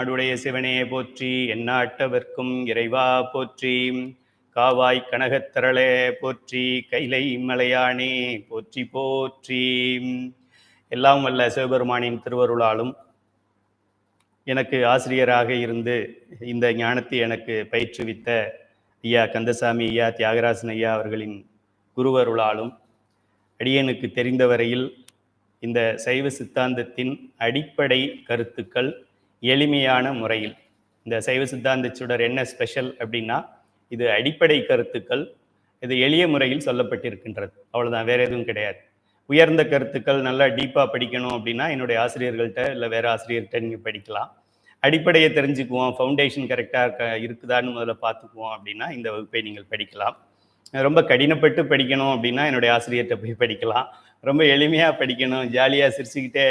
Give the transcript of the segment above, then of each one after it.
நாடுடைய சிவனே போற்றி, எந்நாட்டவர்க்கும் இறைவா போற்றி. காவாய் கனகத்திரளே போற்றி, கைலை மலையானே போற்றி போற்றி. எல்லாம் வல்ல சிவபெருமானின் திருவருளாலும் எனக்கு ஆசிரியராக இருந்து இந்த ஞானத்தை எனக்கு பயிற்றுவித்த ஐயா கந்தசாமி ஐயா தியாகராசன் ஐயா அவர்களின் குருவருளாலும் அடியனுக்கு தெரிந்த வரையில் இந்த சைவ சித்தாந்தத்தின் அடிப்படை கருத்துக்கள் எளிமையான முறையில், இந்த சைவ சித்தாந்த சுடர் என்ன ஸ்பெஷல் அப்படின்னா, இது அடிப்படை கருத்துக்கள், இது எளிய முறையில் சொல்லப்பட்டிருக்கின்றது, அவ்வளோதான், வேற எதுவும் கிடையாது. உயர்ந்த கருத்துக்கள் நல்லா டீப்பாக படிக்கணும் அப்படின்னா என்னுடைய ஆசிரியர்கள்ட்ட இல்லை வேறு ஆசிரியர்கிட்ட நீங்கள் படிக்கலாம். அடிப்படையை தெரிஞ்சுக்குவோம், ஃபவுண்டேஷன் கரெக்டாக இருக்குதான்னு முதல்ல பார்த்துக்குவோம் அப்படின்னா இந்த வகுப்பை நீங்கள் படிக்கலாம். ரொம்ப கடினப்பட்டு படிக்கணும் அப்படின்னா என்னுடைய ஆசிரியர்கிட்ட போய் படிக்கலாம். ரொம்ப எளிமையாக படிக்கணும், ஜாலியாக சிரிச்சுக்கிட்டே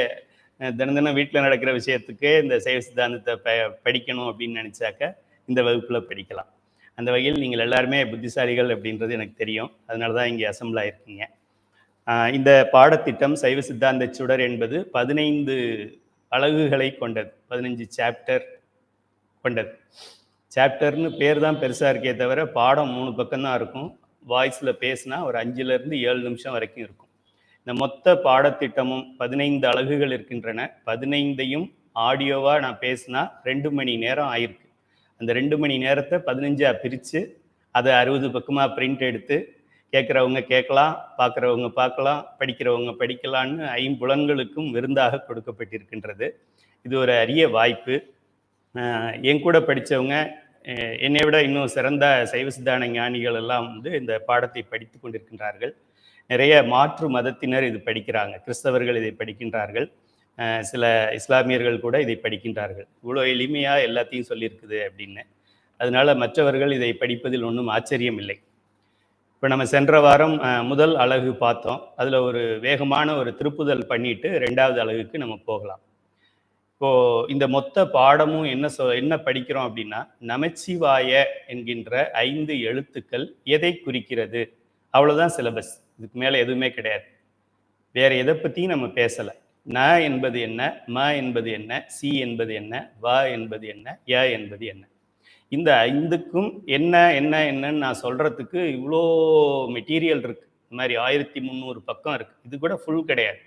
தினம் தினம் வீட்டில் நடக்கிற விஷயத்துக்கு இந்த சைவ சித்தாந்தத்தை படிக்கணும் அப்படின்னு நினச்சாக்க இந்த வகுப்பில் படிக்கலாம். அந்த வகையில் நீங்கள் எல்லாருமே புத்திசாலிகள் அப்படின்றது எனக்கு தெரியும், அதனால தான் இங்கே அசம்பிள் ஆகிருக்கீங்க. இந்த பாடத்திட்டம் சைவ சித்தாந்த சுடர் என்பது 15 அலகுகளை கொண்டது, 15 சாப்டர் கொண்டது. சாப்டர்னு பேர் தான் பெருசாக இருக்கே தவிர பாடம் 3 பக்கம்தான் இருக்கும். வாய்ஸில் பேசினா ஒரு 5லேருந்து 7 நிமிஷம் வரைக்கும் இருக்கும். இந்த மொத்த பாடத்திட்டமும் 15 அலகுகள் இருக்கின்றன. 15ஐயும் ஆடியோவாக நான் பேசினா 2 மணி நேரம் ஆயிருக்கு. அந்த 2 மணி நேரத்தை 15ஆக பிரித்து அதை 60 பக்கமாக பிரிண்ட் எடுத்து கேட்குறவங்க கேட்கலாம், பார்க்குறவங்க பார்க்கலாம், படிக்கிறவங்க படிக்கலான்னு 5 புலன்களுக்கும் விருந்தாக கொடுக்கப்பட்டிருக்கின்றது. இது ஒரு அரிய வாய்ப்பு. என் கூட படித்தவங்க, என்னை விட இன்னும் சிறந்த சைவ சித்தாந்த ஞானிகள் எல்லாம் இந்த பாடத்தை படித்து கொண்டிருக்கின்றார்கள். நிறைய மாற்று மதத்தினர் இது படிக்கிறாங்க, கிறிஸ்தவர்கள் இதை படிக்கின்றார்கள், சில இஸ்லாமியர்கள் கூட இதை படிக்கின்றார்கள். இவ்வளோ எளிமையாக எல்லாத்தையும் சொல்லியிருக்குது அப்படின்னு. அதனால மற்றவர்கள் இதை படிப்பதில் ஒன்றும் ஆச்சரியம் இல்லை. இப்போ நம்ம சென்ற வாரம் முதல் அலகு பார்த்தோம். அதில் ஒரு வேகமான ஒரு திருப்புதல் பண்ணிட்டு 2வது அலகுக்கு நம்ம போகலாம். இப்போது இந்த மொத்த பாடமும் என்ன படிக்கிறோம் அப்படின்னா, நமச்சிவாய என்கின்ற 5 எழுத்துக்கள் எதை குறிக்கிறது, அவ்வளோதான் சிலபஸ். இதுக்கு மேலே எதுவுமே கிடையாது. வேறு எதை பற்றியும் நம்ம பேசலை. ந என்பது என்ன, ம என்பது என்ன, சி என்பது என்ன, வ என்பது என்ன, ய என்பது என்ன, இந்த 5க்கும் என்ன என்ன என்னன்னு நான் சொல்கிறதுக்கு இவ்வளோ மெட்டீரியல் இருக்குது. இந்த மாதிரி 1300 பக்கம் இருக்குது. இது கூட ஃபுல் கிடையாது,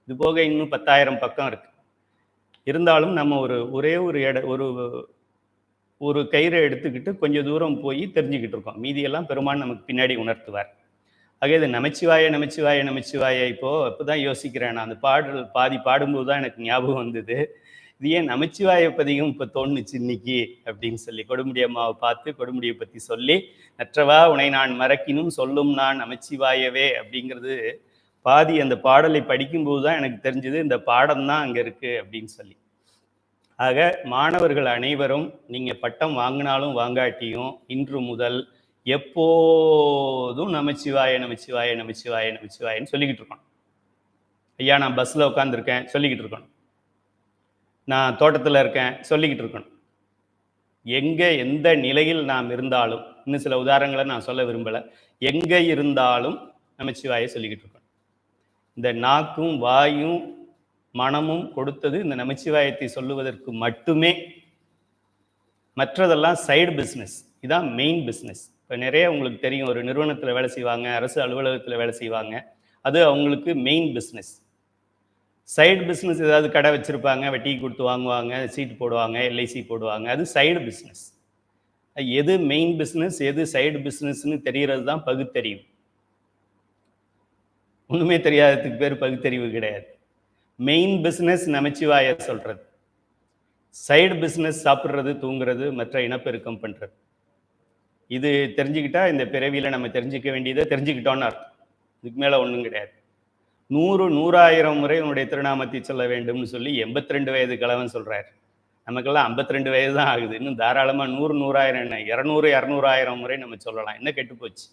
இது போக இன்னும் 10,000 பக்கம் இருக்குது. இருந்தாலும் நம்ம ஒரே ஒரு கயிறை எடுத்துக்கிட்டு கொஞ்சம் தூரம் போய் தெரிஞ்சுக்கிட்டு இருக்கோம். மீதியெல்லாம் பெருமான் நமக்கு பின்னாடி உணர்த்துவார். ஆக இது நமச்சிவாய நமச்சிவாய நமச்சிவாய இப்போ தான் யோசிக்கிறேன் நான். அந்த பாதி பாடும்போது தான் எனக்கு ஞாபகம் வந்தது, இது ஏன் நமச்சிவாய பதிகம் இப்போ தோணுச்சு இன்னைக்கு அப்படின்னு சொல்லி. கொடுமுடி அம்மாவை பார்த்து கொடுமுடியை பற்றி சொல்லி, நற்றவா உனை நான் மறக்கினும் சொல்லும் நான் நமச்சிவாயவே அப்படிங்கிறது பாதி அந்த பாடலை படிக்கும்போது தான் எனக்கு தெரிஞ்சது இந்த பாடம் தான் அங்கே இருக்குது அப்படின்னு சொல்லி. ஆக மாணவர்கள் அனைவரும் நீங்கள் பட்டம் வாங்கினாலும் வாங்காட்டியும் இன்று முதல் எப்போதும் நமச்சிவாய நமச்சிவாய நமச்சிவாய நமச்சிவாயன்னு சொல்லிக்கிட்டு இருக்கணும். ஐயா நான் பஸ்ஸில் உட்காந்துருக்கேன் சொல்லிக்கிட்டு இருக்கணும், நான் தோட்டத்தில் இருக்கேன் சொல்லிக்கிட்டு இருக்கணும். எங்கே எந்த நிலையில் நாம் இருந்தாலும், இன்னும் சில உதாரணங்களை நான் சொல்ல விரும்பலை, எங்கே இருந்தாலும் நமச்சிவாயை சொல்லிக்கிட்டு இருக்கணும். இந்த நாக்கும் வாயும் மனமும் கொடுத்தது இந்த நமச்சிவாயத்தை சொல்லுவதற்கு மட்டுமே. மற்றதெல்லாம் சைடு பிஸ்னஸ், இதுதான் மெயின் பிஸ்னஸ். இப்போ நிறைய உங்களுக்கு தெரியும், ஒரு நிறுவனத்தில் வேலை செய்வாங்க, அரசு அலுவலகத்தில் வேலை செய்வாங்க, அது அவங்களுக்கு மெயின் பிஸ்னஸ். சைடு பிஸ்னஸ் ஏதாவது கடை வச்சுருப்பாங்க, வட்டிக்கு கொடுத்து வாங்குவாங்க, சீட்டு போடுவாங்க, எல்ஐசி போடுவாங்க, அது சைடு பிஸ்னஸ். எது மெயின் பிஸ்னஸ் எது சைடு பிஸ்னஸ்ன்னு தெரிகிறது தான் பகுத்தறிவு. ஒன்றுமே தெரியாததுக்கு பேர் பகுத்தறிவு கிடையாது. மெயின் பிஸ்னஸ் நமச்சிவாய சொல்கிறது, சைடு பிஸ்னஸ் சாப்பிட்றது, தூங்குறது, மற்ற இனப்பெருக்கம் பண்ணுறது. இது தெரிஞ்சுக்கிட்டா இந்த பிறவியில் நம்ம தெரிஞ்சிக்க வேண்டியதை தெரிஞ்சுக்கிட்டோன்னு அர்த்தம். இதுக்கு மேலே ஒன்றும் கிடையாது. 100,000 முறை உன்னுடைய திருநாமத்தை சொல்ல வேண்டும்னு சொல்லி 82 வயது கிழவன் சொல்கிறார். நமக்கெல்லாம் 52 வயது தான் ஆகுது. இன்னும் தாராளமாக 100, 100,000 என்ன 200, 200,000 முறை நம்ம சொல்லலாம். என்ன கெட்டு போச்சு?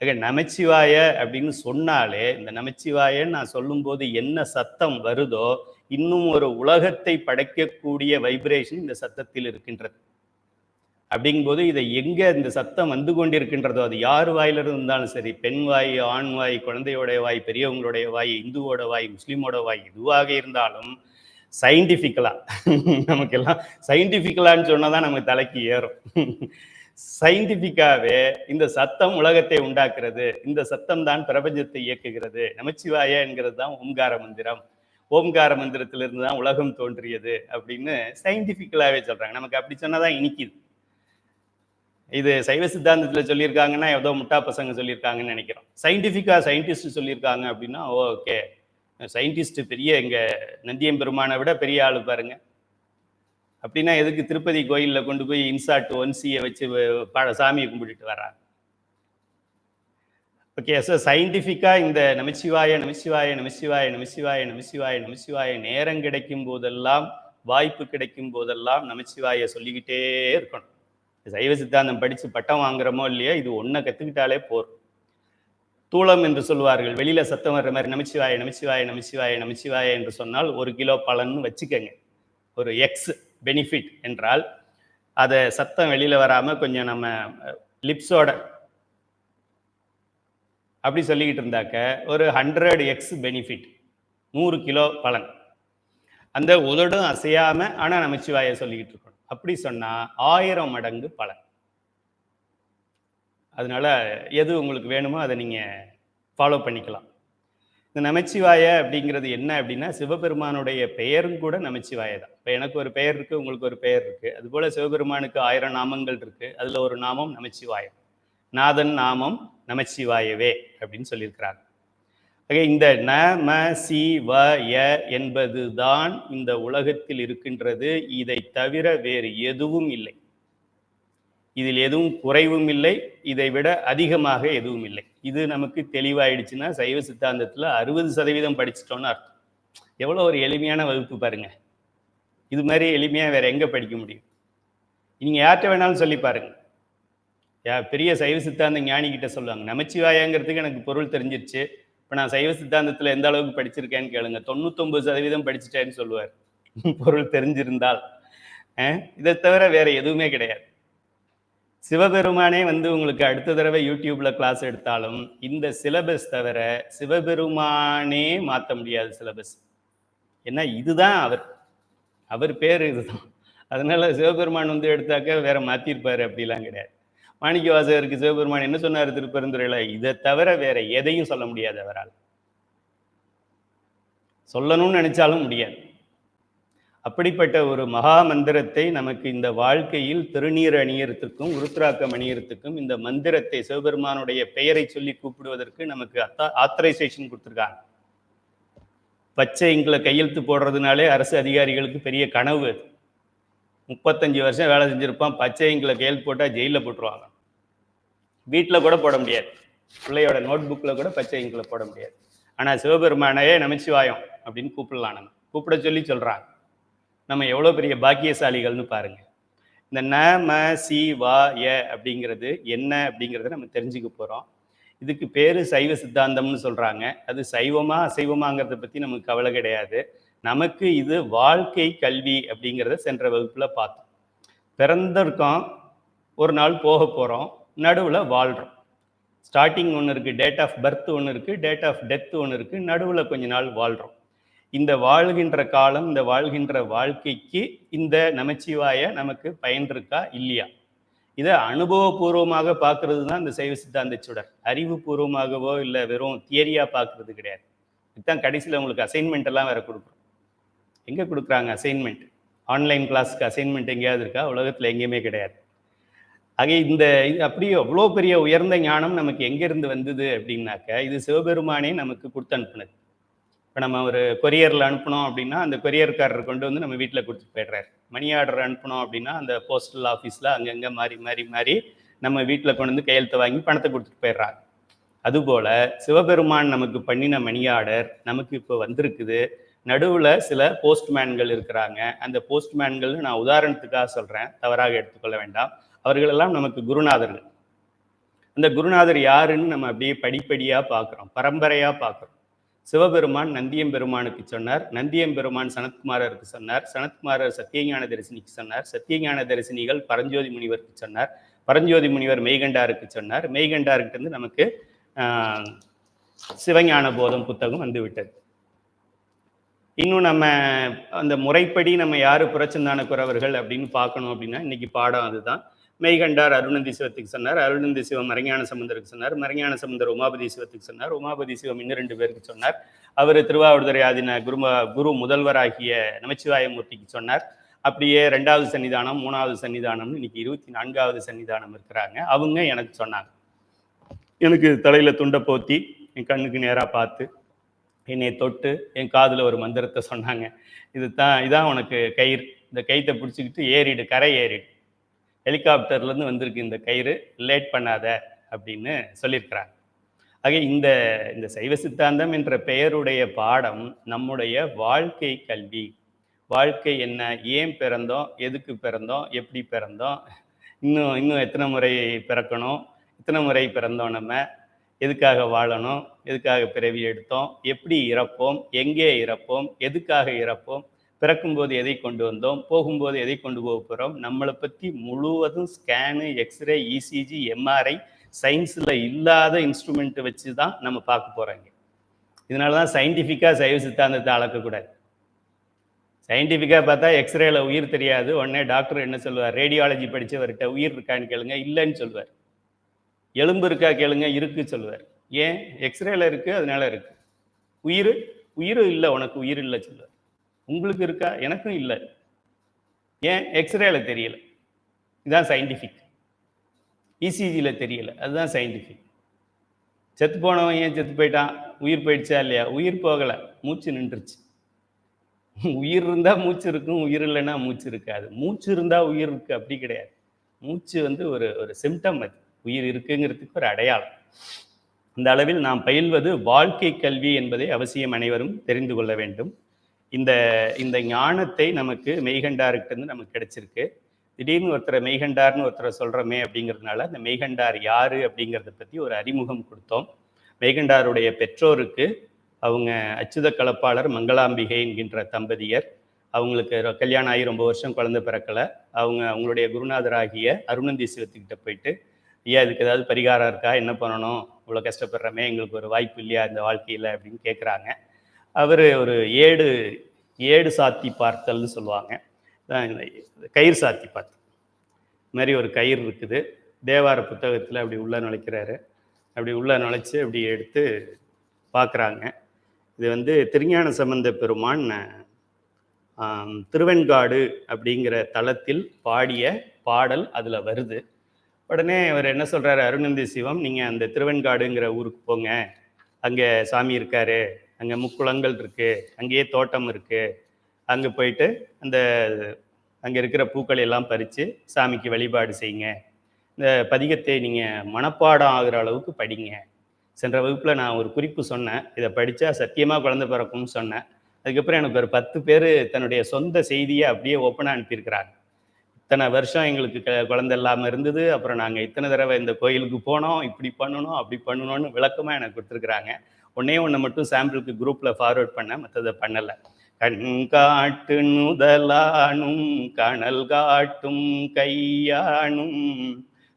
ஆக நமச்சிவாய அப்படின்னு சொன்னாலே, இந்த நமச்சிவாயன்னு நான் சொல்லும்போது என்ன சத்தம் வருதோ, இன்னும் ஒரு உலகத்தை படைக்கக்கூடிய வைப்ரேஷன் இந்த சத்தத்தில் இருக்கின்றது. அப்படிங்கும்போது இதை எங்கே இந்த சத்தம் வந்து கொண்டிருக்கின்றதோ, அது யார் வாயிலிருந்து இருந்தாலும் சரி, பெண் வாய், ஆண் வாய், குழந்தையோடைய வாய், பெரியவங்களுடைய வாய், இந்துவோட வாய், முஸ்லீமோட வாய், எதுவாக இருந்தாலும் சயின்டிஃபிக்கலா நமக்கெல்லாம் சயின்டிஃபிக்கலான்னு சொன்னாதான் நமக்கு தலைக்கு ஏறும். சயின்டிஃபிக்காவே இந்த சத்தம் உலகத்தை உண்டாக்குறது, இந்த சத்தம் தான் பிரபஞ்சத்தை இயக்குகிறது. நமச்சிவாய என்கிறது தான் ஓம்கார மந்திரம். ஓம்கார மந்திரத்திலிருந்து தான் உலகம் தோன்றியது அப்படின்னு சயின்டிஃபிக்கலாவே சொல்றாங்க. நமக்கு அப்படி சொன்னாதான் இனிக்குது. இது சைவ சித்தாந்தத்துல சொல்லியிருக்காங்கன்னா ஏதோ முட்டா பசங்க சொல்லியிருக்காங்கன்னு நினைக்கிறோம். சயின்டிஃபிக்கா சயின்டிஸ்ட் சொல்லியிருக்காங்க அப்படின்னா ஓகே, சயின்டிஸ்ட் பெரிய எங்க நந்தியம் பெருமானை விட பெரிய ஆளு பாருங்க. அப்படின்னா எதுக்கு திருப்பதி கோயிலில் கொண்டு போய் இன்சாட் 1C வச்சு சாமியை கும்பிட்டுட்டு வர்றாங்க? ஓகே, ஸோ சயின்டிஃபிக்கா இந்த நமச்சிவாய நமச்சிவாய நமச்சிவாய நமச்சிவாய நமச்சிவாய நமச்சிவாய நேரம் கிடைக்கும் போதெல்லாம், வாய்ப்பு கிடைக்கும் போதெல்லாம் நமச்சிவாய சொல்லிக்கிட்டே இருக்கணும். சைவ சித்தாந்தம் படிச்சு பட்டம் வாங்குறமோ இல்லையா, இது ஒன்றை கத்துக்கிட்டாலே போறோம். தூளம் என்று சொல்வார்கள், வெளியில சத்தம் வர்ற மாதிரி நமச்சிவாய நமச்சிவாய நமச்சிவாய நமச்சிவாய என்று சொன்னால் 1 கிலோ பலன்னு வச்சுக்கங்க. ஒரு எக்ஸ் பெனிஃபிட் என்றால் அதை சத்தம் வெளியில வராம கொஞ்சம் நம்ம லிப்ஸோட அப்படி சொல்லிக்கிட்டு இருந்தாக்க ஒரு 100x பெனிஃபிட், 100 கிலோ பலன். அந்த உதடும் அசையாம ஆனா நமச்சிவாய சொல்லிக்கிட்டு இருக்கணும். அப்படி சொன்னா 1000 மடங்கு பலன். அதனால எது உங்களுக்கு வேணுமோ அதை நீங்க ஃபாலோ பண்ணிக்கலாம். இந்த நமச்சிவாய அப்படிங்கிறது என்ன அப்படின்னா, சிவபெருமானுடைய பெயரும் கூட நமச்சிவாய தான். இப்போ எனக்கு ஒரு பெயர் இருக்கு, உங்களுக்கு ஒரு பெயர் இருக்கு. அதுபோல சிவபெருமானுக்கு 1000 நாமங்கள் இருக்கு. அதுல ஒரு நாமம் நமச்சிவாயம். நாதன் நாமம் நமச்சிவாயவே அப்படின்னு சொல்லியிருக்கிறாங்க. இந்த நம சிவய என்பது தான் இந்த உலகத்தில் இருக்கின்றது. இதை தவிர வேறு எதுவும் இல்லை. இதில் எதுவும் குறைவும் இல்லை, இதை விட அதிகமாக எதுவும் இல்லை. இது நமக்கு தெளிவாயிடுச்சுன்னா சைவ சித்தாந்தத்தில் 60% படிச்சிட்டோன்னு அர்த்தம். எவ்வளோ ஒரு எளிமையான வகுப்பு பாருங்க. இது மாதிரி எளிமையாக வேற எங்கே படிக்க முடியும்? நீங்கள் யார்கிட்ட வேணாலும் சொல்லி பாருங்க. பெரிய சைவ சித்தாந்த ஞானிகிட்ட சொல்லுவாங்க, நமச்சிவாயங்கிறதுக்கு எனக்கு பொருள் தெரிஞ்சிருச்சு, இப்போ நான் சைவ சித்தாந்தத்தில் எந்த அளவுக்கு படிச்சிருக்கேன்னு கேளுங்க. 99% படிச்சுட்டேன்னு சொல்லுவார், பொருள் தெரிஞ்சிருந்தால். இதை தவிர வேற எதுவுமே கிடையாது. சிவபெருமானே வந்து உங்களுக்கு அடுத்த தடவை யூடியூப்ல கிளாஸ் எடுத்தாலும் இந்த சிலபஸ் தவிர சிவபெருமானே மாற்ற முடியாது சிலபஸ். ஏன்னா இதுதான் அவர் பேர் இதுதான். அதனால சிவபெருமான் வந்து எடுத்தாக்க வேற மாத்திருப்பாரு அப்படிலாம் கிடையாது. மாணிக்க வாசகருக்கு சிவபெருமான் என்ன சொன்னார் திருப்பெருந்துறையில? இதை தவிர வேற எதையும் சொல்ல முடியாது அவரால். சொல்லணும்னு நினைச்சாலும் முடியாது. அப்படிப்பட்ட ஒரு மகா மந்திரத்தை நமக்கு இந்த வாழ்க்கையில் திருநீர் அணியறதுக்கும் உருத்ராக்கம் அணியறதுக்கும் இந்த மந்திரத்தை சிவபெருமானுடைய பெயரை சொல்லி கூப்பிடுவதற்கு நமக்கு ஆத்தரைசேஷன் கொடுத்துருக்காங்க. பச்சை இங்கில கையெழுத்து போடுறதுனாலே அரசு அதிகாரிகளுக்கு பெரிய கனவு அது. 35 வருஷம் வேலை செஞ்சிருப்பான், பச்சை இங்கில கையெழுத்து போட்டால் ஜெயிலில் போட்டுருவாங்க. வீட்டில் கூட போட முடியாது, பிள்ளையோட நோட் புக்கில் கூட பச்சை இங்கில போட முடியாது. ஆனால் சிவபெருமானையே நமச்சிவாயம் அப்படின்னு கூப்பிடலாம். நம்ம கூப்பிட சொல்லி சொல்கிறாங்க. நம்ம எவ்வளோ பெரிய பாக்கியசாலிகள்னு பாருங்க. இந்த நம சிவாய அப்படிங்கிறது என்ன அப்படிங்கிறத நம்ம தெரிஞ்சுக்க போகிறோம். இதுக்கு பேர் சைவ சித்தாந்தம்னு சொல்கிறாங்க. அது சைவமா அசைவமாங்கிறத பற்றி நமக்கு கவலை கிடையாது. நமக்கு இது வாழ்க்கை கல்வி அப்படிங்கிறத சென்ற வகுப்பில் பார்த்தோம். பிறந்திருக்கோம், ஒரு நாள் போக போகிறோம், நடுவில் வாழ்கிறோம். ஸ்டார்டிங் ஒன்று இருக்குது, டேட் ஆஃப் பர்த் ஒன்று இருக்குது, டேட் ஆஃப் டெத் ஒன்று இருக்குது, நடுவில் கொஞ்ச நாள் வாழ்கிறோம். இந்த வாழ்கின்ற காலம், இந்த வாழ்கின்ற வாழ்க்கைக்கு இந்த நமச்சிவாய நமக்கு பயன் இருக்கா இல்லையா? இதை அனுபவபூர்வமாக பார்க்கறது தான் இந்த சைவ சித்தாந்த சுடர். அறிவுபூர்வமாகவோ இல்லை வெறும் தியரியா பார்க்கறது கிடையாது. இதுதான் கடைசியில் உங்களுக்கு அசைன்மெண்ட் எல்லாம் வேற கொடுக்குறோம். எங்கே கொடுக்குறாங்க அசைன்மெண்ட்? ஆன்லைன் கிளாஸ்க்கு அசைன்மெண்ட் எங்கேயாவது இருக்கா? உலகத்தில் எங்கேயுமே கிடையாது. ஆக இந்த அப்படியே அவ்வளோ பெரிய உயர்ந்த ஞானம் நமக்கு எங்கேருந்து வந்தது அப்படின்னாக்க, இது சிவபெருமானே நமக்கு கொடுத்து அனுப்புனது. இப்போ நம்ம ஒரு கொரியரில் அனுப்பணும் அப்படின்னா அந்த கொரியர்காரர் கொண்டு வந்து நம்ம வீட்டில் கொடுத்துட்டு போய்ட்றாரு. மணி ஆர்டர் அனுப்பணும் அப்படின்னா அந்த போஸ்டல் ஆஃபீஸில் அங்கங்கே மாறி நம்ம வீட்டில் கொண்டு வந்து கையெழுத்தை வாங்கி பணத்தை கொடுத்துட்டு போயிடுறாங்க. அதுபோல் சிவபெருமான் நமக்கு பண்ணின மணி ஆர்டர் நமக்கு இப்போ வந்திருக்குது. நடுவில் சில போஸ்ட்மேன்கள் இருக்கிறாங்க. அந்த போஸ்ட்மேன்கள் நான் உதாரணத்துக்காக சொல்கிறேன், தவறாக எடுத்துக்கொள்ள வேண்டாம். அவர்களெல்லாம் நமக்கு குருநாதர்கள். அந்த குருநாதர் யாருன்னு நம்ம அப்படியே படிப்படியாக பார்க்குறோம், பரம்பரையாக பார்க்குறோம். சிவபெருமான் நந்தியம்பெருமானுக்கு சொன்னார், நந்தியம்பெருமான் சனத்குமாரருக்கு சொன்னார், சனத்குமாரர் சத்தியஞான தரிசனிக்கு சொன்னார், சத்தியஞான தரிசனிகள் பரஞ்சோதி முனிவருக்கு சொன்னார், பரஞ்சோதி முனிவர் மெய்கண்டாருக்கு சொன்னார், மெய்கண்டாருக்கிட்ட நமக்கு சிவஞான போதம் புத்தகம் வந்து விட்டது. இன்னும் நம்ம அந்த முறைப்படி நம்ம யாரு புறச்சந்தான குறவர்கள் அப்படின்னு பார்க்கணும் அப்படின்னா இன்னைக்கு பாடம் அதுதான். மெய்கண்டார் அருணந்தி சிவத்துக்கு சொன்னார், அருணந்தி சிவம் மறைஞான சம்பந்தருக்கு சொன்னார், மறைஞான சம்பந்தர் உமாபதி சிவத்துக்கு சொன்னார், உமாபதி சிவம் இன்னும் 2 பேருக்கு சொன்னார். அவர் திருவாவடுதுறை ஆதின குரு முதல்வராகிய நமச்சிவாயமூர்த்திக்கு சொன்னார். அப்படியே 2வது சன்னிதானம் 3வது சன்னிதானம் இன்னைக்கு 24வது சன்னிதானம் இருக்கிறாங்க. அவங்க எனக்கு சொன்னாங்க. எனக்கு தலையில துண்டை போத்தி என் கண்ணுக்கு நேராக பார்த்து என்னை தொட்டு என் காதில் ஒரு மந்திரத்தை சொன்னாங்க. இதான் உனக்கு கயிறு, இந்த கயிற்றை பிடிச்சிக்கிட்டு ஏறிடு, கரை ஏறிடு, ஹெலிகாப்டர்லேருந்து வந்திருக்கு இந்த கயிறு, லேட் பண்ணாத அப்படின்னு சொல்லியிருக்கிறாங்க. ஆக இந்த சைவ சித்தாந்தம் என்ற பெயருடைய பாடம் நம்முடைய வாழ்க்கை கல்வி. வாழ்க்கை என்ன, ஏன் பிறந்தோம், எதுக்கு பிறந்தோம், எப்படி பிறந்தோம், இன்னும் எத்தனை முறை பிறக்கணும், எத்தனை முறை பிறந்தோம், நம்ம எதுக்காக வாழணும், எதுக்காக பிறவி எடுத்தோம், எப்படி இறப்போம், எங்கே இறப்போம், எதுக்காக இறப்போம், பிறக்கும்போது எதை கொண்டு வந்தோம், போகும்போது எதை கொண்டு போக போகிறோம், நம்மளை பற்றி முழுவதும் ஸ்கேனு, எக்ஸ்ரே, இசிஜி, எம்ஆர்ஐ, சயின்ஸில் இல்லாத இன்ஸ்ட்ருமெண்ட்டை வச்சு தான் நம்ம பார்க்க போகிறோங்க. இதனால தான் சயின்டிஃபிக்காக சைவ சித்தாந்தத்தை அளக்கக்கூடாது. சயின்டிஃபிக்காக பார்த்தா எக்ஸ்ரேல உயிர் தெரியாது. உடனே டாக்டர் என்ன சொல்லுவார், ரேடியாலஜி படித்தவர்கிட்ட உயிர் இருக்கான்னு கேளுங்க, இல்லைன்னு சொல்லுவார். எலும்பு இருக்கா கேளுங்க, இருக்கு சொல்லுவார். ஏன்? எக்ஸ்ரேல இருக்கு, அதனால இருக்கு. உயிரும் இல்லை, உனக்கு உயிர் இல்லை சொல்லுவார். உங்களுக்கு இருக்கா? எனக்கும் இல்லை. ஏன்? எக்ஸ்ரேல தெரியல. இதுதான் சயின்டிஃபிக். இசிஜியில் தெரியல, அதுதான் சயின்டிஃபிக். செத்து போனவன் ஏன் செத்து போயிட்டான்? உயிர் போயிடுச்சா இல்லையா? உயிர் போகலை, மூச்சு நின்றுச்சு. உயிர் இருந்தால் மூச்சு இருக்கும், உயிர் இல்லைன்னா மூச்சு இருக்காது. மூச்சு இருந்தால் உயிர் இருக்கு அப்படி கிடையாது. மூச்சு ஒரு சிம்டம், அது உயிர் இருக்குங்கிறதுக்கு ஒரு அடையாளம். இந்த அளவில் நாம் பயில்வது வாழ்க்கை கல்வி என்பதை அவசியம் அனைவரும் தெரிந்து கொள்ள வேண்டும். இந்த ஞானத்தை நமக்கு மெய்கண்டார்கிட்ட நமக்கு கிடைச்சிருக்கு. திடீர்னு ஒருத்தரை மெய்கண்டார்னு ஒருத்தரை சொல்கிறோமே அப்படிங்கிறதுனால அந்த மெய்கண்டார் யார் அப்படிங்கிறத பற்றி ஒரு அறிமுகம் கொடுத்தோம். மெய்கண்டாருடைய பெற்றோருக்கு அவங்க அச்சுத கலப்பாளர் மங்களாம்பிகை என்கின்ற தம்பதியர். அவங்களுக்கு கல்யாணம் ஆகி ரொம்ப வருஷம் குழந்தை பிறக்கலை. அவங்களுடைய குருநாதராகிய அருணந்தி சிவத்துக்கிட்ட போயிட்டு, ஐயா இதுக்கு ஏதாவது பரிகாரம் இருக்கா, என்ன பண்ணணும், இவ்வளோ கஷ்டப்படுறமே, எங்களுக்கு ஒரு வாய்ப்பு இல்லையா இந்த வாழ்க்கையில் அப்படின்னு கேட்குறாங்க. அவர் ஒரு ஏடு சாத்தி பார்த்தல்னு சொல்லுவாங்க, கயிறு சாத்தி பார்த்து மாதிரி ஒரு கயிறு இருக்குது. தேவார புத்தகத்தில் அப்படி உள்ளே நுழைக்கிறாரு. அப்படி உள்ளே நுழைச்சி அப்படி எடுத்து பார்க்குறாங்க. இது திருஞான சம்பந்த பெருமான் திருவெண்காடு அப்படிங்கிற தலத்தில் பாடிய பாடல் அதில் வருது. உடனே அவர் என்ன சொல்கிறாரு, அருணந்தி சிவம், நீங்கள் அந்த திருவெண்காடுங்கிற ஊருக்கு போங்க, அங்கே சாமி இருக்காரு, அங்கே முக்குளங்கள் இருக்குது, அங்கேயே தோட்டம் இருக்குது, அங்கே போயிட்டு அங்கே இருக்கிற பூக்களை எல்லாம் பறித்து சாமிக்கு வழிபாடு செய்யுங்க, இந்த பதிகத்தை நீங்கள் மனப்பாடம் ஆகிற அளவுக்கு படிங்க. சென்ற வகுப்பில் நான் ஒரு குறிப்பு சொன்னேன், இதை படித்தா சத்தியமாக குழந்தை பிறக்கும்னு சொன்னேன். அதுக்கப்புறம் எனக்கு ஒரு 10 பேர் தன்னுடைய சொந்த செய்தியை அப்படியே ஓப்பனாக அனுப்பியிருக்கிறாங்க. இத்தனை வருஷம் எங்களுக்கு குழந்தை இல்லாமல் இருந்தது, அப்புறம் நாங்கள் இத்தனை தடவை இந்த கோயிலுக்கு போனோம், இப்படி பண்ணணும் அப்படி பண்ணணும்னு விளக்கமாக எனக்கு கொடுத்துருக்குறாங்க. ஒன்று மட்டும் சாம்பிளுக்கு குரூப்பில் ஃபார்வர்ட் பண்ணேன், மற்றதை பண்ணலை. கண் காட்டு நுதலானும் கனல் காட்டும் கையானும்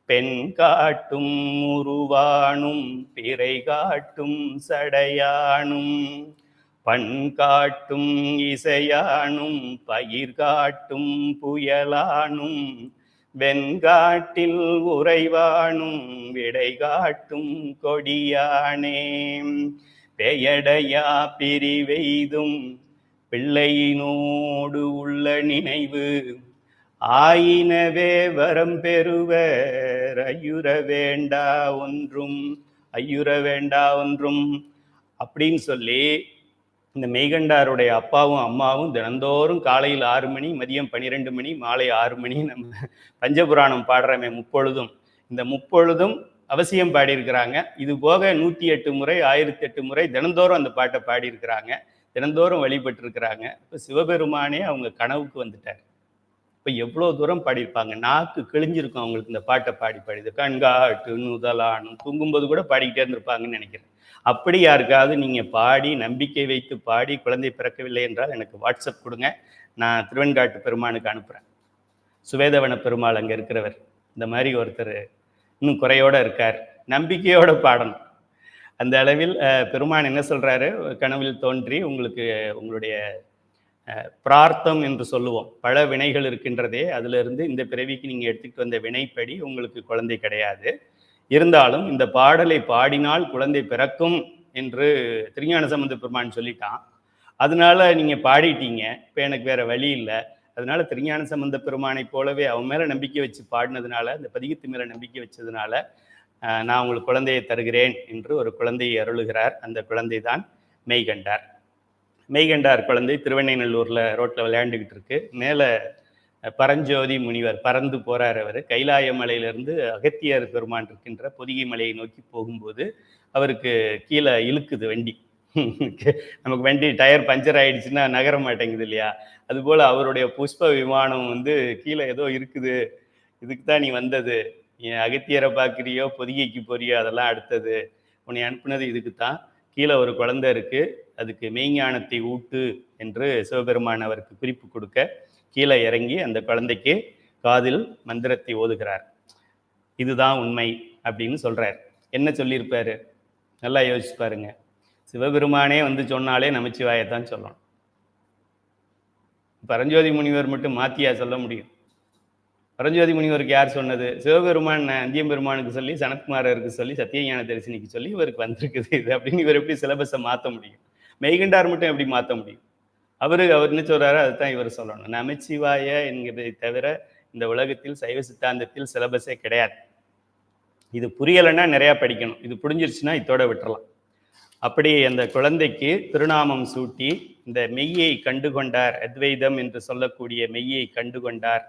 பெண் காட்டும் உருவானும் பிறை காட்டும் சடையானும் பண் காட்டும் இசையானும் பயிர் காட்டும் புயலானும் வெண்காட்டில் உறைவானும் விடை காட்டும் கொடியானே பெயடையா பிரிவெய்தும் பிள்ளையினோடு உள்ள நினைவு ஆயினவே வரம் பெறுவர் ஐயுற வேண்டா ஒன்றும் அப்படின்னு சொல்லி இந்த மெய்கண்டாருடைய அப்பாவும் அம்மாவும் தினந்தோறும் காலையில் 6 மணி, மதியம் 12 மணி, மாலை 6 மணி நம்ம பஞ்சபுராணம் பாடுறமே முப்பொழுதும், இந்த முப்பொழுதும் அவசியம் பாடியிருக்கிறாங்க. இது போக 108 முறை 1008 முறை தினந்தோறும் அந்த பாட்டை பாடியிருக்கிறாங்க, தினந்தோறும் வழிபட்டிருக்கிறாங்க. இப்போ சிவபெருமானே அவங்க கனவுக்கு வந்துட்டார். இப்போ எவ்வளோ தூரம் பாடியிருப்பாங்க, நாக்கு கிழிஞ்சிருக்கும் அவங்களுக்கு இந்த பாட்டை பாடி கண்காட்டு நுதலானும் தூங்கும்போது கூட பாடிக்கிட்டே இருந்திருப்பாங்கன்னு நினைக்கிறேன். அப்படி யாருக்காவது நீங்கள் பாடி நம்பிக்கை வைத்து பாடி குழந்தை பிறக்கவில்லை என்றால் எனக்கு வாட்ஸ்அப் கொடுங்க, நான் திருவெண்காட்டு பெருமானுக்கு அனுப்புகிறேன். சுவேதவன பெருமாள் அங்கே இருக்கிறவர் இந்த மாதிரி ஒருத்தர் இன்னும் குறையோடு இருக்கார், நம்பிக்கையோடு பாடணும். அந்த அளவில் பெருமான் என்ன சொல்கிறாரு, கனவில் தோன்றி உங்களுக்கு உங்களுடைய பிரார்த்தம் என்று சொல்லுவோம். பல வினைகள் இருக்கின்றதே, அதிலிருந்து இந்த பிறவிக்கு நீங்கள் எடுத்துக்கிட்டு வந்த வினைப்படி உங்களுக்கு குழந்தை கிடையாது. இருந்தாலும் இந்த பாடலை பாடினால் குழந்தை பிறக்கும் என்று திருஞான சம்பந்த பெருமான் சொல்லிட்டான். அதனால நீங்கள் பாடிட்டீங்க. இப்போ எனக்கு வேற வழி இல்லை. அதனால திருஞான சம்பந்த பெருமானை போலவே அவன் மேலே நம்பிக்கை வச்சு பாடினதுனால, இந்த பதிகத்து மேலே நம்பிக்கை வச்சதுனால நான் உங்களுக்கு குழந்தையை தருகிறேன் என்று ஒரு குழந்தையை அருளுகிறார். அந்த குழந்தை தான் மெய்கண்டார். மெய்கண்டார் குழந்தை திருவெண்ணைநல்லூரில் ரோட்டில் விளையாண்டுக்கிட்டு இருக்கு. மேலே பரஞ்சோதி முனிவர் பறந்து போகிறார். அவர் கைலாய மலையிலிருந்து அகத்தியர் பெருமான் இருக்கின்ற பொதிகை மலையை நோக்கி போகும்போது அவருக்கு கீழே இழுக்குது வண்டி. நமக்கு வண்டி டயர் பஞ்சர் ஆயிடுச்சுன்னா நகர மாட்டேங்குது இல்லையா? அதுபோல் அவருடைய புஷ்ப விமானம் கீழே ஏதோ இருக்குது, இதுக்கு தான் நீ வந்தது, அகத்தியரை பார்க்குறியோ பொதிகைக்கு போறியோ அதெல்லாம் அடுத்தது, உன்னை அனுப்புனது இதுக்கு தான், கீழே ஒரு குழந்தை இருக்குது, அதுக்கு மெய்ஞானத்தை ஊட்டு என்று சிவபெருமான் அவருக்கு குறிப்பு கொடுக்க கீழே இறங்கி அந்த குழந்தைக்கு காதில் மந்திரத்தை ஓதுகிறார். இதுதான் உண்மை அப்படின்னு சொல்கிறார். என்ன சொல்லியிருப்பாரு? நல்லா யோசிச்சு பாருங்க. சிவபெருமானே சொன்னாலே நமச்சிவாயத்தான் சொல்லணும். பரஞ்சோதி முனிவர் மட்டும் மாத்தியா சொல்ல முடியும்? பரஞ்சோதி முனிவருக்கு யார் சொன்னது? சிவபெருமான் அந்தியம் பெருமானுக்கு சொல்லி, சனத்குமாரருக்கு சொல்லி, சத்தியஞான தரிசனிக்கு சொல்லி இவருக்கு வந்திருக்குது இது அப்படின்னு இவர் எப்படி சிலபஸை மாற்ற முடியும்? மெய்கண்டார் மட்டும் எப்படி மாற்ற முடியும்? அவர் என்ன சொல்றாரு அதுதான் இவர் சொல்லணும். நமச்சிவாய என்கிறதை தவிர இந்த உலகத்தில் சைவ சித்தாந்தத்தில் சிலபஸே கிடையாது. இது புரியலைன்னா நிறையா படிக்கணும். இது புரிஞ்சிருச்சுன்னா இதோட விட்டுறலாம். அப்படி அந்த குழந்தைக்கு திருநாமம் சூட்டி இந்த மெய்யை கண்டுகொண்டார், அத்வைதம் என்று சொல்லக்கூடிய மெய்யை கண்டுகொண்டார்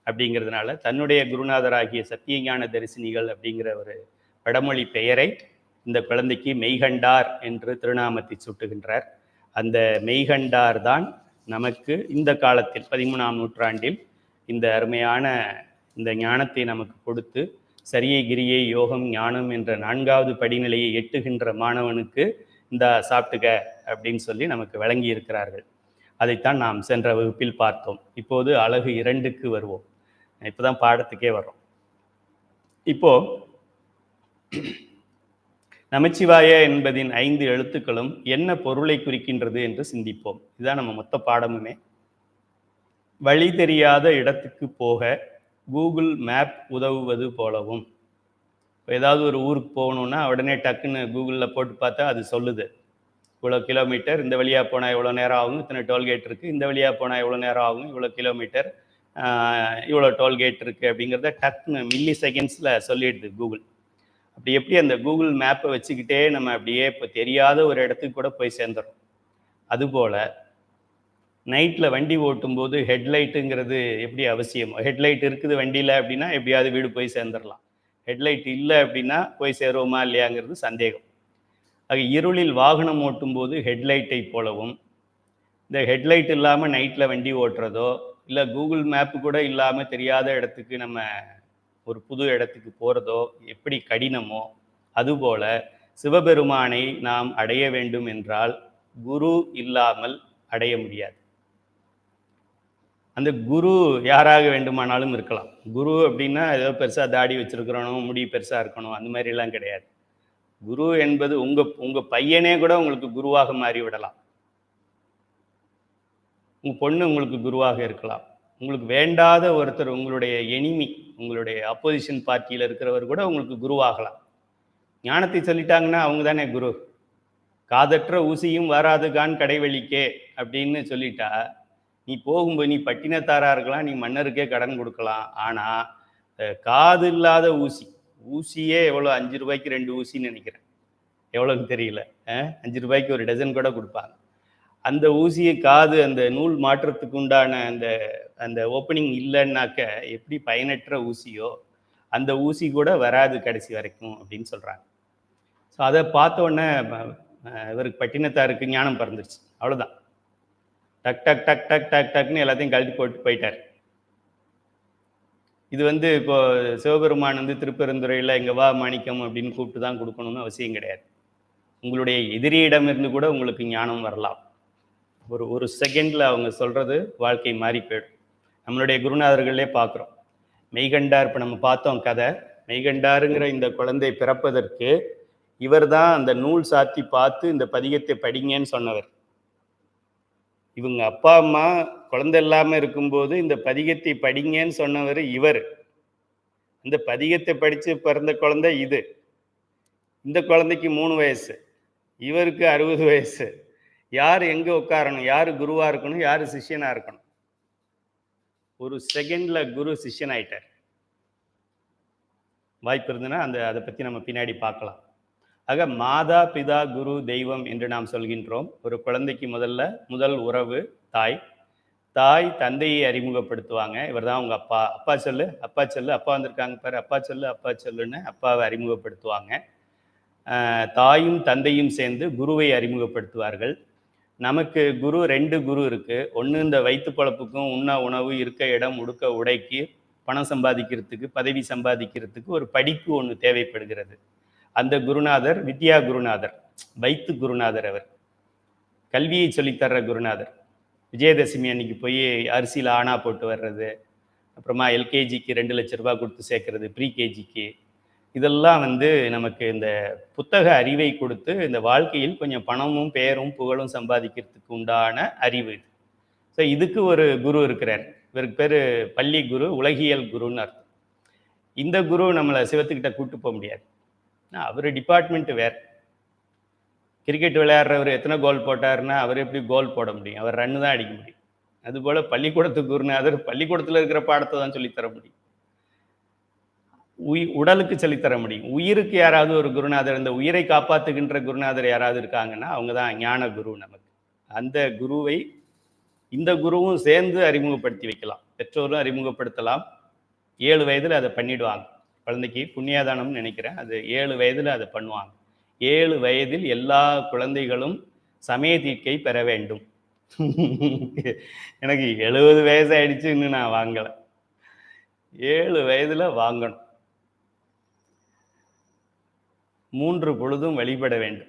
அப்படிங்கிறதுனால தன்னுடைய குருநாதராகிய சத்தியஞான தரிசினிகள் அப்படிங்கிற ஒரு வடமொழி பெயரை இந்த குழந்தைக்கு மெய்கண்டார் என்று திருநாமத்தை சூட்டுகின்றார். அந்த மெய்கண்டார் தான் நமக்கு இந்த காலத்தில் 13ஆம் நூற்றாண்டில் இந்த அருமையான இந்த ஞானத்தை நமக்கு கொடுத்து சரியை கிரியை யோகம் ஞானம் என்ற 4வது படிநிலையை எட்டுகின்ற மாணவனுக்கு இந்த சாப்பிட்டுக்க அப்படின்னு சொல்லி நமக்கு வழங்கி இருக்கிறார்கள். அதைத்தான் நாம் சென்ற வகுப்பில் பார்த்தோம். இப்போது அலகு 2க்கு வருவோம். இப்போதான் பாடத்துக்கே வர்றோம். இப்போ நமச்சிவாய என்பதின் 5 எழுத்துக்களும் என்ன பொருளை குறிக்கின்றது என்று சிந்திப்போம். இதுதான் நம்ம மொத்த பாடமுமே. வழி தெரியாத இடத்துக்கு போக கூகுள் மேப் உதவுவது போலவும். ஏதாவது ஒரு ஊருக்கு போகணுன்னா உடனே டக்குன்னு கூகுளில் போட்டு பார்த்தா அது சொல்லுது, இவ்வளோ கிலோமீட்டர், இந்த வழியாக போனால் எவ்வளோ நேரம் ஆகும், இத்தனை டோல்கேட் இருக்குது, இந்த வழியாக போனால் எவ்வளோ நேரம் ஆகும், இவ்வளோ கிலோமீட்டர், இவ்வளோ டோல்கேட் இருக்குது அப்படிங்கிறத டக்குன்னு மில்லி செகண்ட்ஸில் சொல்லிடுது கூகுள். அப்படி எப்படி அந்த கூகுள் மேப்பை வச்சுக்கிட்டே நம்ம அப்படியே இப்போ தெரியாத ஒரு இடத்துக்கு கூட போய் சேர்ந்துடும். அதுபோல் நைட்டில் வண்டி ஓட்டும்போது ஹெட்லைட்டுங்கிறது எப்படி அவசியமோ, ஹெட்லைட் இருக்குது வண்டியில் அப்படின்னா எப்படியாவது வீடு போய் சேர்ந்துடலாம். ஹெட்லைட் இல்லை அப்படின்னா போய் சேருவோமா இல்லையாங்கிறது சந்தேகம். ஆக இருளில் வாகனம் ஓட்டும்போது ஹெட்லைட்டை போலவும், இந்த ஹெட்லைட் இல்லாமல் நைட்டில் வண்டி ஓட்டுறதோ இல்லை கூகுள் மேப்பு கூட இல்லாமல் தெரியாத இடத்துக்கு நம்ம ஒரு புது இடத்துக்கு போகிறதோ எப்படி கடினமோ, அதுபோல சிவபெருமானை நாம் அடைய வேண்டும் என்றால் குரு இல்லாமல் அடைய முடியாது. அந்த குரு யாராக வேண்டுமானாலும் இருக்கலாம். குரு அப்படின்னா ஏதோ பெருசாக தாடி வச்சிருக்கிறோம், முடி பெருசாக இருக்கணும், அந்த மாதிரிலாம் கிடையாது. குரு என்பது உங்கள் பையனே கூட உங்களுக்கு குருவாக மாறிவிடலாம். உங்கள் பொண்ணு உங்களுக்கு குருவாக இருக்கலாம். உங்களுக்கு வேண்டாத ஒருத்தர், உங்களுடைய எனிமி, உங்களுடைய அப்போசிஷன் பார்ட்டியில் இருக்கிறவர் கூட உங்களுக்கு குருவாகலாம். ஞானத்தை சொல்லிட்டாங்கன்னா அவங்க தானே குரு. காதற்ற ஊசியும் வராதுகான் கடைவெளிக்கே அப்படின்னு சொல்லிட்டா, நீ போகும்போது நீ பட்டினத்தாராக இருக்கலாம், நீ மன்னருக்கே கடன் கொடுக்கலாம். ஆனால் காது இல்லாத ஊசியே எவ்வளோ, 5 ரூபாய்க்கு 2 ஊசின்னு நினைக்கிறேன், எவ்வளோன்னு தெரியல, 5 ரூபாய்க்கு ஒரு டசன் கூட கொடுப்பாங்க. அந்த ஊசியை காது அந்த நூல் மாற்றத்துக்கு உண்டான அந்த ஓப்பனிங் இல்லைன்னாக்க எப்படி பயனற்ற ஊசியோ அந்த ஊசி கூட வராது கடைசி வரைக்கும் அப்படின்னு சொல்கிறாங்க. ஸோ அதை பார்த்த உடனே இவருக்கு பட்டினத்தாருக்கு ஞானம் பிறந்துருச்சு. அவ்வளோதான், டக் டக் டக் டக் டக் டக்னு எல்லாத்தையும் கழட்டி போட்டு போயிட்டார். இது இப்போ சிவபெருமான் திருப்பெருந்துறையில் எங்கே வா மாணிக்கம் அப்படின்னு கூப்பிட்டு தான் கொடுக்கணும்னு அவசியம் கிடையாது. உங்களுடைய எதிரியிடமிருந்து கூட உங்களுக்கு ஞானம் வரலாம். ஒரு செகண்டில் அவங்க சொல்கிறது வாழ்க்கை மாறி போயிடும். நம்மளுடைய குருநாதர்களே பார்க்குறோம். மெய்கண்டார் இப்போ நம்ம பார்த்தோம் கதை. மெய்கண்டாருங்கிற இந்த குழந்தை பிறப்பதற்கு இவர் தான் அந்த நூல் சாத்தி பார்த்து இந்த பதிகத்தை படிங்கன்னு சொன்னவர். இவங்க அப்பா அம்மா குழந்தை இல்லாமல் இருக்கும்போது இந்த பதிகத்தை படிங்கன்னு சொன்னவர் இவர். இந்த பதிகத்தை படித்து பிறந்த குழந்தை இது. இந்த குழந்தைக்கு 3 வயசு, இவருக்கு 60 வயசு. யார் எங்கே உட்காரணும், யார் குருவாக இருக்கணும், யார் சிஷ்யனாக இருக்கணும்? ஒரு செகண்டில் குரு சிஷ்யன் ஆயிட்டார். வாய்ப்பு இருந்ததுன்னா அதை பற்றி நம்ம பின்னாடி பார்க்கலாம். ஆக மாதா பிதா குரு தெய்வம் என்று நாம் சொல்கின்றோம். ஒரு குழந்தைக்கு முதல் உறவு தாய். தாய் தந்தையை அறிமுகப்படுத்துவாங்க. இவர் தான் உங்கள் அப்பா, அப்பா சொல்லு, அப்பா சொல்லு, அப்பா வந்திருக்காங்க பாரு, அப்பா சொல்லு, அப்பா சொல்லுன்னு அப்பாவை அறிமுகப்படுத்துவாங்க. தாயும் தந்தையும் சேர்ந்து குருவை அறிமுகப்படுத்துவார்கள். நமக்கு குரு 2 குரு இருக்கு. ஒன்று இந்த வயிற்று பழப்புக்கும், உண்ண உணவு, இருக்க இடம், உடுக்க உடைக்கு, பணம் சம்பாதிக்கிறதுக்கு, பதவி சம்பாதிக்கிறதுக்கு ஒரு படிப்பு ஒன்று தேவைப்படுகிறது. அந்த குருநாதர் வித்யா குருநாதர், வைத்து குருநாதர். அவர் கல்வியை சொல்லித்தர்ற குருநாதர். விஜயதசமி அன்னைக்கு போய் அரிசியில் ஆணா போட்டு வர்றது, அப்புறமா எல்கேஜிக்கு 2 லட்ச ரூபா கொடுத்து சேர்க்கறது, ப்ரீகேஜிக்கு, இதெல்லாம் நமக்கு இந்த புத்தக அறிவை கொடுத்து இந்த வாழ்க்கையில் கொஞ்சம் பணமும் பெயரும் புகழும் சம்பாதிக்கிறதுக்கு உண்டான அறிவு இது. ஸோ இதுக்கு ஒரு குரு இருக்கிறார். இவருக்கு பேர் பள்ளி குரு, உலகியல் குருன்னு அர்த்தம். இந்த குரு நம்மளை சிவத்துக்கிட்ட கூப்பிட்டு போக முடியாது. அவர் டிபார்ட்மெண்ட்டு வேறு. கிரிக்கெட் விளையாடுறவர் எத்தனை கோல் போட்டாருன்னா அவர் எப்படி கோல் போட முடியும்? அவர் ரன்னு தான் அடிக்க முடியும். அதுபோல் பள்ளிக்கூடத்து குருநாதர் பள்ளிக்கூடத்தில் இருக்கிற பாடத்தை தான் சொல்லித்தர முடியும். உடலுக்கு சொல்லித்தர முடியும். உயிருக்கு யாராவது ஒரு குருநாதர், இந்த உயிரை காப்பாற்றுகின்ற குருநாதர் யாராவது இருக்காங்கன்னா அவங்க தான் ஞான குரு. நமக்கு அந்த குருவை இந்த குருவும் சேர்ந்து அறிமுகப்படுத்தி வைக்கலாம். பெற்றோரும் அறிமுகப்படுத்தலாம். 7 வயதில் அதை பண்ணிடுவாங்க. குழந்தைக்கு புண்ணியதானம்னு நினைக்கிறேன். அது 7 வயதில் அதை பண்ணுவாங்க. 7 வயதில் எல்லா குழந்தைகளும் சமய தீட்சை பெற வேண்டும். எனக்கு 70 வயசு ஆயிடுச்சு, இன்னும் நான் வாங்கலை. 7 வயதில் வாங்கணும். 3 பொழுதும் வழிபட வேண்டும்.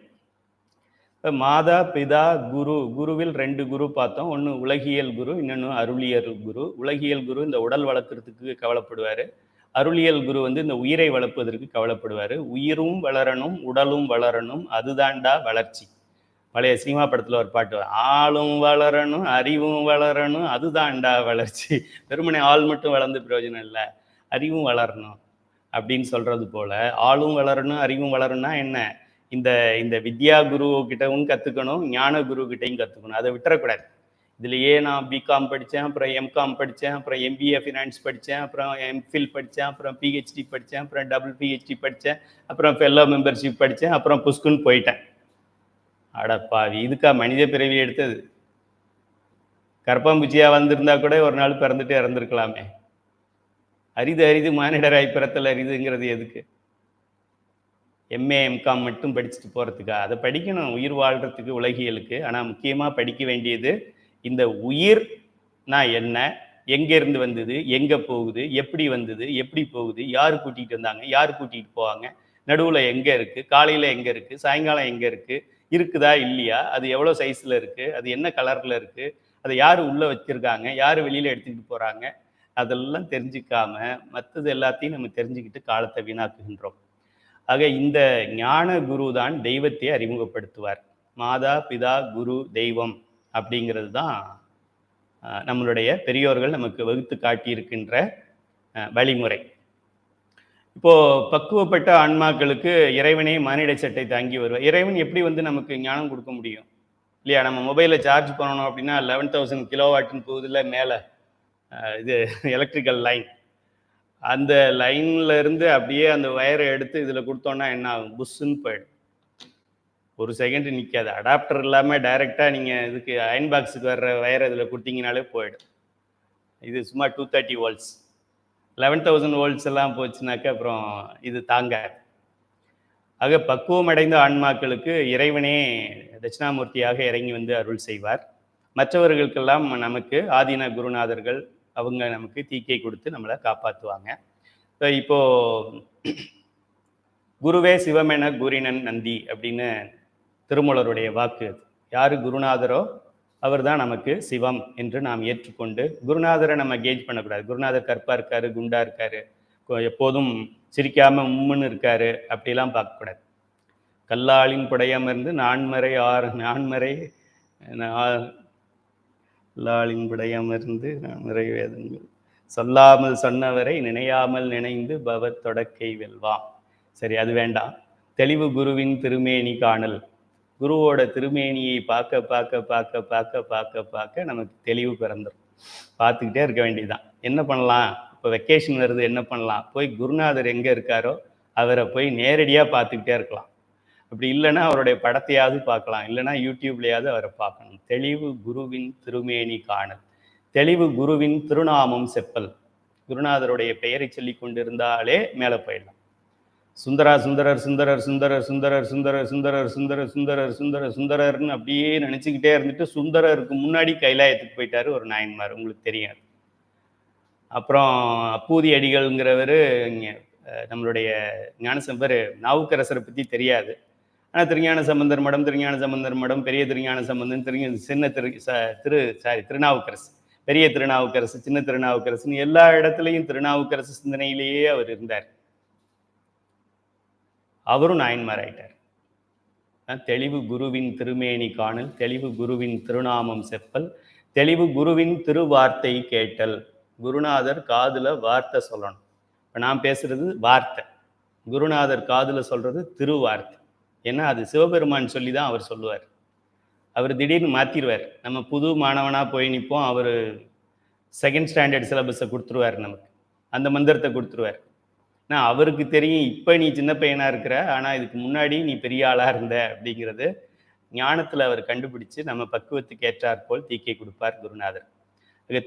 மாதா பிதா குரு, குருவில் 2 குரு பார்த்தோம். ஒன்று உலகியல் குரு, இன்னொன்று அருளியல் குரு. உலகியல் குரு இந்த உடல் வளர்க்கறதுக்கு கவலைப்படுவார். அருளியல் குரு இந்த உயிரை வளர்ப்பதற்கு கவலைப்படுவார். உயிரும் வளரணும், உடலும் வளரணும், அதுதான்டா வளர்ச்சி. பழைய சினிமா படத்தில் ஒரு பாட்டு, ஆளும் வளரணும், அறிவும் வளரணும், அதுதான்டா வளர்ச்சி. வெறுமனே ஆள் மட்டும் வளர்ந்து பிரயோஜனம் இல்லை, அறிவும் வளரணும் அப்படின்னு சொல்கிறது போல் ஆளும் வளரணும், அறிவும் வளரணும்னா என்ன? இந்த வித்யா குரு கிட்டவும் கற்றுக்கணும், ஞான குரு கிட்டையும் கற்றுக்கணும். அதை விட்டுறக்கூடாது. இதுலேயே நான் பிகாம் படித்தேன், அப்புறம் எம்காம் படித்தேன், அப்புறம் எம்பிஏ ஃபினான்ஸ் படித்தேன், அப்புறம் எம்ஃபில் படித்தேன், அப்புறம் பிஹெச்டி படித்தேன், அப்புறம் டபுள் பிஹெச்டி படித்தேன், அப்புறம் ஃபெல்லோ மெம்பர்ஷிப் படித்தேன், அப்புறம் புஷ்குன்னு போயிட்டேன். அடப்பாவி, இதுக்கா மனித பிறவி எடுத்தது? கரப்பாம்பூச்சியாக வந்திருந்தா கூட ஒரு நாள் பிறந்துட்டு இறந்துருக்கலாமே. அரிது மானிடராய் பிறத்தல் அரிதுங்கிறது எதுக்கு? எம்ஏ எம்காம் மட்டும் படிச்சுட்டு போகிறதுக்கா? அதை படிக்கணும் உயிர் வாழ்கிறதுக்கு, உலகியலுக்கு. ஆனால் முக்கியமாக படிக்க வேண்டியது இந்த உயிர்னா என்ன, எங்கேருந்து வந்தது, எங்கே போகுது, எப்படி வந்தது, எப்படி போகுது, யார் கூட்டிகிட்டு வந்தாங்க, யார் கூட்டிகிட்டு போவாங்க, நடுவில் எங்கே இருக்குது, காலையில் எங்கே இருக்குது, சாயங்காலம் எங்கே இருக்குது, இருக்குதா இல்லையா, அது எவ்வளோ சைஸில் இருக்குது, அது என்ன கலரில் இருக்குது, அதை யார் உள்ளே வச்சுருக்காங்க, யார் வெளியில் எடுத்துக்கிட்டு போகிறாங்க, அதெல்லாம் தெரிஞ்சுக்காம மற்றது எல்லாத்தையும் நம்ம தெரிஞ்சுக்கிட்டு காலத்தை வீணாக்குகின்றோம். ஆக இந்த ஞான குரு தான் தெய்வத்தை அறிமுகப்படுத்துவார். மாதா பிதா குரு தெய்வம் அப்படிங்கிறது தான் நம்மளுடைய பெரியோர்கள் நமக்கு வகுத்து காட்டியிருக்கின்ற வழிமுறை. இப்போது பக்குவப்பட்ட ஆன்மாக்களுக்கு இறைவனே மானிட சட்டை தாங்கி வருவார். இறைவன் எப்படி நமக்கு ஞானம் கொடுக்க முடியும் இல்லையா? நம்ம மொபைலில் சார்ஜ் பண்ணணும் அப்படின்னா 11,000 கிலோவாட்டுன்னு போகுதில்ல மேலே, இது எலக்ட்ரிக்கல் லைன். அந்த லைன்ல இருந்து அப்படியே அந்த வயரை எடுத்து இதில் கொடுத்தோன்னா என்ன ஆகும்? புஷ்ஷுன்னு போயிடும். ஒரு செகண்ட் நிற்காது. அடாப்டர் இல்லாமல் டைரெக்டாக நீங்கள் இதுக்கு அயன் பாக்ஸுக்கு வர்ற வயரை இதில் கொடுத்தீங்கனாலே போயிடும். இது சும்மா 230 வோல்ட்ஸ். 11,000 வோல்ட்ஸ் எல்லாம் போச்சுனாக்க அப்புறம் இது தாங்காது. ஆக பக்குவம் அடைந்த ஆன்மாக்களுக்கு இறைவனே தட்சிணாமூர்த்தியாக இறங்கி அருள் செய்வார். மற்றவர்களுக்கெல்லாம் நமக்கு ஆதீன குருநாதர்கள் அவங்க நமக்கு தீக்கை கொடுத்து நம்மளை காப்பாற்றுவாங்க. இப்போ குருவே சிவமென கூறினன் நந்தி அப்படின்னு திருமூலருடைய வாக்கு. யார் குருநாதரோ அவர் தான் நமக்கு சிவம் என்று நாம் ஏற்றுக்கொண்டு, குருநாதரை நம்ம கேஜ் பண்ணக்கூடாது. குருநாதர் கற்பா இருக்காரு, குண்டா இருக்காரு, எப்போதும் சிரிக்காம உம்முன்னு இருக்காரு, அப்படிலாம் பார்க்கக்கூடாது. கல்லாளின் புடையம் இருந்து நான்மறை லாலின் விடையமர்ந்து நிறைவேதங்கள் சொல்லாமல் சொன்னவரை நினையாமல் நினைந்து பவர் தொடக்கை வெல்வாம். சரி, அது வேண்டாம். தெளிவு குருவின் திருமேனி காணல். குருவோட திருமேனியை பார்க்க பார்க்க பார்க்க பார்க்க பார்க்க பார்க்க நமக்கு தெளிவு பிறந்துடும். பார்த்துக்கிட்டே இருக்க வேண்டியதுதான். என்ன பண்ணலாம்? இப்போ வெக்கேஷன் வருது, என்ன பண்ணலாம்? போய் குருநாதர் எங்கே இருக்காரோ அவரை போய் நேரடியாக பார்த்துக்கிட்டே இருக்கலாம். அப்படி இல்லைன்னா அவருடைய படத்தையாவது பார்க்கலாம், இல்லைன்னா யூடியூப்லையாவது அவரை பார்க்கணும். தெளிவு குருவின் திருமேனி காணல், தெளிவு குருவின் திருநாமம் செப்பல். குருநாதருடைய பெயரை சொல்லி கொண்டிருந்தாலே மேலே போயிடலாம். சுந்தரா சுந்தரர் சுந்தரர் சுந்தரர் சுந்தரர் சுந்தரர் சுந்தரர் சுந்தரர் சுந்தரர் சுந்தரர் சுந்தரர்னு அப்படியே நினச்சிக்கிட்டே இருந்துட்டு சுந்தரருக்கு முன்னாடி கைலாயத்துக்கு போயிட்டாரு ஒரு நாயன்மார், உங்களுக்கு தெரியாது. அப்புறம் அப்பூதி அடிகள்ங்கிறவர் நம்மளுடைய ஞானசம்பர் நாவுக்கரசரை பற்றி தெரியாது. ஆனால் திருஞான சம்பந்தர் மடம், திருஞான சம்பந்தர் மடம், பெரிய திருஞான சம்பந்தன், சின்ன திருநாவுக்கரசு, பெரிய திருநாவுக்கரசு, சின்ன திருநாவுக்கரசுன்னு எல்லா இடத்துலையும் திருநாவுக்கரசு சிந்தனையிலேயே அவர் இருந்தார். அவரும் நாயன்மார் ஆயிட்டார். தெளிவு குருவின் திருமேனி காணல், தெளிவு குருவின் திருநாமம் செப்பல், தெளிவு குருவின் திருவார்த்தை கேட்டல். குருநாதர் காதுல வார்த்தை சொல்லணும். இப்போ நான் பேசுறது வார்த்தை, குருநாதர் காதுல சொல்றது திருவார்த்தை. ஏன்னா அது சிவபெருமான் சொல்லி தான் அவர் சொல்லுவார். அவர் திடீர்னு மாற்றிடுவார். நம்ம புது மாணவனாக போய் நிற்போம், அவர் செகண்ட் ஸ்டாண்டர்ட் சிலபஸை கொடுத்துருவார், நமக்கு அந்த மந்திரத்தை கொடுத்துருவார். ஆனால் அவருக்கு தெரியும் இப்போ நீ சின்ன பையனாக இருக்கிற, ஆனால் இதுக்கு முன்னாடி நீ பெரிய ஆளாக இருந்த அப்படிங்கிறது ஞானத்தில் அவர் கண்டுபிடிச்சு நம்ம பக்குவத்துக்கு ஏற்றாற்போல் தீக்கை கொடுப்பார் குருநாதர்.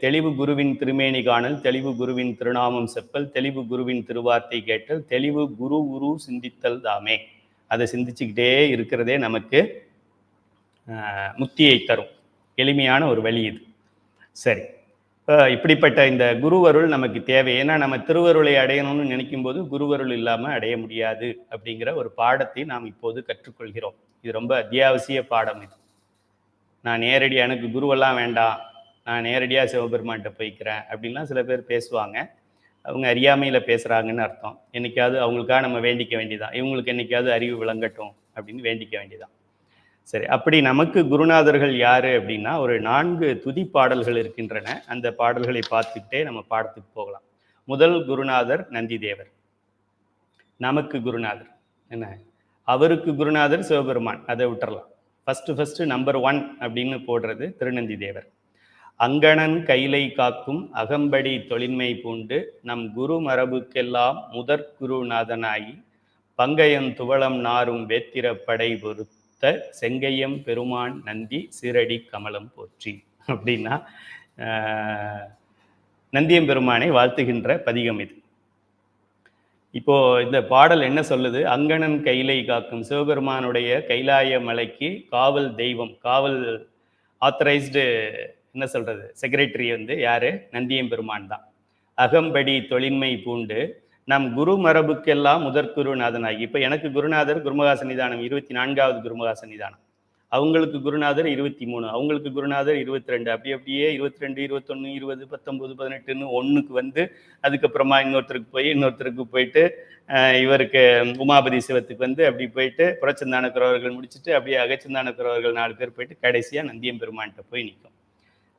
தெளிவு குருவின் திருமேனி காணல், தெளிவு குருவின் திருநாமம் செப்பல், தெளிவு குருவின் திருவார்த்தை கேட்டல், தெளிவு குரு குரு சிந்தித்தல் தாமே. அதை சிந்திச்சுக்கிட்டே இருக்கிறதே நமக்கு முக்தியை தரும் எளிமையான ஒரு வழி இது. சரி, இப்படிப்பட்ட இந்த குருவருள் நமக்கு தேவை. ஏன்னா நம்ம திருவருளை அடையணும்னு நினைக்கும் போது குருவருள் இல்லாமல் அடைய முடியாது அப்படிங்கிற ஒரு பாடத்தை நாம் இப்போது கற்றுக்கொள்கிறோம். இது ரொம்ப அத்தியாவசிய பாடம். இது நான் நேரடியாக எனக்கு குருவெல்லாம் வேண்டாம், நான் நேரடியாக சிவபெருமான்கிட்ட போய்க்கிறேன் அப்படின்லாம் சில பேர் பேசுவாங்க. அவங்க அறியாமையில் பேசுகிறாங்கன்னு அர்த்தம். என்னைக்காவது அவங்களுக்காக நம்ம வேண்டிக்க வேண்டியதான், இவங்களுக்கு என்னைக்காவது அறிவு விளங்கட்டும் அப்படின்னு வேண்டிக்க வேண்டியதான். சரி, அப்படி நமக்கு குருநாதர்கள் யாரு அப்படின்னா ஒரு 4 துதி பாடல்கள் இருக்கின்றன. அந்த பாடல்களை பார்த்துக்கிட்டே நம்ம பாடத்துக்கு போகலாம். முதல் குருநாதர் நந்தி தேவர். நமக்கு குருநாதர் என்ன? அவருக்கு குருநாதர் சிவபெருமான், அதை விட்டுறலாம். ஃபர்ஸ்ட் நம்பர் 1 அப்படின்னு போடுறது திருநந்தி தேவர். அங்கணன் கைலை காக்கும் அகம்படி தொழின்மை பூண்டு நம் குரு மரபுக்கெல்லாம் முதற் குருநாதனாகி பங்கையம் துவளம் நாரும் வேத்திர படை பொறுத்த செங்கையம் பெருமான் நந்தி சீரடி கமலம் போற்றி அப்படின்னா நந்தியம் பெருமானை வாழ்த்துகின்ற பதிகம் இது. இப்போ இந்த பாடல் என்ன சொல்லுது? அங்கணன் கைலை காக்கும், சிவபெருமானுடைய கைலாய மலைக்கு காவல் தெய்வம், காவல் ஆத்தரைஸ்டு என்ன சொல்றது, செக்ரட்டரி யாரு? நந்தியம் பெருமான் தான். அகம்படி தொழின்மை பூண்டு நம் குரு மரபுக்கெல்லாம் முதற்குருநாதனாகி. இப்போ எனக்கு குருநாதர் குருமகா சன்னிதானம் 24வது குருமகா சன்னிதானம், அவங்களுக்கு குருநாதர் 23, அவங்களுக்கு குருநாதர் 22, அப்படியே 22, 21, 20, 19, 18ன்னு ஒன்றுக்கு அதுக்கப்புறமா இன்னொருத்தருக்கு போயிட்டு இவருக்கு உமாபதி சிவத்துக்கு அப்படி போயிட்டு புறச்சந்தானக்குறவர்கள் முடிச்சுட்டு அப்படியே அகச்சந்தானக்குறவர்கள் 4 பேர் போயிட்டு கடைசியாக நந்தியம் பெருமான்கிட்ட போய் நிற்கும்.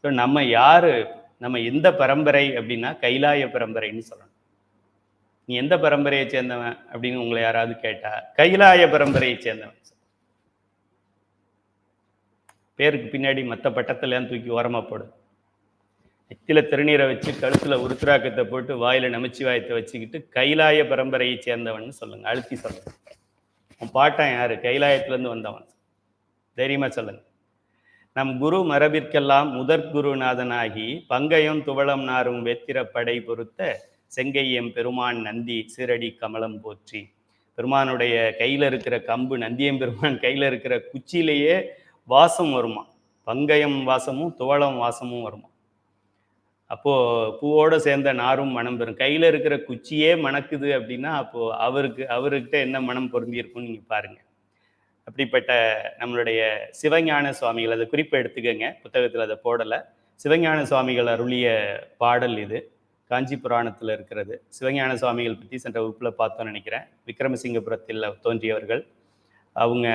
ஸோ நம்ம யாரு, நம்ம எந்த பரம்பரை அப்படின்னா கைலாய பரம்பரைன்னு சொல்லணும். நீ எந்த பரம்பரையை சேர்ந்தவன் அப்படின்னு உங்களை யாராவது கேட்டா கைலாய பரம்பரையை சேர்ந்தவன். பேருக்கு பின்னாடி மற்ற பட்டத்தெல்லாம் தூக்கி ஓரமா போடு. நெத்தில திருநீரை வச்சு கழுத்துல உருத்திராக்கத்தை போட்டு வாயில நமச்சிவாயத்தை வச்சுக்கிட்டு கைலாய பரம்பரையை சேர்ந்தவன் சொல்லுங்க, அழுத்தி சொல்லுங்க. உன் பாட்டன் யாரு? கைலாயத்திலேருந்து வந்தவன், தைரியமா சொல்லுங்க. நம் குரு மரபிற்கெல்லாம் முதற் குருநாதனாகி பங்கையம் துவளம் நாரும் வெத்திர படை பொறுத்த செங்கையம் பெருமான் நந்தி சீரடி கமலம் போற்றி. பெருமானுடைய கையில இருக்கிற கம்பு, நந்தியம் பெருமான் கையில இருக்கிற குச்சியிலேயே வாசம் வருமா, பங்கயம் வாசமும் துவளம் வாசமும் வருமா. அப்போ பூவோட சேர்ந்த நாரும் மனம் பெறும். கையில இருக்கிற குச்சியே மணக்குது அப்படின்னா அப்போ அவர்கிட்ட என்ன மனம் பொருந்தி இருக்கும்னு நீங்க பாருங்க. அப்படிப்பட்ட நம்மளுடைய சிவஞான சுவாமிகள், அதை குறிப்பை எடுத்துக்கங்க, புத்தகத்தில் அதை போடலை. சிவஞான சுவாமிகள் அருளிய பாடல் இது, காஞ்சி புராணத்தில் இருக்கிறது. சிவஞான சுவாமிகள் பற்றி சென்ற வகுப்பில் பார்த்தோன்னு நினைக்கிறேன். விக்ரமசிங்கபுரத்தில் தோன்றியவர்கள். அவங்க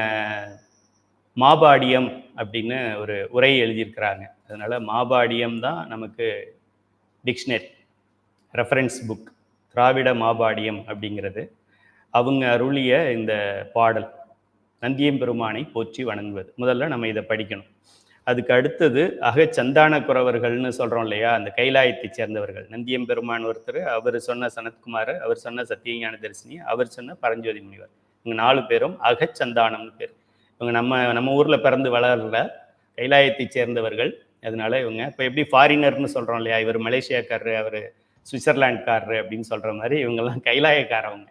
மாபாடியம் அப்படின்னு ஒரு உரை எழுதியிருக்கிறாங்க. அதனால் மாபாடியம் தான் நமக்கு டிக்ஷனரி ரெஃபரன்ஸ் புக். திராவிட மாபாடியம் அப்படிங்கிறது அவங்க அருளிய இந்த பாடல் நந்தியம்பெருமானை போற்றி வணங்குவது. முதல்ல நம்ம இதை படிக்கணும். அதுக்கு அடுத்தது அகச்சந்தான குறவர்கள்னு சொல்கிறோம் இல்லையா, அந்த கைலாயத்தை சேர்ந்தவர்கள். நந்தியம்பெருமான் ஒருத்தர், அவர் சொன்ன சனத்குமார், அவர் சொன்ன சத்தியஞான தரிசினி, அவர் சொன்ன பரஞ்சோதி முனிவர். இவங்க 4 பேரும் அகச்சந்தானம்னு பேர். இவங்க நம்ம ஊரில் பிறந்து வளரல, கைலாயத்தை சேர்ந்தவர்கள். அதனால இவங்க இப்போ எப்படி ஃபாரினர்னு சொல்கிறோம் இல்லையா, இவர் மலேசியாக்காரரு, அவர் சுவிட்சர்லாண்ட்காரரு அப்படின்னு சொல்கிற மாதிரி இவங்கெல்லாம் கைலாயக்காரவங்க.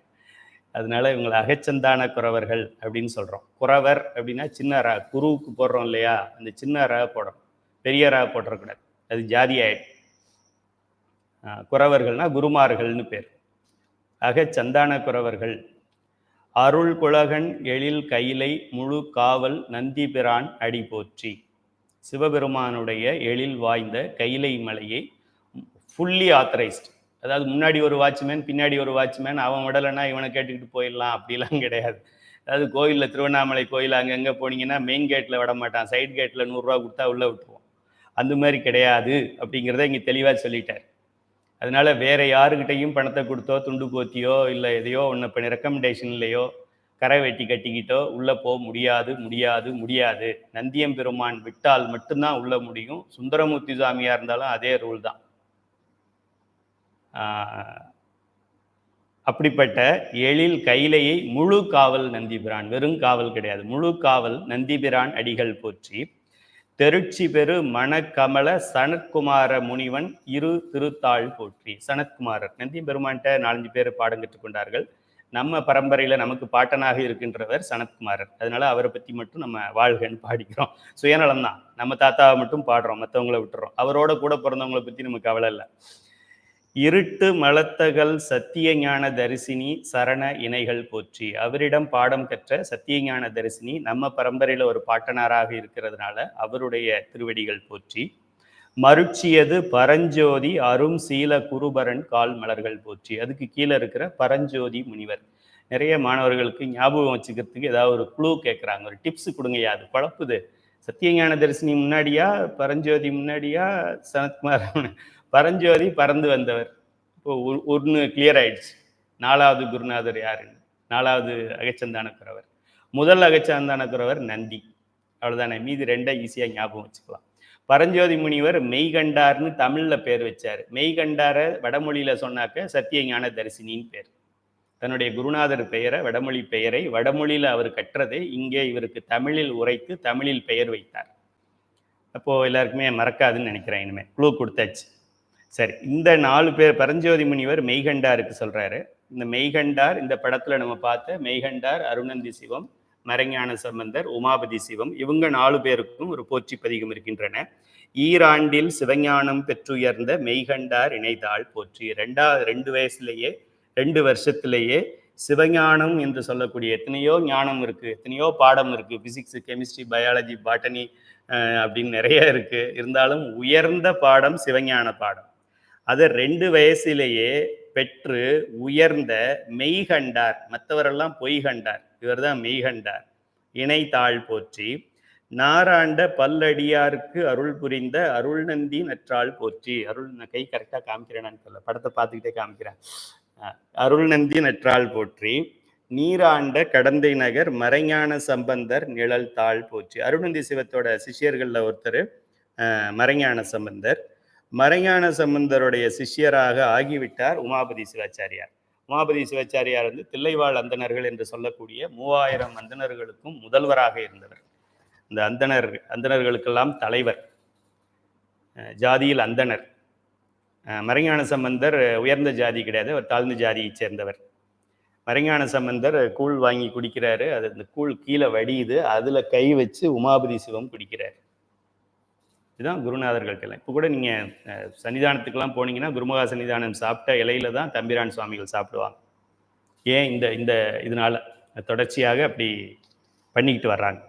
அதனால இவங்களை அகச்சந்தான குறவர்கள் அப்படின்னு சொல்கிறோம். குறவர் அப்படின்னா சின்ன ரா, குருவுக்கு போடுறோம் இல்லையா, அந்த சின்ன ரா போடுறோம், பெரிய ரா போட்டுறக்கூடாது, அது ஜாதி ஆயிடும். குறவர்கள்னா குருமார்கள்னு பேர். அகச்சந்தான குறவர்கள். அருள் குலகன் எழில் கைலை முழு காவல் நந்தி பிரான் அடி போற்றி. சிவபெருமானுடைய எழில் வாய்ந்த கைலை மலையை ஃபுல்லி ஆத்தரைஸ்ட், அதாவது முன்னாடி ஒரு வாட்ச்மேன் பின்னாடி ஒரு வாட்ச்மேன், அவன் விடலைன்னா இவனை கேட்டுக்கிட்டு போயிடலாம் அப்படிலாம் கிடையாது. அதாவது கோயிலில் திருவண்ணாமலை கோயில் அங்கங்கே போனீங்கன்னா மெயின் கேட்டில் விட மாட்டான், சைட் கேட்டில் 100 ரூபா கொடுத்தா உள்ளே விட்டுருவோம். அந்த மாதிரி கிடையாது அப்படிங்கிறத இங்கே தெளிவாக சொல்லிட்டார். அதனால வேற யாருக்கிட்டையும் பணத்தை கொடுத்தோ துண்டு போத்தியோ இல்லை எதையோ ஒன்று இப்போ ரெக்கமெண்டேஷன்லையோ கரை வெட்டி கட்டிக்கிட்டோ உள்ளே போக முடியாது முடியாது முடியாது. நந்தியம்பெருமான் விட்டால் மட்டும்தான் உள்ளே முடியும். சுந்தரமூர்த்தி சுவாமியாக இருந்தாலும் அதே ரூல் தான். அப்படிப்பட்ட எழில் கைலையை முழு காவல் நந்திபிரான், வெறும் காவல் கிடையாது, முழு காவல் நந்திபிரான் அடிகள் போற்றி. தெருட்சி பெரு மணக்கமல சனத்குமார முனிவன் இரு திருத்தாள் போற்றி. சனத்குமாரர் நந்தி பெருமான்கிட்ட 4-5 பேர் பாடம் கற்றுக்கொண்டார்கள். நம்ம பரம்பரையில் நமக்கு பாட்டனாக இருக்கின்றவர் சனத்குமாரர். அதனால அவரை பற்றி மட்டும் நம்ம வாழ்கன்னு பாடிக்கிறோம். சுயநலம் தான், நம்ம தாத்தாவை மட்டும் பாடுறோம், மற்றவங்களை விட்டுறோம். அவரோட கூட பிறந்தவங்களை பற்றி நமக்கு கவலை இல்லை. இருட்டு மலத்தகள் சத்தியஞான தரிசினி சரண இணைகள் போற்றி. அவரிடம் பாடம் கற்ற சத்தியஞான தரிசினி நம்ம பரம்பரையில் ஒரு பாட்டனாராக இருக்கிறதுனால அவருடைய திருவடிகள் போற்றி. மருட்சியது பரஞ்சோதி அரும் சீல குருபரன் கால் மலர்கள் போற்றி. அதுக்கு கீழே இருக்கிற பரஞ்சோதி முனிவர். நிறைய மாணவர்களுக்கு ஞாபகம் வச்சுக்கிறதுக்கு ஏதாவது ஒரு குழு கேட்குறாங்க, ஒரு டிப்ஸ் கொடுங்கய்யா, அது குழப்புது. சத்தியஞான தரிசினி முன்னாடியா பரஞ்சோதி முன்னாடியா சனத்குமார்? பரஞ்சோதி பறந்து வந்தவர். இப்போ ஒன்று கிளியர் ஆயிடுச்சு. 4வது குருநாதர் யாருன்னு, 4வது அகச்சந்தான குறவர். முதல் அகச்சந்தான குறவர் நந்தி. அவ்வளோதானே, மீதி 2 ஈஸியாக ஞாபகம் வச்சுக்கலாம். பரஞ்சோதி முனிவர் மெய்கண்டார்னு தமிழில் பேர் வச்சார். மெய்கண்டாரை வடமொழியில் சொன்னாக்க சத்தியஞான தரிசினின்னு பேர். தன்னுடைய குருநாதர் பெயரை, வடமொழி பெயரை வடமொழியில் அவர் கற்றதை இங்கே இவருக்கு தமிழில் உரைத்து தமிழில் பெயர் வைத்தார். அப்போது எல்லாருக்குமே மறக்காதுன்னு நினைக்கிறேன். இனிமேல் குழு கொடுத்தாச்சு. சரி, இந்த 4 பேர் பரஞ்சோதி முனிவர் மெய்கண்டாருக்கு சொல்றாரு. இந்த மெய்கண்டார், இந்த படத்துல நம்ம பார்த்த மெய்கண்டார், அருணந்தி சிவம், மறைஞான சம்பந்தர், உமாபதி சிவம், இவங்க 4 பேருக்கும் ஒரு போற்றி பதிகம் இருக்கின்றன. ஈராண்டில் சிவஞானம் பெற்றுயர்ந்த மெய்கண்டார் இணைதாள் போற்றி. 2 வயசுலேயே 2 வருஷத்திலேயே சிவஞானம் என்று சொல்லக்கூடிய எத்தனையோ ஞானம் இருக்கு, எத்தனையோ பாடம் இருக்கு, பிசிக்ஸ், கெமிஸ்ட்ரி, பயாலஜி, பாட்டனி அப்படின்னு நிறைய இருக்கு. இருந்தாலும் உயர்ந்த பாடம் சிவஞான பாடம். அதை 2 வயசிலேயே பெற்று உயர்ந்த மெய்கண்டார், மற்றவரெல்லாம் பொய்கண்டார், இவர் தான் மெய்கண்டார் இணைத்தாள் போற்றி. நாராண்ட பல்லடியாருக்கு அருள் புரிந்த அருள் நந்தி நற்றாள் போற்றி. அருள், கை கரெக்டாக காமிக்கிறேன்னு சொல்ல, படத்தை பார்த்துக்கிட்டே காமிக்கிறேன். அருள் நந்தி நற்றாள் போற்றி. நீராண்ட கடந்தை நகர் மறைஞான சம்பந்தர் நிழல் தாள் போற்றி. அருணந்தி சிவத்தோட சிஷியர்களில் ஒருத்தர் மறைஞான சம்பந்தர். மறைஞான சம்பந்தருடைய சிஷ்யராக ஆகிவிட்டார் உமாபதி சிவாச்சாரியார். உமாபதி சிவாச்சாரியார் வந்து தில்லைவாழ் அந்தணர்கள் என்று சொல்லக்கூடிய 3000 அந்தணர்களுக்கும் முதல்வராக இருந்தவர். இந்த அந்தணர்களுக்கெல்லாம் தலைவர், ஜாதியில் அந்தணர். மறைஞான சம்பந்தர் உயர்ந்த ஜாதி கிடையாது, அவர் தாழ்ந்த ஜாதியை சேர்ந்தவர். மறைஞான சம்பந்தர் கூழ் வாங்கி குடிக்கிறாரு, அது அந்த கூழ் கீழே வடியுது, அதுல கை வச்சு உமாபதி சிவம் குடிக்கிறார். இதுதான் குருநாதர்கள்ட்டெல்லாம். இப்போ கூட நீங்கள் சன்னிதானத்துக்கெல்லாம் போனீங்கன்னா குருமகா சன்னிதானம் சாப்பிட்ட இலையில தான் தம்பிரான் சுவாமிகள் சாப்பிடுவாங்க. ஏன் இந்த இதனால தொடர்ச்சியாக அப்படி பண்ணிக்கிட்டு வர்றாங்க.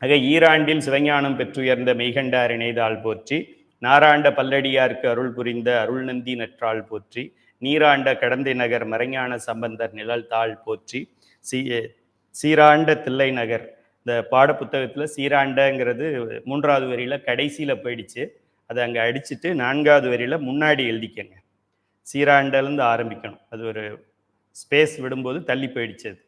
ஆக ஈராண்டில் சிவஞானம் பெற்றுயர்ந்த மெய்கண்டார் இணைதாள் போற்றி. நாராண்ட பல்லடியாருக்கு அருள் புரிந்த அருள் நந்தி நற்றாள் போற்றி. நீராண்ட கடந்தை நகர் மறைஞான சம்பந்தர் நிழல் தாள் போற்றி. சீராண்ட தில்லை நகர் இந்த பாட புத்தகத்தில் சீராண்டங்கிறது 3வது வரியில் கடைசியில் போயிடுச்சு. அதை அங்கே அடிச்சுட்டு 4வது வரியில் முன்னாடி எழுதிக்கங்க. சீராண்டலேருந்து ஆரம்பிக்கணும். அது ஒரு ஸ்பேஸ் விடும்போது தள்ளி போயிடுச்சு. அது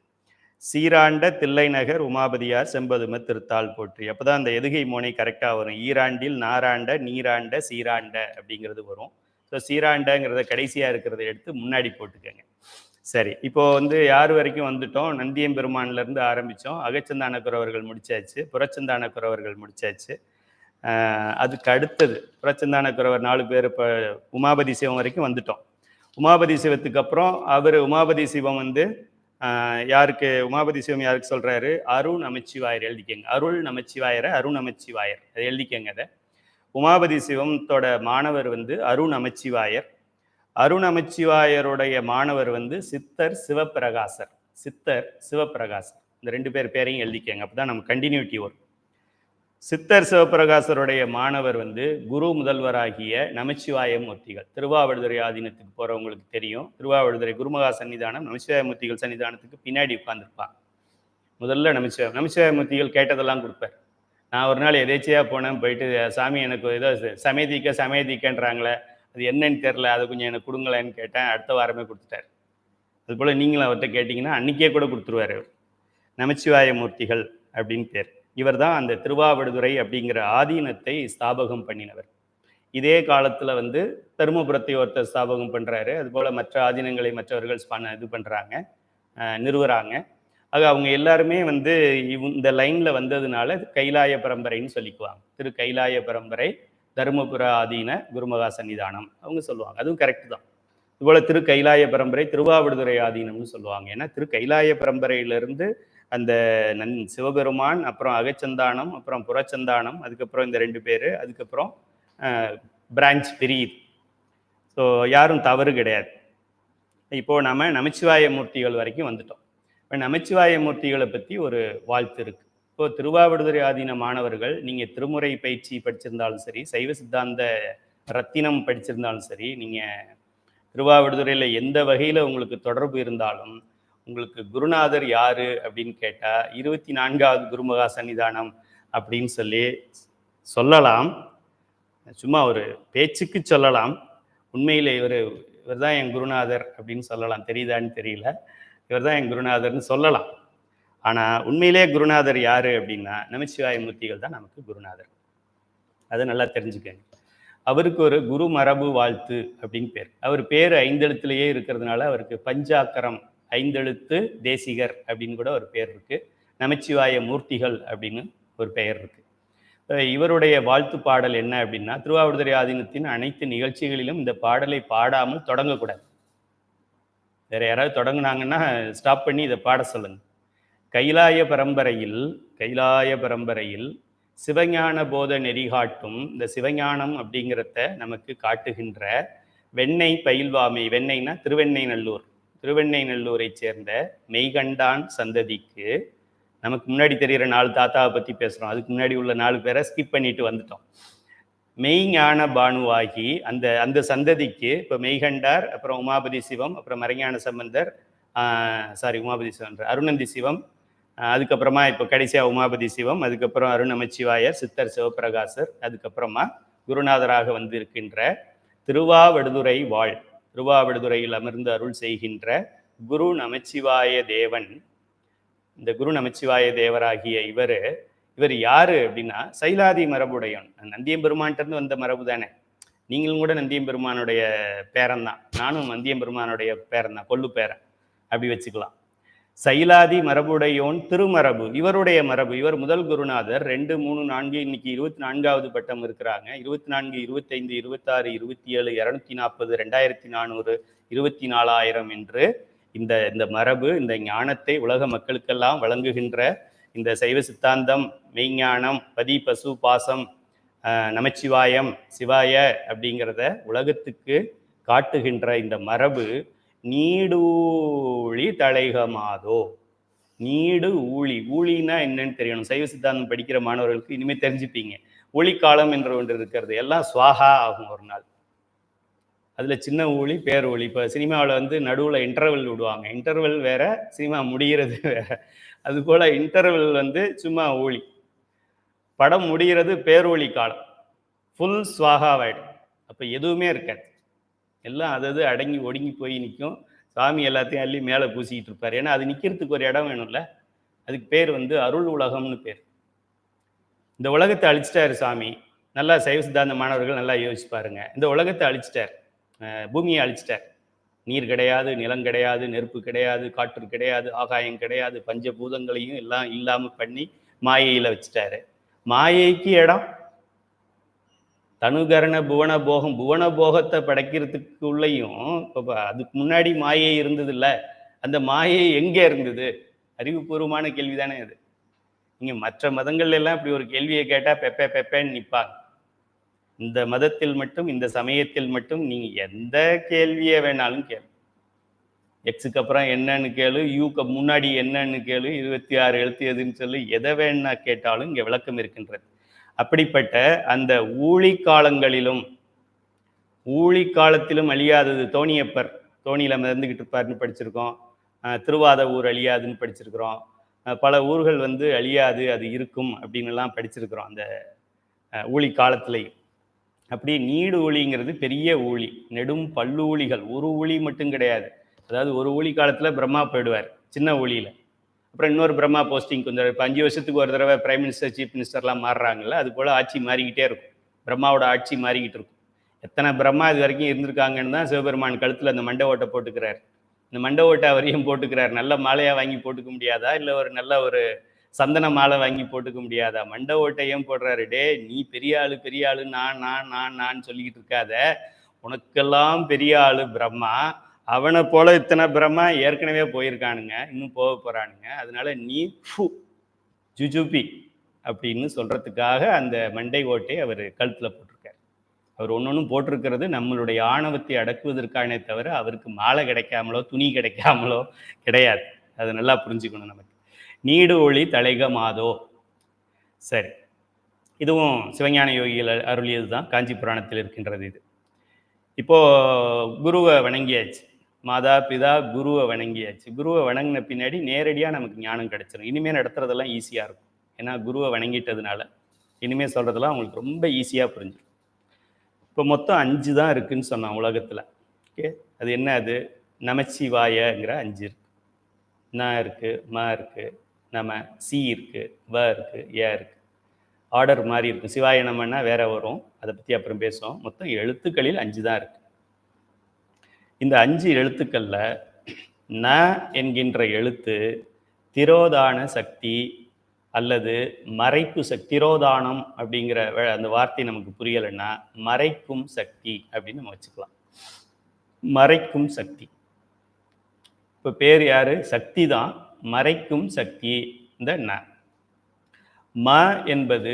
சீராண்ட தில்லைநகர் உமாபதியார் செம்பதும திருத்தாள் போற்றி. அப்போதான் அந்த எதுகை மோனை கரெக்டாக வரும். ஈராண்டில் நாராண்ட நீராண்ட சீராண்ட அப்படிங்கிறது வரும். ஸோ சீராண்டங்கிறத கடைசியாக இருக்கிறத எடுத்து முன்னாடி போட்டுக்கோங்க. சரி, இப்போ யார் வரைக்கும் வந்துட்டோம்? நந்தியம்பெருமான்லேருந்து ஆரம்பித்தோம். அகச்சந்தான குறவர்கள் முடிச்சாச்சு, புறச்சந்தான குறவர்கள் முடிச்சாச்சு. அதுக்கு அடுத்தது புறச்சந்தான குறவர் 4 பேர் இப்போ உமாபதி சிவம் வரைக்கும் வந்துட்டோம். உமாபதி சிவத்துக்கு அப்புறம் உமாபதி சிவம் யாருக்கு உமாபதி சிவம் யாருக்கு சொல்றாரு? அருண் நமச்சிவாயர் எழுதிக்கங்க. அருள் நமச்சிவாயரை அருண் நமச்சிவாயர் அதை எழுதிக்கங்க. அதை உமாபதி சிவத்தோட மாணவர் அருண் நமச்சிவாயர். அருண் நமச்சிவாயருடைய மாணவர் சித்தர் சிவப்பிரகாசர். சித்தர் சிவப்பிரகாசர் இந்த 2 பேர் பேரையும் எழுதிக்கங்க. அப்பதான் நம்ம கண்டினியூட்டி வரும். சித்தர் சிவப்பிரகாசருடைய மாணவர் குரு முதல்வராகிய நமச்சிவாய மூர்த்திகள். திருவாவடுதுறை ஆதீனத்துக்கு போறவங்களுக்கு தெரியும். திருவாவடுதுறை குருமகா சன்னிதானம் நமச்சிவாய மூர்த்திகள் சன்னிதானத்துக்கு பின்னாடி உட்கார்ந்துருப்பான். முதல்ல நமச்சிவாய மூர்த்திகள் கேட்டதெல்லாம் கொடுப்பார். நான் ஒரு நாள் எதேச்சியா போனேன். போயிட்டு, சாமி எனக்கு ஏதோ சமயதிக்கன்றாங்களே, அது என்னன்னு தெரில, அதை கொஞ்சம் எனக்கு கொடுங்களேன்னு கேட்டேன். அடுத்த வாரமே கொடுத்துட்டார். அதுபோல் நீங்களும் அவர்கிட்ட கேட்டிங்கன்னா அன்றைக்கே கூட கொடுத்துருவார். அவர் நமச்சிவாய மூர்த்திகள் அப்படின்னு பேர். இவர் தான் அந்த திருவாவடுதுறை அப்படிங்கிற ஆதீனத்தை ஸ்தாபகம் பண்ணினவர். இதே காலத்தில் தருமபுரத்தை ஒருத்தர் ஸ்தாபகம் பண்ணுறாரு. அதுபோல் மற்ற ஆதீனங்களை மற்றவர்கள் இது பண்ணுறாங்க, நிறுவுறாங்க. ஆக அவங்க எல்லாருமே இந்த லைனில் வந்ததுனால கைலாய பரம்பரைன்னு சொல்லிக்குவாங்க. திரு கைலாய பரம்பரை தருமபுர ஆதீன குருமகா சன்னிதானம் அவங்க சொல்லுவாங்க. அதுவும் கரெக்டு தான். இதுபோல் திரு கைலாய பரம்பரை திருவாவடுதுறை ஆதீனம்னு சொல்லுவாங்க. ஏன்னா திரு கைலாய பரம்பரையிலிருந்து அந்த சிவபெருமான், அப்புறம் அகச்சந்தானம், அப்புறம் புறச்சந்தானம், அதுக்கப்புறம் இந்த 2 பேர், அதுக்கப்புறம் பிரான்ச் பிரியுது. ஸோ யாரும் தவறு கிடையாது. இப்போது நம்ம நமச்சிவாய மூர்த்திகள் வரைக்கும் வந்துட்டோம். இப்போ நமச்சிவாய மூர்த்திகளை பற்றி ஒரு வாழ்த்து இருக்குது. இப்போது திருவாவடுதுறை ஆதீன மாணவர்கள் நீங்கள் திருமுறை பயிற்சி படிச்சிருந்தாலும் சரி, சைவ சித்தாந்த ரத்தினம் படிச்சிருந்தாலும் சரி, நீங்கள் திருவாவடுதுறையில் எந்த வகையில் உங்களுக்கு தொடர்பு இருந்தாலும் உங்களுக்கு குருநாதர் யாரு அப்படின்னு கேட்டால் 24வது குருமகா சன்னிதானம் அப்படின்னு சொல்லலாம். சும்மா ஒரு பேச்சுக்கு சொல்லலாம். உண்மையில் இவர் தான் என் குருநாதர் அப்படின்னு சொல்லலாம். தெரியுதான்னு தெரியல. இவர் தான் என் குருநாதர்னு சொல்லலாம். ஆனால் உண்மையிலே குருநாதர் யாரு அப்படின்னா நமச்சிவாய மூர்த்திகள் தான் நமக்கு குருநாதர். அதை நல்லா தெரிஞ்சுக்கங்க. அவருக்கு ஒரு குரு மரபு வாழ்த்து அப்படின்னு பேர். அவர் பேர் 5 எழுத்துலேயே இருக்கிறதுனால அவருக்கு பஞ்சாக்கரம் 5 எழுத்து தேசிகர் அப்படின்னு கூட ஒரு பேர் இருக்குது. நமச்சிவாய மூர்த்திகள் அப்படின்னு ஒரு பெயர் இருக்குது. இவருடைய வாழ்த்து பாடல் என்ன அப்படின்னா, திருவாவடுதுறை ஆதீனத்தின் அனைத்து நிகழ்ச்சிகளிலும் இந்த பாடலை பாடாமல் தொடங்கக்கூடாது. வேற யாராவது தொடங்கினாங்கன்னா ஸ்டாப் பண்ணி இதை பாட சொல்லுங்க. கைலாய பரம்பரையில் சிவஞான போத நெறிகாட்டும் இந்த சிவஞானம் அப்படிங்கிறத நமக்கு காட்டுகின்ற வெண்ணெய் பயில்வாமை, வெண்ணெய்னா திருவெண்ணெய்நல்லூரை சேர்ந்த மெய்கண்டான் சந்ததிக்கு, நமக்கு முன்னாடி தெரிகிற 4 தாத்தாவை பற்றி பேசுகிறோம். அதுக்கு முன்னாடி உள்ள 4 பேரை ஸ்கிப் பண்ணிட்டு வந்துட்டோம். மெய்ஞான பானுவாகி அந்த சந்ததிக்கு இப்போ மெய்கண்டார், அப்புறம் உமாபதி சிவம், அப்புறம் மறைஞான சம்பந்தர், உமாபதி சிவம், அருணந்தி சிவம், அதுக்கப்புறமா இப்போ கடைசியாக உமாபதி சிவம், அதுக்கப்புறம் அருண் நமச்சிவாயர், சித்தர் சிவப்பிரகாசர், அதுக்கப்புறமா குருநாதராக இருக்கின்ற திருவாவடுதுறை திருவாவடுதுறையில் அமர்ந்து அருள் செய்கின்ற குரு நமச்சிவாய தேவன். இந்த குரு நமச்சிவாய தேவராகிய இவர் யாரு அப்படின்னா சைலாதி மரபுடையவன். நந்தியம்பெருமான்கிட்ட வந்த மரபு தானே. நீங்களும் கூட நந்தியம்பெருமானுடைய பேரன் தான், நானும் நந்தியம்பெருமானுடைய பேரன் தான், கொள்ளு பேரன் அப்படி வச்சுக்கலாம். சைலாதி மரபுடையோன் திருமரபு இவருடைய மரபு. இவர் முதல் குருநாதர். 2, 3, 4 இன்னைக்கு 24வது பட்டம் இருக்கிறாங்க. 24, 25, 26, 27, 240, 2400, 24,000 என்று இந்த மரபு, இந்த ஞானத்தை உலக மக்களுக்கெல்லாம் வழங்குகின்ற இந்த சைவ சித்தாந்தம், மெய்ஞானம், பதி பசு பாசம், நமச்சிவாயம், சிவாய அப்படிங்கிறத உலகத்துக்கு காட்டுகின்ற இந்த மரபு நீடூழி தலைகமாதோ. நீடு ஊழினா என்னன்னு தெரியணும். சைவ சித்தாந்தம் படிக்கிற மாணவர்களுக்கு இனிமேல் தெரிஞ்சுப்பீங்க. ஒளிக்காலம் என்று ஒன்று இருக்கிறது. எல்லாம் சுவாகா ஆகும் ஒரு நாள். அதில் சின்ன ஊழி பேர் ஊழி. இப்போ சினிமாவில் வந்து நடுவில் இன்டர்வல் விடுவாங்க. இன்டர்வல் வேற, சினிமா முடிகிறது வேற. அதுபோல் இன்டர்வல் வந்து சும்மா ஊழி, படம் முடிகிறது பேரொழி காலம், ஃபுல் ஸ்வாகாவாயிடும். அப்போ எதுவுமே இருக்காது, எல்லாம் அது அடங்கி ஒடுங்கி போய் நிற்கும். சாமி எல்லாத்தையும் அள்ளி மேலே பூசிக்கிட்டு இருப்பார். ஏன்னா அது நிற்கிறதுக்கு ஒரு இடம் வேணும்ல. அதுக்கு பேர் வந்து அருள் உலகம்னு பேர். இந்த உலகத்தை அழிச்சிட்டாரு சாமி. நல்லா சைவ சித்தாந்த மாணவர்கள் நல்லா யோசிச்சு பாருங்க. இந்த உலகத்தை அழிச்சிட்டார், பூமியை அழிச்சிட்டார். நீர் கிடையாது, நிலம் கிடையாது, நெருப்பு கிடையாது, காற்று கிடையாது, ஆகாயம் கிடையாது, பஞ்சபூதங்களையும் எல்லாம் இல்லாமல் பண்ணி மாயையில் வச்சுட்டாரு. மாயைக்கு இடம் தனுகரண புவன போகம், புவன போகத்தை படைக்கிறதுக்குள்ளேயும் இப்போ அதுக்கு முன்னாடி மாயை இருந்தது இல்லை. அந்த மாயை எங்கே இருந்தது? அறிவுபூர்வமான கேள்வி தானே அது. நீங்கள் மற்ற மதங்கள்ல எல்லாம் இப்படி ஒரு கேள்வியை கேட்டால் பெப்பேன்னு நிற்பாங்க. இந்த மதத்தில் மட்டும், இந்த சமயத்தில் மட்டும் நீங்கள் எந்த கேள்வியை வேணாலும் கேளு. எக்ஸுக்கு அப்புறம் என்னன்னு கேளு, யூக்கு முன்னாடி என்னன்னு கேளு, 26 எழுத்து எதுன்னு சொல்லி எதை வேணா கேட்டாலும் இங்கே விளக்கம் இருக்கின்றது. அப்படிப்பட்ட அந்த ஊழி காலங்களிலும், ஊழி காலத்திலும் அழியாதது தோணியப்பர், தோணியில் மிதந்துக்கிட்டு இருப்பார்னு படிச்சிருக்கோம். திருவாத ஊர் அழியாதுன்னு படிச்சிருக்கிறோம். பல ஊர்கள் வந்து அழியாது, அது இருக்கும் அப்படின்னுலாம் படிச்சிருக்கிறோம் அந்த ஊழி காலத்திலையும். அப்படி நீடு ஊழிங்கிறது பெரிய ஊழி, நெடும் பல்லூழிகள். ஒரு ஊழி மட்டும் கிடையாது. அதாவது ஒரு ஊழி காலத்தில் பிரம்மா போயிடுவார் சின்ன ஊழியில். அப்புறம் இன்னொரு பிரம்மா போஸ்டிங் கொஞ்சம், இப்போ 5 வருஷத்துக்கு ஒரு தடவை பிரைம் மினிஸ்டர், சீஃப் மினிஸ்டர்லாம் மாறுறாங்கல்ல, அது போல் ஆட்சி மாறிக்கிட்டே இருக்கும். பிரம்மாவோட ஆட்சி மாறிக்கிட்டு இருக்கும். எத்தனை பிரம்மா இது வரைக்கும் இருந்திருக்காங்கன்னு தான் சிவபெருமான் கழுத்தில் அந்த மண்டை ஓட்டை போட்டுக்கிறார். இந்த மண்டை ஓட்டை அவரையும் போட்டுக்கிறார். நல்ல மாலையாக வாங்கி போட்டுக்க முடியாதா? இல்லை ஒரு நல்ல ஒரு சந்தன மாலை வாங்கி போட்டுக்க முடியாதா? மண்டை ஓட்டையும் போடுறாரு. டே, நீ பெரிய ஆளு நான் சொல்லிக்கிட்டு இருக்காத. உனக்கெல்லாம் பெரிய ஆளு பிரம்மா. அவனை போல இத்தனை பிரம்மா ஏற்கனவே போயிருக்கானுங்க, இன்னும் போக போறானுங்க. அதனால நீ ஜுஜுபி அப்படின்னு சொல்றதுக்காக அந்த மண்டை ஓட்டை அவர் கழுத்துல போட்டிருக்கார். அவர் ஒன்னொன்னும் போட்டிருக்கிறது நம்மளுடைய ஆணவத்தை அடக்குவதற்கானே தவிர அவருக்கு மாலை கிடைக்காமலோ துணி கிடைக்காமலோ கிடையாது. அதை நல்லா புரிஞ்சுக்கணும். நமக்கு நீடு ஒளி தலைக மாதோ. சரி, இதுவும் சிவஞான யோகிகள் அருளியது தான், காஞ்சி புராணத்தில் இருக்கின்றது. இது இப்போ குருவை வணங்கியாச்சு, மாதா பிதா குருவை வணங்கியாச்சு. குருவை வணங்கின பின்னாடி நேரடியாக நமக்கு ஞானம் கிடைச்சிடும். இனிமேல் நடத்துறதெல்லாம் ஈஸியாக இருக்கும். ஏன்னா குருவை வணங்கிட்டதுனால இனிமேல் சொல்கிறதெல்லாம் அவங்களுக்கு ரொம்ப ஈஸியாக புரிஞ்சிடும். இப்போ மொத்தம் 5 தான் இருக்குதுன்னு சொன்னான் உலகத்தில். ஓகே, அது என்ன? அது நமச்சிவாயங்கிற 5 இருக்கு. ந இருக்கு, ம இருக்கு, நம, சி இருக்கு, வ இருக்கு, ஏ இருக்கு. ஆர்டர் மாதிரி இருக்கும். சிவாய நமன்னா வேற வரும், அதை பற்றி அப்புறம் பேசுவோம். மொத்தம் எழுத்துக்களில் 5 தான் இருக்கு. இந்த 5 எழுத்துக்களில் ந என்கின்ற எழுத்து திரோதான சக்தி அல்லது மறைப்பு சக்தி. திரோதானம் அப்படிங்கிற அந்த வார்த்தை நமக்கு புரியலைன்னா மறைக்கும் சக்தி அப்படின்னு நம்ம வச்சுக்கலாம். மறைக்கும் சக்தி. இப்போ பேர் யாரு? சக்தி தான். மறைக்கும் சக்தி இந்த ந. ம என்பது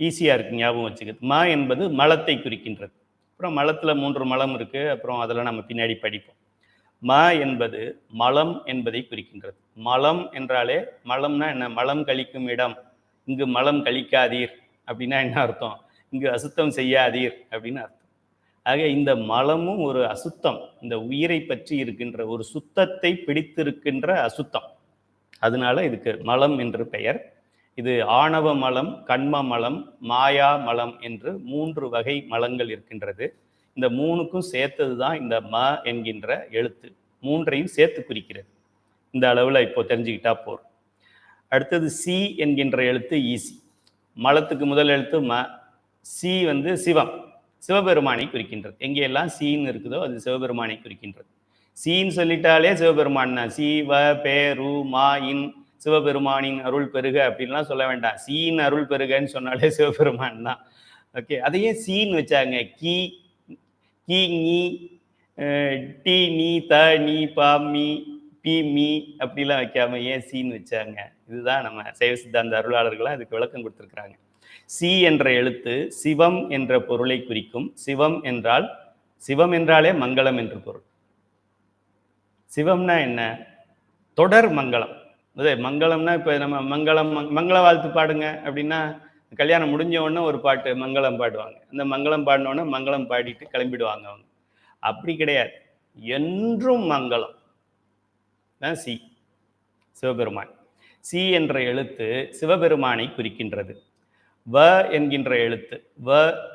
ஈஸியாக இருக்கு ஞாபகம் வச்சுக்கிறது. ம என்பது மலத்தை குறிக்கின்றது. அப்புறம் மலத்தில் 3 மலம் இருக்கு, அப்புறம் அதெல்லாம் நம்ம பின்னாடி படிப்போம். ம என்பது மலம் என்பதை குறிக்கின்றது. மலம் என்றாலே, மலம்னா என்ன? மலம் கழிக்கும் இடம். இங்கு மலம் கழிக்காதீர் அப்படின்னா என்ன அர்த்தம்? இங்கு அசுத்தம் செய்யாதீர் அப்படின்னு அர்த்தம். ஆக இந்த மலமும் ஒரு அசுத்தம், இந்த உயிரை பற்றி இருக்கின்ற ஒரு சுத்தத்தை பிடித்திருக்கின்ற அசுத்தம். அதனால இதுக்கு மலம் என்று பெயர். இது ஆணவ மலம், கண்ம மலம், மாயா மலம் என்று 3 வகை மலங்கள் இருக்கின்றது. இந்த 3க்கும் சேர்த்தது தான் இந்த ம என்கின்ற எழுத்து. 3ஐயும் சேர்த்து குறிக்கிறது. இந்த அளவில் இப்போ தெரிஞ்சுக்கிட்டா போதும். அடுத்தது சி என்கின்ற எழுத்து ஈசி. மலத்துக்கு முதல் எழுத்து ம. சி வந்து சிவம், சிவபெருமானை குறிக்கின்றது. எங்கெல்லாம் சீன்னு இருக்குதோ அது சிவபெருமானை குறிக்கின்றது. சீன்னு சொல்லிட்டாலே சிவபெருமான் தான். சி வ பே ரு மா இன், சிவபெருமானின் அருள் பெருக அப்படின்லாம் சொல்ல வேண்டாம். சீன் அருள் பெருகன்னு சொன்னாலே சிவபெருமான் தான். ஓகே, அதையே சீன்னு வச்சாங்க. கி கி நீ டி நீ த நீ பா மீ பி மீ அப்படிலாம் வைக்காம ஏன் சீன்னு வச்சாங்க? இதுதான் நம்ம சைவ சித்தாந்த அருளாளர்களாக அதுக்கு விளக்கம் கொடுத்துருக்குறாங்க. சி என்ற எழுத்து சிவம் என்ற பொருளை குறிக்கும். சிவம் என்றால், சிவம் என்றாலே மங்களம் என்று பொருள். சிவம்னா என்ன? தொடர் மங்களம். அதே மங்களம்னா இப்போ நம்ம மங்களம் மங்கள வாழ்த்து பாடுங்க அப்படின்னா, கல்யாணம் முடிஞ்ச உடனே ஒரு பாட்டு மங்களம் பாடுவாங்க. அந்த மங்களம் பாடினோடனே மங்களம் பாடிட்டு கிளம்பிடுவாங்க அவங்க. அப்படி கிடையாது. என்றும் மங்களம் தான் சி, சிவபெருமான். சி என்ற எழுத்து சிவபெருமானை குறிக்கின்றது. வ என்கின்ற எழுத்து, வ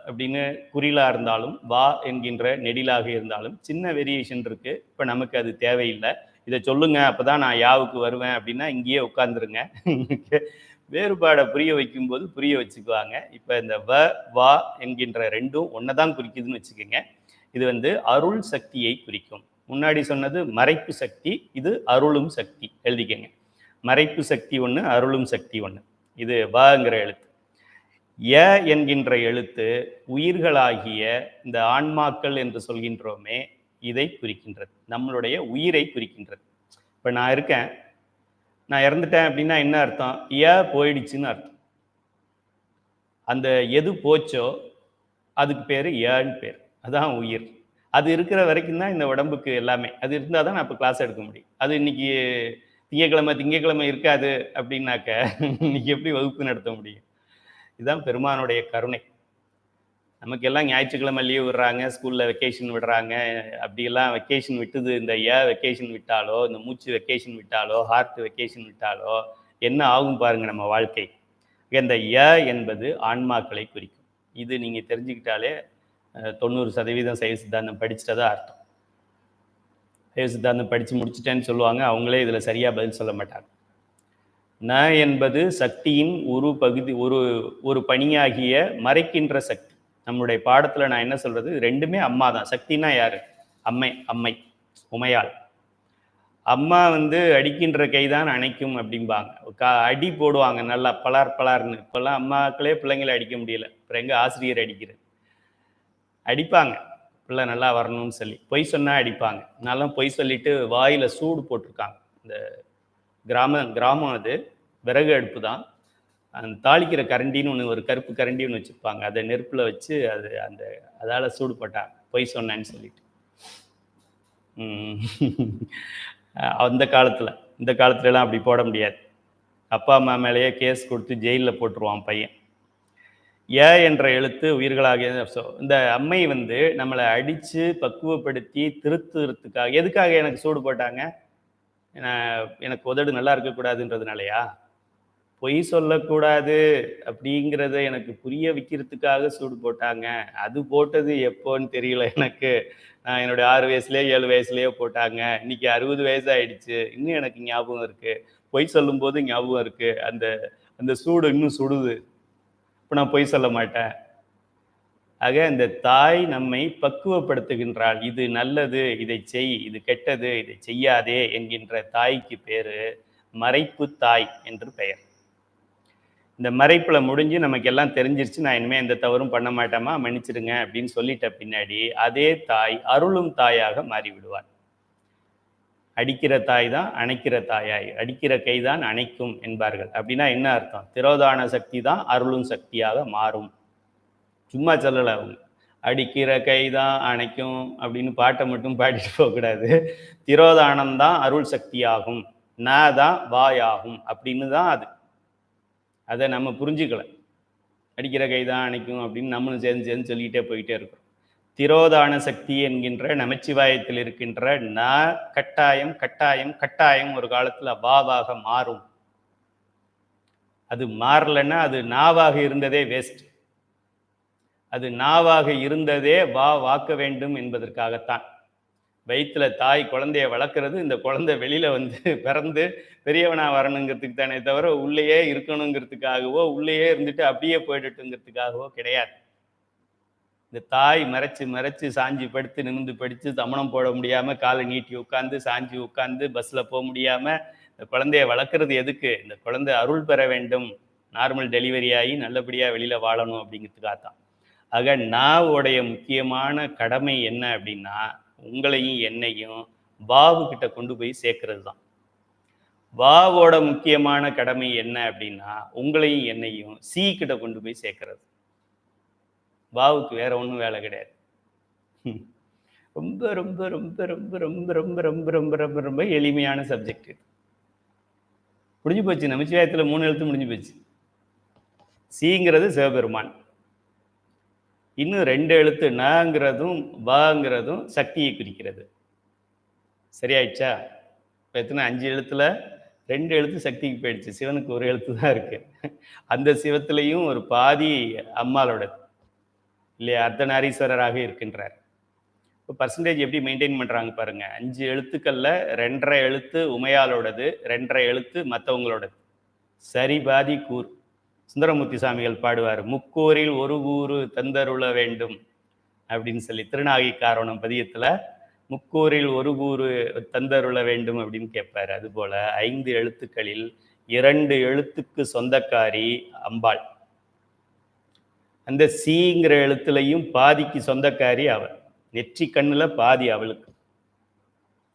அப்படின்னு குறிலா இருந்தாலும் வா என்கின்ற நெடிலாக இருந்தாலும் சின்ன வேரியேஷன் இருக்கு. இப்போ நமக்கு அது தேவையில்லை. இதை சொல்லுங்க அப்பதான் நான் யாவுக்கு வருவேன் அப்படின்னா இங்கேயே உட்காந்துருங்க. வேறுபாடை புரிய வைக்கும்போது புரிய வச்சுக்குவாங்க. இப்போ இந்த வ வா என்கின்ற ரெண்டும் ஒன்னதான் குறிக்குதுன்னு வச்சுக்கோங்க. இது அருள் சக்தியை குறிக்கும். முன்னாடி சொன்னது மறைப்பு சக்தி, இது அருளும் சக்தி. எழுதிக்கங்க. மறைப்பு சக்தி ஒன்று, அருளும் சக்தி ஒன்று. இது வங்கிற எழுத்து. ய என்கின்ற எழுத்து உயிர்களாகிய இந்த ஆன்மாக்கள் என்று சொல்கின்றோமே, இதை குறிக்கின்றது. நம்மளுடைய உயிரை குறிக்கின்றது. இப்போ நான் இருக்கேன், நான் இறந்துட்டேன் அப்படின்னா என்ன அர்த்தம்? போயிடுச்சுன்னு அர்த்தம். அந்த எது போச்சோ அதுக்கு பேர் ஏன்னு பேர். அதான் உயிர். அது இருக்கிற வரைக்கும் தான் இந்த உடம்புக்கு எல்லாமே. அது இருந்தால் தான் நான் இப்போ கிளாஸ் எடுக்க முடியும். அது இன்னைக்கு திங்கக்கிழமை இருக்காது அப்படின்னாக்க இன்னைக்கு எப்படி வகுப்பு நடத்த முடியும்? இதுதான் பெருமானுடைய கருணை. நமக்கு எல்லாம் ஞாயிற்றுக்கிழமை லீவ் விடுறாங்க, ஸ்கூலில் வெக்கேஷன் விடுறாங்க. அப்படியெல்லாம் வெக்கேஷன் விட்டுது இந்த வெக்கேஷன் விட்டாலோ, இந்த மூச்சு வெக்கேஷன் விட்டாலோ, ஹார்ட் வெக்கேஷன் விட்டாலோ என்ன ஆகும் பாருங்க நம்ம வாழ்க்கை. இந்த என்பது ஆன்மாக்களை குறிக்கும். இது நீங்கள் தெரிஞ்சுக்கிட்டாலே 90% சைவ சித்தாந்தம் படிச்சுட்டதா அர்த்தம். சைவ சித்தாந்தம் படித்து முடிச்சுட்டேன்னு சொல்லுவாங்க, அவங்களே இதில் சரியாக பதில் சொல்ல மாட்டாங்க. ந என்பது சக்தியின் ஒரு பகுதி, ஒரு பணியாகிய மறைக்கின்ற சக்தி. நம்மளுடைய பாடத்தில் நான் என்ன சொல்றது, ரெண்டுமே அம்மா தான். சக்தினா யாரு? அம்மை, உமையாள். அம்மா அடிக்கின்ற கைதான் அணைக்கும் அப்படிம்பாங்க. அடி போடுவாங்க நல்லா பலார்னு. இப்பெல்லாம் அம்மாக்களே பிள்ளைங்களை அடிக்க முடியல, அப்புறம் எங்க ஆசிரியர் அடிக்கிறது? அடிப்பாங்க பிள்ளை நல்லா வரணும்னு சொல்லி. பொய் சொன்னா அடிப்பாங்க. நல்லா பொய் சொல்லிட்டு வாயில சூடு போட்டிருக்காங்க. இந்த கிராமம் அது விறகு அடுப்பு தான். அந்த தாளிக்கிற கரண்டின்னு ஒன்று, ஒரு கருப்பு கரண்டி ஒன்று வச்சுருப்பாங்க. அதை நெருப்பில் வச்சு அதால் சூடு போட்டாங்க பொய் சொன்னேன்னு சொல்லிட்டு. அந்த காலத்தில், இந்த காலத்துலலாம் அப்படி போட முடியாது. அப்பா அம்மா மேலேயே கேஸ் கொடுத்து ஜெயிலில் போட்டுருவான் பையன். என்ற எழுத்து உயிர்களாக இந்த அம்மை நம்மளை அடித்து பக்குவப்படுத்தி திருத்துறதுக்காக. எதுக்காக எனக்கு சூடு போட்டாங்க? எனக்கு உதடு நல்லா இருக்கக்கூடாதுன்றதுனாலயா? பொய் சொல்லக்கூடாது அப்படிங்கிறத எனக்கு புரிய வைக்கிறதுக்காக சூடு போட்டாங்க. அது போட்டது எப்போன்னு தெரியல எனக்கு. நான் என்னுடைய 6 வயசுலேயே 7 வயசுலேயே போட்டாங்க. இன்னைக்கு 60 வயசு ஆயிடுச்சு. இன்னும் எனக்கு ஞாபகம் இருக்கு. பொய் சொல்லும் போது ஞாபகம் இருக்கு. அந்த சூடு இன்னும் சுடுது. இப்போ நான் பொய் சொல்ல மாட்டேன். ஆக இந்த தாய் நம்மை பக்குவப்படுத்துகின்றாள். இது நல்லது, இதை செய், இது கெட்டது, இதை செய்யாதே என்கின்ற தாய்க்கு பேரு மறைப்பு தாய் என்று பெயர். இந்த மறைப்பில் முடிஞ்சு நமக்கு எல்லாம் தெரிஞ்சிருச்சு, நான் இனிமேல் எந்த தவறும் பண்ண மாட்டேமா, மன்னிச்சிடுங்க அப்படின்னு சொல்லிட்ட பின்னாடி அதே தாய் அருளும் தாயாக மாறிவிடுவார். அடிக்கிற தாய் தான் அணைக்கிற தாயாய், அடிக்கிற கை தான் அணைக்கும் என்பார்கள். அப்படின்னா என்ன அர்த்தம்? திரோதான சக்தி தான் அருளும் சக்தியாக மாறும். சும்மா சொல்லலை அவங்க. அடிக்கிற கை தான் அணைக்கும் அப்படின்னு பாட்டை மட்டும் பாடிட்டு போகக்கூடாது. திரோதானம் தான் அருள் சக்தியாகும், நான் தான் வாயாகும் அப்படின்னு தான் அது. அதை நம்ம புரிஞ்சுக்கல. அடிக்கிற கை தான் அணைக்கும் அப்படின்னு நம்மளும் சேர்ந்து சொல்லிகிட்டே போயிட்டே இருக்கிறோம். திரோதான சக்தி என்கின்ற நமச்சிவாயத்தில் இருக்கின்ற ந கட்டாயம் கட்டாயம் கட்டாயம் ஒரு காலத்துல வாவாக மாறும். அது மாறலன்னா அது நாவாக இருந்ததே வேஸ்ட். அது நாவாக இருந்ததே வாக்க வேண்டும் என்பதற்காகத்தான். வயிற்றுல தாய் குழந்தைய வளர்க்குறது, இந்த குழந்தை வெளியில பிறந்து பெரியவனா வரணுங்கிறதுக்கு தானே தவிர உள்ளேயே இருக்கணுங்கிறதுக்காகவோ உள்ளேயே இருந்துட்டு அப்படியே போயிட்டுங்கிறதுக்காகவோ கிடையாது. இந்த தாய் மறைச்சு சாஞ்சி படுத்து நிமிந்து படித்து தமணம் போட முடியாம காலை நீட்டி உட்காந்து சாஞ்சி உட்காந்து பஸ்ல போக முடியாம இந்த குழந்தைய வளர்க்குறது எதுக்கு? இந்த குழந்தை அருள் பெற வேண்டும், நார்மல் டெலிவரி ஆகி நல்லபடியா வெளியில வாழணும் அப்படிங்கிறதுக்காகத்தான். ஆக நாவோடைய முக்கியமான கடமை என்ன அப்படின்னா, உங்களையும் என்னையும் வாவு கிட்ட கொண்டு போய் சேர்க்கறது தான். வாவோட முக்கியமான கடமை என்ன அப்படின்னா, உங்களையும் என்னையும் சி கிட்ட கொண்டு போய் சேர்க்கறது. வாவுக்கு வேற ஒன்றும் வேலை கிடையாது. ரொம்ப ரொம்ப ரொம்ப ரொம்ப ரொம்ப ரொம்ப ரொம்ப ரொம்ப ரொம்ப ரொம்ப எளிமையான சப்ஜெக்ட். முடிஞ்சு போச்சு. நமச்சிவாயத்தில் 3 எழுத்து முடிஞ்சு போச்சு. சிங்கிறது சிவபெருமான், இன்னும் 2 எழுத்து நங்கிறதும் வாங்கிறதும் சக்தியை குறிக்கிறது. சரியாயிடுச்சா? இப்போ எத்தனை 5 எழுத்துல 2 எழுத்து சக்திக்கு போயிடுச்சு. சிவனுக்கு ஒரு எழுத்து தான் இருக்கு. அந்த சிவத்திலையும் ஒரு பாதி அம்மாளோடது இல்லையா? அர்த்தநாரீஸ்வரராக இருக்கின்றார். இப்போ பர்சன்டேஜ் எப்படி மெயின்டைன் பண்ணுறாங்க பாருங்க. 5 எழுத்துக்கள்ல 2.5 எழுத்து உமையாளோடது, 2.5 எழுத்து மற்றவங்களோடது. சரி பாதி கூர். சுந்தரமூர்த்தி சாமிகள் பாடுவார், முக்கூரில் ஒரு கூறு தந்தருள வேண்டும் அப்படின்னு சொல்லி திருநாகை காரணம் பதியத்துல முக்கூரில் ஒரு கூறு தந்தருள வேண்டும் அப்படின்னு கேட்பாரு. அதுபோல 5 எழுத்துக்களில் 2 எழுத்துக்கு சொந்தக்காரி அம்பாள். அந்த சீங்கிற எழுத்துலையும் பாதிக்கு சொந்தக்காரி அவள். நெற்றி கண்ணுல பாதி அவளுக்கு.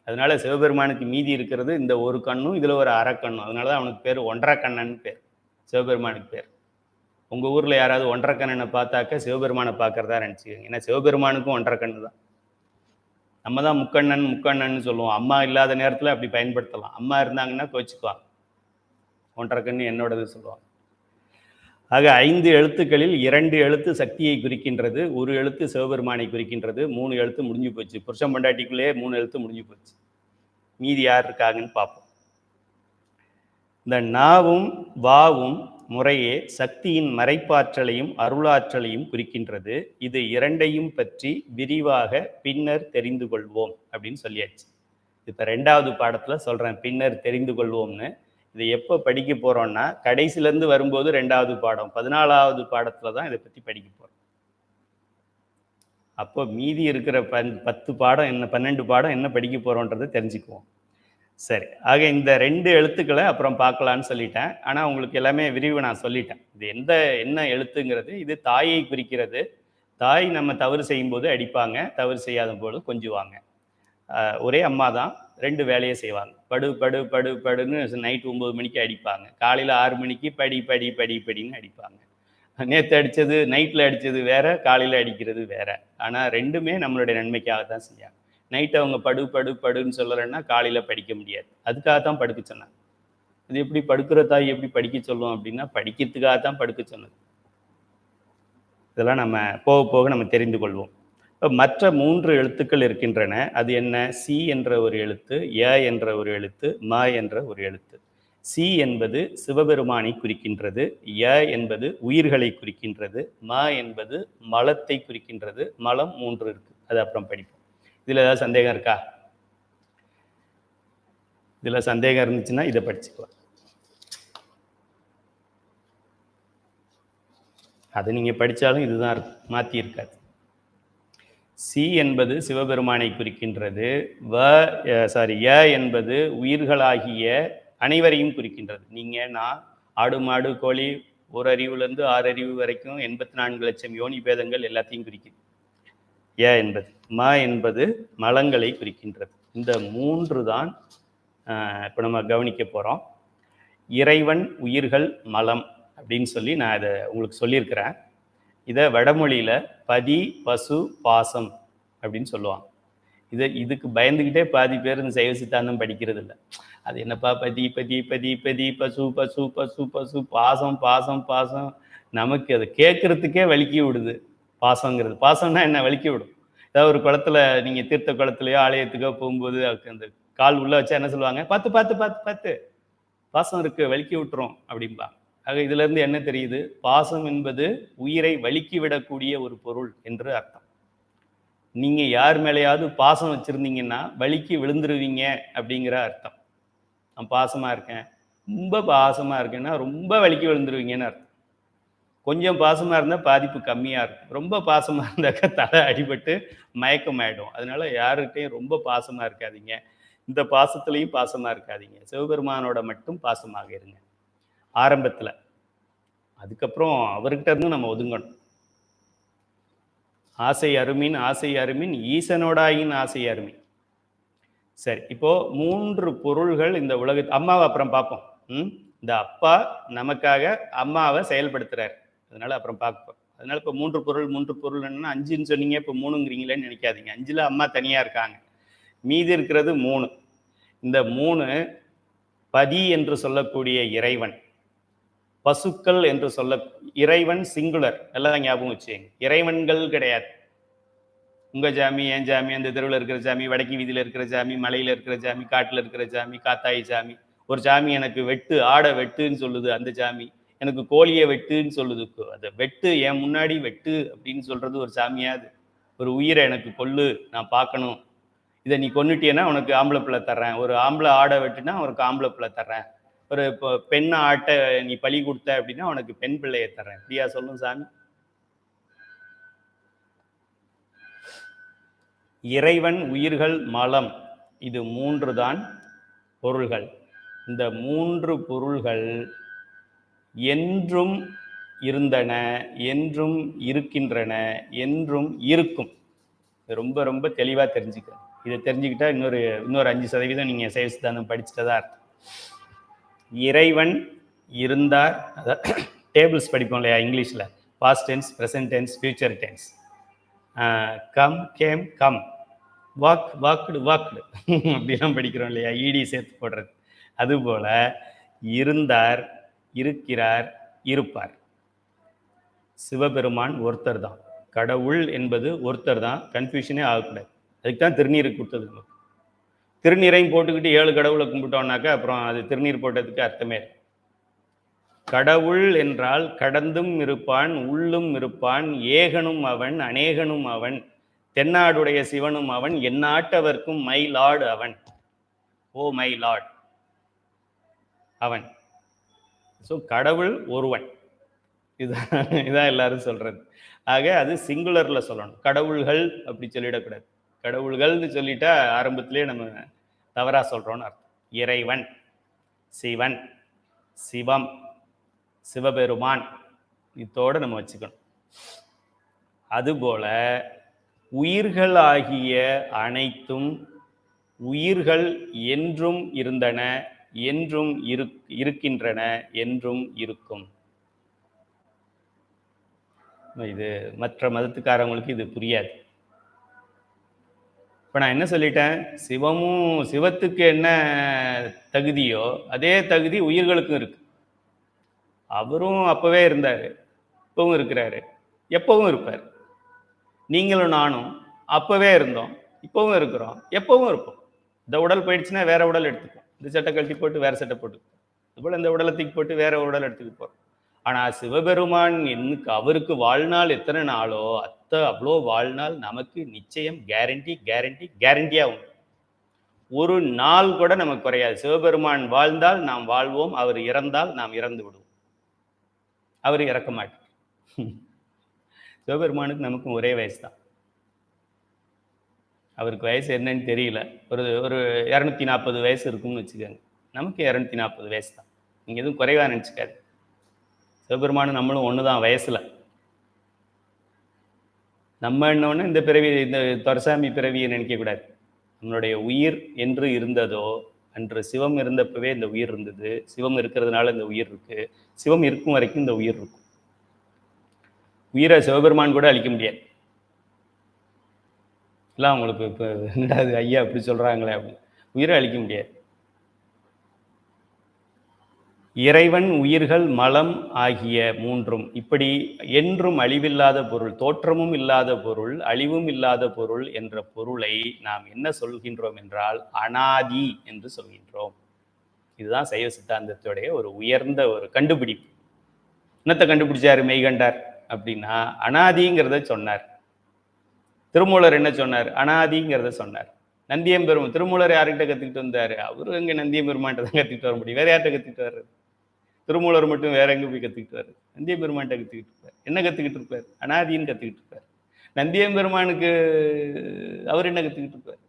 அதனால சிவபெருமானுக்கு மீதி இருக்கிறது இந்த ஒரு கண்ணும், இதுல ஒரு அரை கண்ணும். அதனாலதான் அவனுக்கு பேர் 1.5 கண்ணன் பேர், சிவபெருமானுக்கு பேர். உங்க ஊர்ல யாராவது 1.5 கண்ணனை பார்த்தாக்க சிவபெருமானை பார்க்கறதா நினைச்சுக்கோங்க. ஏன்னா சிவபெருமானுக்கும் 1.5 கண்ணு தான். நம்ம தான் முக்கண்ணன் சொல்லுவோம். அம்மா இல்லாத நேரத்துல அப்படி பயன்படுத்தலாம். அம்மா இருந்தாங்கன்னா கோச்சுக்குவாங்க. 1.5 கண்ணு என்னோடது சொல்லுவாங்க. ஆக 5 எழுத்துக்களில் 2 எழுத்து சக்தியை குறிக்கின்றது, 1 எழுத்து சிவபெருமானை குறிக்கின்றது, 3 எழுத்து முடிஞ்சு போச்சு. புருஷன் பொண்டாட்டிக்குள்ளே 3 எழுத்து முடிஞ்சு போச்சு. மீதி யார் இருக்காங்கன்னு பார்ப்போம். இந்த நாவும் வாவும் முறையே சக்தியின் மறைப்பாற்றலையும் அருளாற்றலையும் குறிக்கின்றது. இது இரண்டையும் பற்றி விரிவாக பின்னர் தெரிந்து கொள்வோம் அப்படின்னு சொல்லியாச்சு. இப்போ 2வது பாடத்துல சொல்றேன் பின்னர் தெரிந்து கொள்வோம்னு. இதை எப்போ படிக்க போறோம்னா கடைசிலேருந்து வரும்போது 2வது பாடம் 14வது பாடத்துல தான் இதை பற்றி படிக்க போறோம். அப்போ மீதி இருக்கிற 10 பாடம் என்ன 12 பாடம் என்ன படிக்க போறோன்றதை தெரிஞ்சுக்குவோம். சரி, ஆக இந்த 2 எழுத்துக்களை அப்புறம் பார்க்கலான்னு சொல்லிட்டேன். ஆனால் உங்களுக்கு எல்லாமே விரிவு நான் சொல்லிட்டேன். இது என்ன எழுத்துங்கிறது, இது தாயை குறிக்கிறது. தாய் நம்ம தவறு செய்யும்போது அடிப்பாங்க, தவறு செய்யாத போது கொஞ்சுவாங்க. ஒரே அம்மா தான் 2 வேலையை செய்வாங்க. படு படு படு படுன்னு நைட்டு 9 மணிக்கு அடிப்பாங்க, காலையில் 6 மணிக்கு படி படி படி படின்னு அடிப்பாங்க. நேற்று அடித்தது நைட்டில் அடித்தது வேற, காலையில் அடிக்கிறது வேற. ஆனால் 2மே நம்மளுடைய நன்மைக்காக தான் செஞ்சாங்க. நைட்டு அவங்க படு படு படுன்னு சொல்லலைன்னா காலையில் படிக்க முடியாது. அதுக்காக தான் படுக்க சொன்னாங்க. இது எப்படி படுக்கிற தாய் எப்படி படிக்க சொல்லும் அப்படின்னா படிக்கிறதுக்காக தான் படுக்க சொன்னது. இதெல்லாம் நம்ம போக போக நம்ம தெரிந்து கொள்வோம். இப்போ மற்ற 3 எழுத்துக்கள் இருக்கின்றன. அது என்ன? சி என்ற ஒரு எழுத்து, ய என்ற ஒரு எழுத்து, ம என்ற ஒரு எழுத்து. சி என்பது சிவபெருமானை குறிக்கின்றது, ய என்பது உயிர்களை குறிக்கின்றது, ம என்பது மலத்தை குறிக்கின்றது. மலம் 3 இருக்கு, அது அப்புறம் படிப்போம். இதுல ஏதாவது சந்தேகம் இருக்கா? இதுல சந்தேகம் இருந்துச்சுன்னா இதை படிச்சுக்கலாம். அது நீங்க படிச்சாலும் இதுதான் இருக்கு, மாத்தி இருக்காது. சி என்பது சிவபெருமானை குறிக்கின்றது, ய என்பது உயிர்களாகிய அனைவரையும் குறிக்கின்றது. நீங்க, நான், ஆடு மாடு கோழி, ஒரு அறிவுலேருந்து 6 அறிவு வரைக்கும் 84 லட்சம் யோனி பேதங்கள் எல்லாத்தையும் குறிக்குது ய என்பது. ம என்பது மலங்களை குறிக்கின்றது. இந்த 3 தான் இப்போ நம்ம கவனிக்க போகிறோம். இறைவன், உயிர்கள், மலம் அப்படின்னு சொல்லி நான் இதை உங்களுக்கு சொல்லியிருக்கிறேன். இதை வடமொழியில் பதி, பசு, பாசம் அப்படின்னு சொல்லுவாங்க. இதுக்கு பயந்துக்கிட்டே பாதி பேர் இந்த சைவ சித்தாந்தம் படிக்கிறது இல்லை. அது என்னப்பா பதி பதி பதி பதி பசு பசு பசு பசு பாசம் பாசம் பாசம், நமக்கு அதை கேட்கறதுக்கே வலிக்கி விடுது. பாசங்கிறது, பாசம்னா என்ன வலிக்கி விடும். ஏதாவது ஒரு குளத்துல நீங்கள் தீர்த்த குளத்துலையோ ஆலயத்துக்கோ போகும்போது அந்த கால் உள்ள வச்சா என்ன சொல்லுவாங்க? பார்த்து பார்த்து பார்த்து பார்த்து, பாசம் இருக்கு வலிக்கி விட்டுரும் அப்படின்பா. ஆக இதுல இருந்து என்ன தெரியுது? பாசம் என்பது உயிரை வலிக்கி விடக்கூடிய ஒரு பொருள் என்று அர்த்தம். நீங்க யார் மேலேயாவது பாசம் வச்சிருந்தீங்கன்னா வலிக்கு விழுந்துருவீங்க அப்படிங்கிற அர்த்தம். நான் பாசமா இருக்கேன், ரொம்ப பாசமா இருக்கேன்னா ரொம்ப வலிக்கு விழுந்துருவீங்கன்னு அர்த்தம். கொஞ்சம் பாசமா இருந்தா பாதிப்பு கம்மியா இருக்கும், ரொம்ப பாசமா இருந்தாக்கா தலை அடிபட்டு மயக்கம் ஆயிடும். அதனால யாருக்கிட்டையும் ரொம்ப பாசமா இருக்காதீங்க, இந்த பாசத்திலையும் பாசமா இருக்காதீங்க. சிவபெருமானோட மட்டும் பாசமாக இருங்க ஆரம்பத்துல. அதுக்கப்புறம் அவர்கிட்ட இருந்து நம்ம ஒதுங்கணும். ஆசை அருமின் ஆசை அருமின் ஈசனோடாயின் ஆசை அருமின். சரி, இப்போ 3 பொருள்கள் இந்த உலக. அம்மாவை அப்புறம் பார்ப்போம். இந்த அப்பா நமக்காக அம்மாவை செயல்படுத்துறாரு, அதனால அப்புறம் பார்ப்போம். அதனால இப்போ 3 பொருள் என்னன்னா 5ன்னு சொன்னீங்க, இப்போ 3ங்கிறீங்களேன்னு நினைக்காதீங்க. 5ல் அம்மா தனியா இருக்காங்க, மீதி இருக்கிறது 3. இந்த 3 பதி என்று சொல்லக்கூடிய இறைவன், பசுக்கள் என்று சொல்ல, இறைவன் சிங்குலர், எல்லாம் ஞாபகம் வச்சுங்க. இறைவன்கள் கிடையாது. உங்க ஜாமி, என் ஜாமி, அந்த தெருவில் இருக்கிற ஜாமி, வடக்கி வீதியில் இருக்கிற ஜாமி, மலையில் இருக்கிற ஜாமி, காட்டில் இருக்கிற ஜாமி, காத்தாயி ஜாமி. ஒரு ஜாமி எனக்கு வெட்டு, ஆடை வெட்டுன்னு சொல்லுது, அந்த ஜாமி எனக்கு கோழியை வெட்டுன்னு சொல்லுது. அதை வெட்டு, என் முன்னாடி வெட்டு அப்படின்னு சொல்றது ஒரு ஜாமியாது. ஒரு உயிரை எனக்கு கொல்லு, நான் பார்க்கணும், இதை நீ கொன்னுட்டியன்னா உனக்கு ஆம்பளை பிள்ளை தர்றேன், ஒரு ஆம்பளை ஆடை வெட்டுனா உனக்கு ஆம்பளை பிள்ளை தர்றேன், ஒரு பெண் ஆட்டை நீ பலி கொடுத்த அப்படின்னா உனக்கு பெண் பிள்ளையை தர்றேன், இப்படியா சொல்லும் சாமி? இறைவன், உயிர்கள், மலம், இது 3 தான் பொருள்கள். இந்த 3 பொருள்கள் என்றும் இருந்தன, என்றும் இருக்கின்றன, என்றும் இருக்கும். ரொம்ப ரொம்ப தெளிவாக தெரிஞ்சுக்கணும். இதை தெரிஞ்சுக்கிட்டா இன்னொரு 5% நீங்கள் சைவ சித்தாந்தம் படிச்சுட்டதா அர்த்தம். இறைவன் இருந்தார், டேபிள்ஸ் படிப்போம் இல்லையா இங்கிலீஷில், past tense, present tense, future tense. Come, came, come, walk, walked, walked அப்படிலாம் படிக்கிறோம் இல்லையா, ஈடி சேர்த்து போடுறது. அதுபோல் இருந்தார், இருக்கிறார், இருப்பார். சிவபெருமான் ஒருத்தர் தான், கடவுள் என்பது ஒருத்தர் தான், கன்ஃபியூஷனே ஆகக்கூடாது. அதுக்கு தான் திருநீர் கொடுத்தது. நமக்கு திருநீரையும் போட்டுக்கிட்டு 7 கடவுளை கும்பிட்டோம்னாக்கா அப்புறம் அது திருநீர் போட்டதுக்கு அர்த்தமே. கடவுள் என்றால் கடந்தும் இருப்பான், உள்ளும் இருப்பான், ஏகனும் அவன், அநேகனும் அவன், தென்னாடுடைய சிவனும் அவன், எந்நாட்டவர்க்கும் மை லார்டு அவன். ஓ மை லார்ட் அவன். ஸோ கடவுள் ஒருவன், இதான் எல்லாரும் சொல்றது. ஆக அது சிங்குலர்ல சொல்லணும், கடவுள்கள் அப்படி சொல்லிடக்கூடாது. கடவுள்கள்னு சொல்லிட்டா ஆரம்பத்திலே நம்ம தவறா சொல்றோம்னு அர்த்தம். இறைவன், சிவன், சிவம், சிவபெருமான், இதோடு நம்ம வச்சுக்கணும். அதுபோல உயிர்களாகிய அனைத்தும், உயிர்கள் என்றும் இருந்தன, என்றும் இருக்கின்றன, என்றும் இருக்கும். இது மற்ற மதத்துக்காரங்களுக்கு இது புரியாது. இப்போ நான் என்ன சொல்லிட்டேன், சிவத்துக்கு என்ன தகுதியோ அதே தகுதி உயிர்களுக்கும் இருக்கு. அவரும் அப்பவே இருந்தார், இப்பவும் இருக்கிறாரு, எப்பவும் இருப்பார். நீங்களும் நானும் அப்பவே இருந்தோம், இப்பவும் இருக்கிறோம், எப்பவும் இருப்போம். இந்த உடல் போயிடுச்சுன்னா வேற உடல் எடுத்துப்போம், இந்த சட்டை கழட்டி போட்டு வேற சட்டை போட்டுப்போம், அதுபோல் இந்த உடலை தூக்கி போட்டு வேற உடல் எடுத்துக்கிட்டு போகிறோம். ஆனால் சிவபெருமான் அவருக்கு வாழ்நாள் எத்தனை நாளோ அவ்வளோ வாழ்நாள் நமக்கு நிச்சயம் கேரண்டி கேரண்டி கேரண்டியாக உண்டு. ஒரு நாள் கூட நமக்கு குறையாது. சிவபெருமான் வாழ்ந்தால் நாம் வாழ்வோம், அவர் இறந்தால் நாம் இறந்து விடுவோம். அவர் இறக்க மாட்டார். சிவபெருமானுக்கு நமக்கும் ஒரே வயசு தான். அவருக்கு வயசு என்னன்னு தெரியல, ஒரு 240 வயசு இருக்கும்னு வச்சுக்கோங்க. நமக்கு 240 வயசு தான். நீங்கள் எதுவும் குறைவாக நினச்சிக்காது. சிவபெருமானும் நம்மளும் ஒன்று தான் வயசில். நம்ம என்னொன்று இந்த பிறவி, இந்த துரசாமி பிறவியை நினைக்கக்கூடாது. நம்மளுடைய உயிர் என்று இருந்ததோ அன்று சிவம் இருந்தப்பவே இந்த உயிர் இருந்தது, சிவம் இருக்கிறதுனால இந்த உயிர் இருக்கு, சிவம் இருக்கும் வரைக்கும் இந்த உயிர் இருக்கும். உயிரை சிவபெருமான் கூட அழிக்க முடியாது. இல்லை அவங்களுக்கு இப்போ என்னடாது ஐயா அப்படி சொல்கிறாங்களே அப்படின்னு, உயிரை அழிக்க முடியாது. இறைவன், உயிர்கள், மலம் ஆகிய 3ம் இப்படி என்றும் அழிவில்லாத பொருள், தோற்றமும் இல்லாத பொருள், அழிவும் இல்லாத பொருள் என்ற பொருளை நாம் என்ன சொல்கின்றோம் என்றால் அனாதி என்று சொல்கின்றோம். இதுதான் சைவ சித்தாந்தத்துடைய ஒரு உயர்ந்த ஒரு கண்டுபிடிப்பு. என்னத்தை கண்டுபிடிச்சாரு மெய்கண்டார் அப்படின்னா அனாதிங்கிறத சொன்னார். திருமூலர் என்ன சொன்னார்? அனாதிங்கிறத சொன்னார். நந்தியம்பெருமான், திருமூலர் யார்கிட்ட கற்றுக்கிட்டு வந்தார்? அவரும் எங்கே நந்தியம்பெருமான்கிட்ட தான் கற்றுக்கிட்டு வர முடியும், வேற யார்கிட்ட கற்றுக்கிட்டு வர்றது? திருமூலர் மட்டும் வேற எங்கே போய் கற்றுக்கிட்டு வர்றது? நந்தியம்பெருமான்கிட்ட கற்றுக்கிட்டு இருப்பார். என்ன கற்றுக்கிட்டு இருப்பார்? அனாதின்னு கற்றுக்கிட்டு இருப்பார். நந்தியம்பெருமானுக்கு அவர் என்ன கற்றுக்கிட்டு இருப்பார்?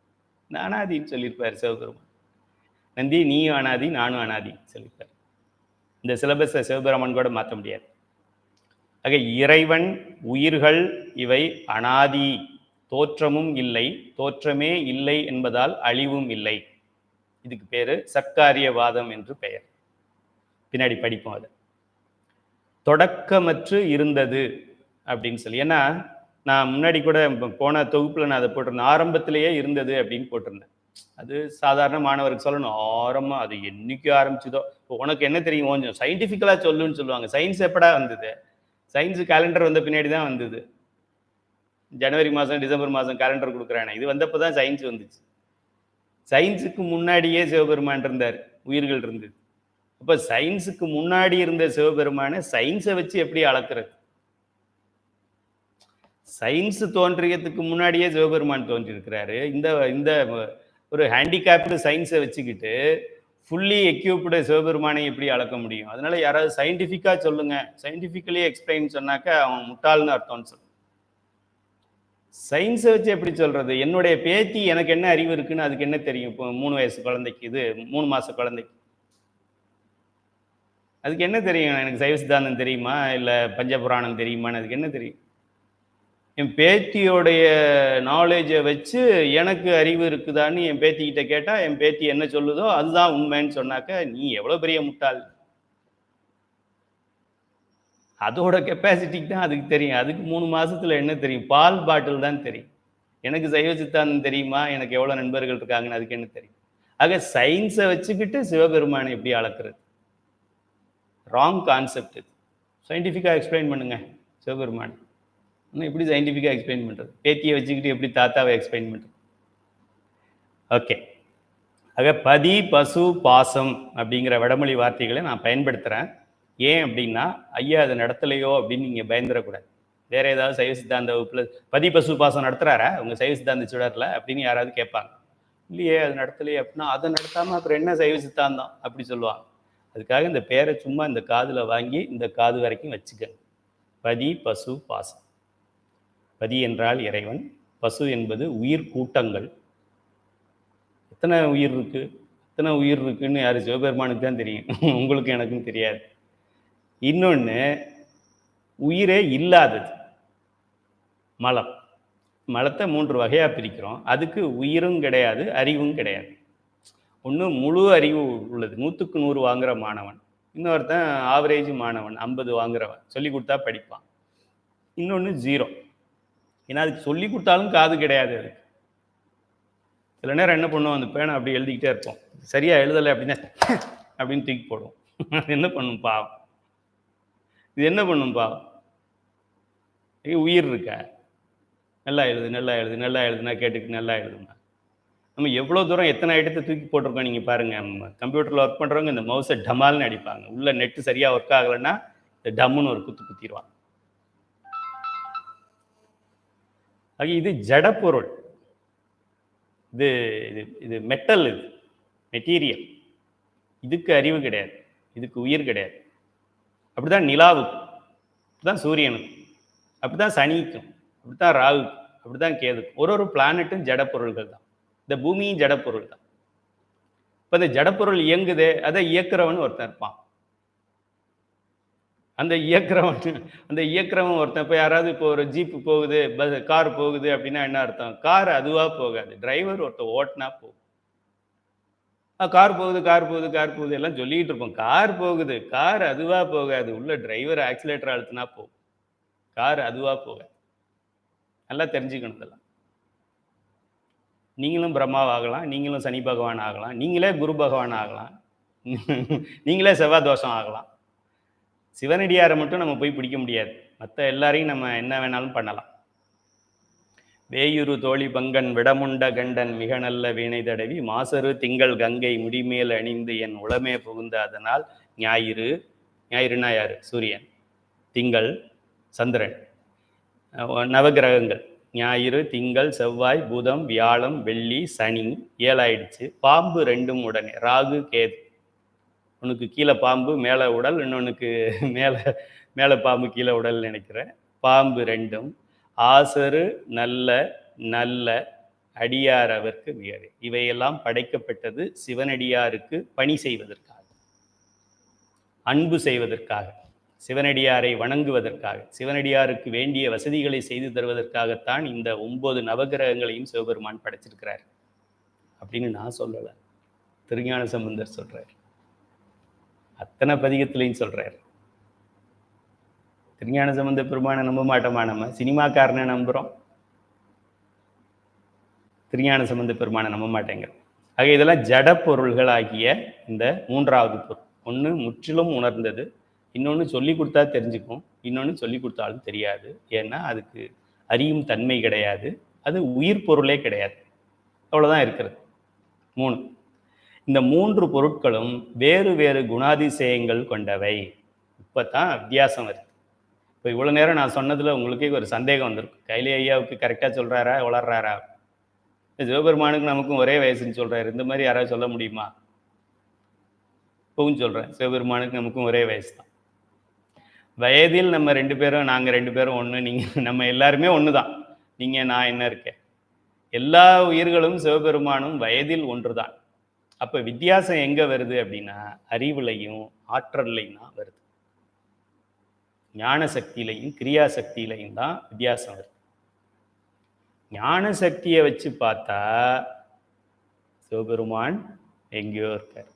அனாதின்னு சொல்லியிருப்பார் சிவபெருமான். நந்தி நீயும் அனாதி நானும் அனாதின்னு சொல்லியிருப்பார். இந்த சிலபஸை சிவபெருமான் கூட மாற்ற முடியாது. ஆக இறைவன், உயிர்கள் இவை அனாதி, தோற்றமும் இல்லை, தோற்றமே இல்லை என்பதால் அழிவும் இல்லை. இதுக்கு பேரு சர்க்காரியவாதம் என்று பெயர். பின்னாடி படிப்போம். அது தொடக்கமற்று இருந்தது அப்படின்னு சொல்லி. ஏன்னா நான் முன்னாடி கூட போன தொகுப்புல நான் அதை போட்டிருந்தேன், ஆரம்பத்திலேயே இருந்தது அப்படின்னு போட்டிருந்தேன். அது சாதாரண மாணவருக்கு சொல்லணும். ஆரம்பம் அது என்னைக்கு ஆரம்பிச்சதோ, உனக்கு என்ன தெரியும் கொஞ்சம் சயின்டிஃபிக்கலா சொல்லுன்னு சொல்லுவாங்க. சயின்ஸ் எப்படா வந்தது? சயின்ஸ் கேலண்டர் வந்த பின்னாடி தான் வந்தது. ஜனவரி மாதம் டிசம்பர் மாதம் கேலண்டர் கொடுக்குறானே, இது வந்தப்போ தான் சயின்ஸ் வந்துச்சு. சயின்ஸுக்கு முன்னாடியே சிவபெருமான் இருந்தார், உயிர்கள் இருந்தது. அப்போ சயின்ஸுக்கு முன்னாடி இருந்த சிவபெருமானை சயின்ஸை வச்சு எப்படி அளக்குறது? சயின்ஸ் தோன்றியதுக்கு முன்னாடியே சிவபெருமான் தோன்றியிருக்கிறாரு. இந்த இந்த ஒரு ஹேண்டிகேப்டு சயின்ஸை வச்சுக்கிட்டு ஃபுல்லி எக்யூப்டு சிவபெருமானை எப்படி அளக்க முடியும்? அதனால யாராவது சயின்டிஃபிக்காக சொல்லுங்க, சயின்டிஃபிக்கலி எக்ஸ்பிளைன் சொன்னாக்க அவன் முட்டாள்னு அர்த்தம்னு சொல்லு. சயின்ஸை வச்சு எப்படி சொல்றது? என்னுடைய பேத்தி எனக்கு என்ன அறிவு இருக்குன்னு அதுக்கு என்ன தெரியும்? இப்போ 3 வயசு குழந்தைக்கு, இது 3 மாச குழந்தைக்கு அதுக்கு என்ன தெரியும்? எனக்கு சைவ சித்தாந்தம் தெரியுமா இல்லை பஞ்சபுராணம் தெரியுமான்னு அதுக்கு என்ன தெரியும்? என் பேத்தியோடைய நாலேஜை வச்சு எனக்கு அறிவு இருக்குதான்னு என் பேத்திக்கிட்ட கேட்டால் என் பேத்தி என்ன சொல்லுதோ அதுதான் உண்மைன்னு சொன்னாக்க நீ எவ்வளோ பெரிய முட்டாள். அதோட கெப்பாசிட்டிக்கு தான் அதுக்கு தெரியும். அதுக்கு 3 மாசத்துல என்ன தெரியும்? பால் பாட்டில் தான் தெரியும். எனக்கு சைவ சித்தாந்தம் தெரியுமா, எனக்கு எவ்வளோ நண்பர்கள் இருக்காங்கன்னு அதுக்கு என்ன தெரியும்? ஆக சயின்ஸை வச்சுக்கிட்டு சிவபெருமானை எப்படி அளக்குறது? ராங் கான்செப்ட் இது. சயின்டிஃபிக்காக எக்ஸ்பிளைன் பண்ணுங்க சிவபெருமான். இன்னும் எப்படி சயின்டிஃபிக்காக எக்ஸ்பிளைன் பண்ணுறது? பேத்தியை வச்சுக்கிட்டு எப்படி தாத்தாவை எக்ஸ்பிளைன் பண்ணுறது? ஓகே, ஆக பதி பசு பாசம் அப்படிங்கிற வடமொழி வார்த்தைகளை நான் பயன்படுத்துகிறேன். ஏன் அப்படின்னா ஐயா அதை நடத்தலையோ அப்படின்னு நீங்கள் பயந்துடக்கூடாது. வேற ஏதாவது சைவ சித்தாந்த வகுப்புல பதி பசு பாசம் நடத்துறாரா உங்க சைவ சித்தாந்த சுடர்ல அப்படின்னு யாராவது கேட்பாங்க. இல்லையே அது நடத்தலையே அப்படின்னா அதை நடத்தாம அப்புறம் என்ன சைவ சித்தாந்தம் அப்படி சொல்லுவாங்க. அதுக்காக இந்த பேரை சும்மா இந்த காதுல வாங்கி இந்த காது வரைக்கும் வச்சுக்க. பதி பசு பாசம். பதி என்றால் இறைவன், பசு என்பது உயிர் கூட்டங்கள். எத்தனை உயிர் இருக்கு, எத்தனை உயிர் இருக்குன்னு யாரு சிவபெருமானுக்கு தான் தெரியும், உங்களுக்கு எனக்கும் தெரியாது. இன்னொன்று உயிரே இல்லாதது மலம். மலத்தை 3 வகையாக பிரிக்கிறோம். அதுக்கு உயிரும் கிடையாது, அறிவும் கிடையாது. ஒன்று முழு அறிவு உள்ளது, 100க்கு 100 வாங்குற மாணவன். இன்னொருத்தன் ஆவரேஜ் மாணவன், 50 வாங்குறவன், சொல்லி கொடுத்தா படிப்பான். இன்னொன்று 0. ஏன்னா அதுக்கு சொல்லி கொடுத்தாலும் காது கிடையாது. அதுக்கு சில நேரம் என்ன பண்ணுவோம், அந்த பேனை அப்படி எழுதிக்கிட்டே இருப்போம், சரியா எழுதலை அப்படின்னா அப்படின்னு தூக்கி போடுவோம். அது என்ன பண்ணும் பாவம்? இது என்ன பண்ணும் பாவம்? உயிர் இருக்க நல்லா எழுது நல்லா எழுது நல்லா எழுதுனா கேட்டுக்கு நல்லா எழுதுமா. நம்ம எவ்வளோ தூரம் எத்தனை இடத்த தூக்கி போட்டிருக்கோம் நீங்கள் பாருங்கள். நம்ம கம்ப்யூட்டரில் ஒர்க் பண்ணுறவங்க இந்த மவுஸை டமால்னு அடிப்பாங்க. உள்ள நெட்டு சரியாக ஒர்க் ஆகலைன்னா இந்த டம்முன்னு ஒரு குத்து குத்திடுவாங்க. ஆக இது ஜடப்பொருள், இது இது இது மெட்டல், இது மெட்டீரியல். இதுக்கு அறிவு கிடையாது, இதுக்கு உயிர் கிடையாது. அப்படிதான் நிலாவுக்கு, அப்படிதான் சூரியனுக்கு, அப்படிதான் சனிக்கும், அப்படித்தான் ராகுக்கும், அப்படிதான் கேதுக்கும். ஒரு பிளானட்டும் ஜடப்பொருள்கள் தான். இந்த பூமியும் ஜடப்பொருள் தான். இப்போ இந்த ஜடப்பொருள் இயங்குதே, அதை இயக்குறவன் ஒருத்தன் இருப்பான். அந்த இயக்குறவன் ஒருத்தன். இப்போ யாராவது இப்போ ஒரு ஜீப்பு போகுது, கார் போகுது அப்படின்னா என்ன அர்த்தம்? கார் அதுவாக போகாது, டிரைவர் ஒருத்தன் ஓட்டினா போகும். கார் போகுது கார் போகுது கார் போகுது எல்லாம் சொல்லிக்கிட்டு இருப்போம். கார் போகுது, கார் அதுவாக போகாது, உள்ள டிரைவர் ஆக்சிலேட்டர் அழுத்தினா போகும். கார் அதுவாக போகாது. நல்லா தெரிஞ்சுக்கணும் இதெல்லாம். நீங்களும் பிரம்மாவாகலாம், நீங்களும் சனி பகவான் ஆகலாம், நீங்களே குரு பகவான் ஆகலாம், நீங்களே செவ்வாய் தோஷம் ஆகலாம். சிவனடியாரை மட்டும் நம்ம போய் பிடிக்க முடியாது. மற்ற எல்லாரையும் நம்ம என்ன வேணாலும் பண்ணலாம். வேயுரு தோழி பங்கன் விடமுண்ட கண்டன் மிக நல்ல வீணை தடவி மாசரு திங்கள் கங்கை முடிமேல் அணிந்து என் உளமே புகுந்த அதனால் ஞாயிறு. ஞாயிறுனா யாரு? சூரியன், திங்கள், சந்திரன், நவகிரகங்கள். ஞாயிறு, திங்கள், செவ்வாய், புதன், வியாழம், வெள்ளி, சனி. 7 ஆயிடுச்சு. பாம்பு 2 உடனே ராகு கேது. ஒன்றுக்கு கீழே பாம்பு மேலே உடல், இன்னொன்றுக்கு மேலே பாம்பு கீழே உடல் நினைக்கிறேன். பாம்பு 2. ஆசரு நல்ல நல்ல அடியார் அவர்க்கு மிகவே. இவையெல்லாம் படைக்கப்பட்டது சிவனடியாருக்கு பணி செய்வதற்காக, அன்பு செய்வதற்காக, சிவனடியாரை வணங்குவதற்காக, சிவனடியாருக்கு வேண்டிய வசதிகளை செய்து தருவதற்காகத்தான் இந்த 9 நவகிரகங்களையும் சிவபெருமான் படைச்சிருக்கிறார் அப்படின்னு நான் சொல்லலை, திருஞான சம்பந்தர் சொல்றார். அத்தனை பதிகத்திலையும் சொல்றார். திருஞான சம்பந்த பெருமானை நம்ப மாட்டோமா? நம்ம சினிமாக்காரனை நம்புறோம், திருஞான சம்பந்த பெருமானை நம்ப மாட்டேங்கிறோம். ஆக இதெல்லாம் ஜட பொருள்கள் ஆகிய இந்த மூன்றாவது பொருள். ஒன்று முற்றிலும் உணர்ந்தது, இன்னொன்று சொல்லி கொடுத்தா தெரிஞ்சுக்கும், இன்னொன்று சொல்லி கொடுத்தாலும் தெரியாது. ஏன்னா அதுக்கு அறியும் தன்மை கிடையாது, அது உயிர் பொருளே கிடையாது. அவ்வளோதான் இருக்கிறது. 3. இந்த 3 பொருட்களும் வேறு வேறு குணாதிசயங்கள் கொண்டவை. இப்போ தான் வித்தியாசம் வருது. இப்போ இவ்வளோ நேரம் நான் சொன்னதில் உங்களுக்கே ஒரு சந்தேகம் வந்திருக்கும். கைலி ஐயாவுக்கு கரெக்டாக சொல்கிறாரா, வளர்றாரா? சிவபெருமானுக்கு நமக்கும் ஒரே வயசுன்னு சொல்கிறாரு. இந்த மாதிரி யாராவது சொல்ல முடியுமா? இப்பவும் சொல்கிறேன், சிவபெருமானுக்கு நமக்கும் ஒரே வயசு தான். வயதில் நம்ம 2 பேரும், நாங்கள் 2 பேரும் ஒன்று, நீங்கள் நம்ம எல்லாருமே ஒன்று தான். நீங்கள் நான் என்ன இருக்கேன், எல்லா உயிர்களும் சிவபெருமானும் வயதில் ஒன்று தான். அப்போ வித்தியாசம் எங்கே வருது அப்படின்னா அறிவுலையும் ஆற்றல்லையும் தான் வருது. ஞான சக்தியிலையும் கிரியா சக்தியிலையும் தான் வித்தியாசம் வருது. ஞான சக்தியை வச்சு பார்த்தா சிவபெருமான் எங்கேயோ இருக்கார்.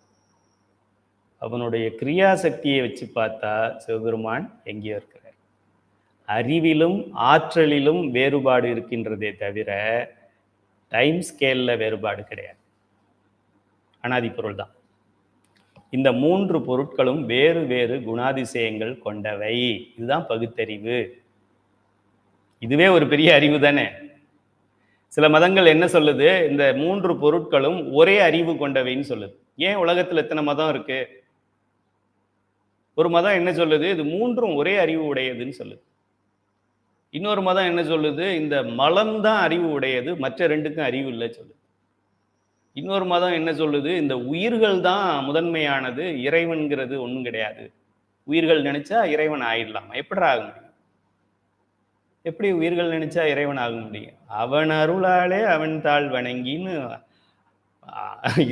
அவனுடைய கிரியா சக்தியை வச்சு பார்த்தா சிவபெருமான் எங்கேயோ இருக்கிறார். அறிவிலும் ஆற்றலிலும் வேறுபாடு இருக்கின்றதே தவிர டைம் ஸ்கேலில் வேறுபாடு கிடையாது. அனாதி பொருள் தான். இந்த 3 பொருட்களும் வேறு வேறு குணாதிசயங்கள் கொண்டவை. இதுதான் பகுத்தறிவு. இதுவே ஒரு பெரிய அறிவு தானே. சில மதங்கள் என்ன சொல்லுது, இந்த 3 பொருட்களும் ஒரே அறிவு கொண்டவைன்னு சொல்லுது. ஏன் உலகத்தில் எத்தனை மதம் இருக்கு? ஒரு மதம் என்ன சொல்லுது, இது 3ம் ஒரே அறிவு உடையதுன்னு சொல்லுது. இன்னொரு மதம் என்ன சொல்லுது, இந்த மலம் தான் அறிவு உடையது, மற்ற 2க்கும் அறிவு இல்லை சொல்லுது. இன்னொரு மதம் என்ன சொல்லுது, இந்த உயிர்கள் தான் முதன்மையானது, இறைவன்கிறது ஒன்றும் கிடையாது. உயிர்கள் நினைச்சா இறைவன் ஆயிடலாம். எப்படி ஆக முடியும்? எப்படி உயிர்கள் நினைச்சா இறைவன் ஆக முடியும்? அவன் அருளாலே அவன் தாழ் வணங்கின்னு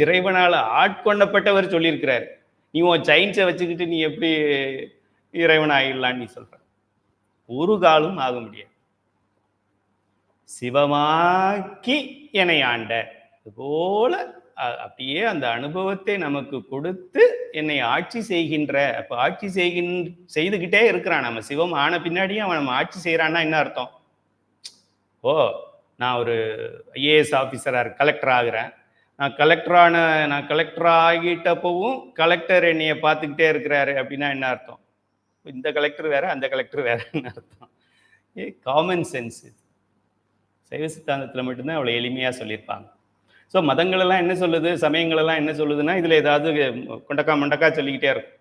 இறைவனால ஆட்கொண்டப்பட்டவர் சொல்லியிருக்கிறார். நீ உன் சயின்ஸை வச்சுக்கிட்டு நீ எப்படி இறைவன் ஆகிடலான்னு நீ சொல்ற? ஒரு காலம் ஆக முடியாது. சிவமாக்கி என்னை ஆண்ட போல அப்படியே அந்த அனுபவத்தை நமக்கு கொடுத்து என்னை ஆட்சி செய்கின்ற, அப்ப ஆட்சி செய்துகிட்டே இருக்கிறான். நம்ம சிவம் ஆன பின்னாடியும் அவன் நம்ம ஆட்சி செய்யறான்னா என்ன அர்த்தம்? ஓ, நான் ஒரு ஐஏஎஸ் ஆஃபீஸரா கலெக்டர் ஆகுறேன், நான் கலெக்டர் ஆகிட்டப்பவும் கலெக்டர் என்னைய பார்த்துக்கிட்டே இருக்கிறாரு அப்படின்னா என்ன அர்த்தம்? இந்த கலெக்டர் வேற, அந்த கலெக்டர் வேறன்னு அர்த்தம். Common sense. சைவ சித்தாந்தத்தில் மட்டும்தான் அவ்வளோ எளிமையாக சொல்லியிருப்பாங்க. ஸோ மதங்களெல்லாம் என்ன சொல்லுது, சமயங்களெல்லாம் என்ன சொல்லுதுன்னா, இதில் ஏதாவது கொண்டக்கா மண்டக்கா சொல்லிக்கிட்டே இருக்கும்.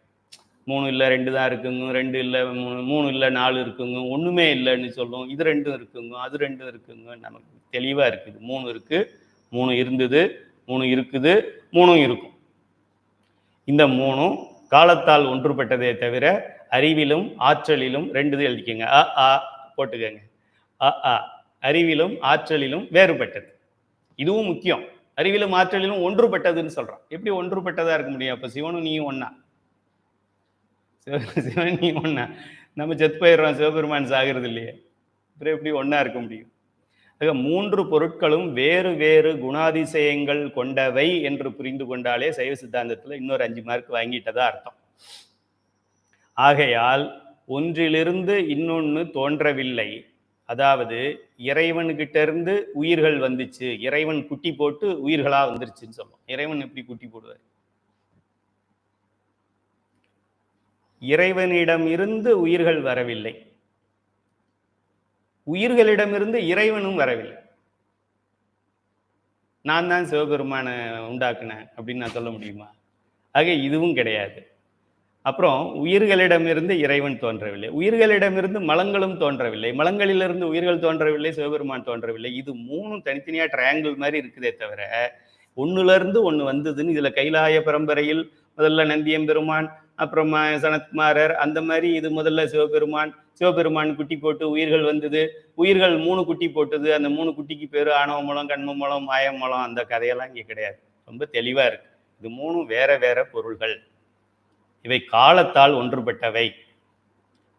3 இல்லை 2 தான் இருக்குங்க, 2 இல்லை 3 இல்லை 4 இருக்குங்க, ஒன்றுமே இல்லைன்னு சொல்லும். இது 2 இருக்குங்க, அது 2 இருக்குங்க. நமக்கு தெளிவாக இருக்குது. 3 இருக்குது, 3 இருந்தது, 3 இருக்குது, 3 இருக்கும். இந்த 3ம் காலத்தால் ஒன்றுபட்டதே தவிர அறிவிலும் ஆற்றலிலும் 2 எழுதிக்கங்க, போட்டுக்கங்க. அறிவிலும் ஆற்றலிலும் வேறுபட்டது. இதுவும் முக்கியம். அறிவிலும் ஆற்றலிலும் ஒன்றுபட்டதுன்னு சொல்றான். எப்படி ஒன்றுபட்டதா இருக்க முடியும்? அப்ப சிவனும் நீயும் ஒன்னா, சிவன் நீ ஒன்னா. நம்ம செத்து போயிடுறோம், சிவபெருமான் சாகிறது இல்லையே, அப்புறம் எப்படி ஒன்னா இருக்க முடியும்? ஆக 3 பொருட்களும் வேறு வேறு குணாதிசயங்கள் கொண்டவை என்று புரிந்து கொண்டாலே சைவ சித்தாந்தத்தில் இன்னொரு 5 மார்க் வாங்கிட்டதா அர்த்தம். ஆகையால் ஒன்றிலிருந்து இன்னொன்று தோன்றவில்லை. அதாவது இறைவன்கிட்ட இருந்து உயிர்கள் வந்துச்சு, இறைவன் குட்டி போட்டு உயிர்களா வந்துருச்சுன்னு சொல்லுவோம். இறைவன் எப்படி குட்டி போடுவார்? இறைவனிடம் இருந்து உயிர்கள் வரவில்லை, உயிர்களிடமிருந்து இறைவனும் வரவில்லை. நான் தான் சிவபெருமானை உண்டாக்குனேன் அப்படின்னு நான் சொல்ல முடியுமா? ஆக இதுவும் கிடையாது. அப்புறம் உயிர்களிடமிருந்து இறைவன் தோன்றவில்லை, உயிர்களிடமிருந்து மலங்களும் தோன்றவில்லை, மலங்களிலிருந்து உயிர்கள் தோன்றவில்லை, சிவபெருமான் தோன்றவில்லை. இது 3ம் தனித்தனியா ட்ரையாங்கிள் மாதிரி இருக்குதே தவிர ஒன்னுல இருந்து ஒன்று வந்ததுன்னு இதுல கைலாய பரம்பரையில் முதல்ல நந்தியம்பெருமான், அப்புறமா சனத்குமாரர், அந்த மாதிரி இது முதல்ல சிவபெருமான் குட்டி போட்டு உயிர்கள் வந்தது, உயிர்கள் 3 குட்டி போட்டது, அந்த 3 குட்டிக்கு பேரு ஆணவ மூலம், கண்ம மூலம், மாய மூலம். அந்த கதையெல்லாம் இங்கே கிடையாது. ரொம்ப தெளிவா இருக்கு. இது 3ம் வேற வேற பொருள்கள். இவை காலத்தால் ஒன்றுபட்டவை.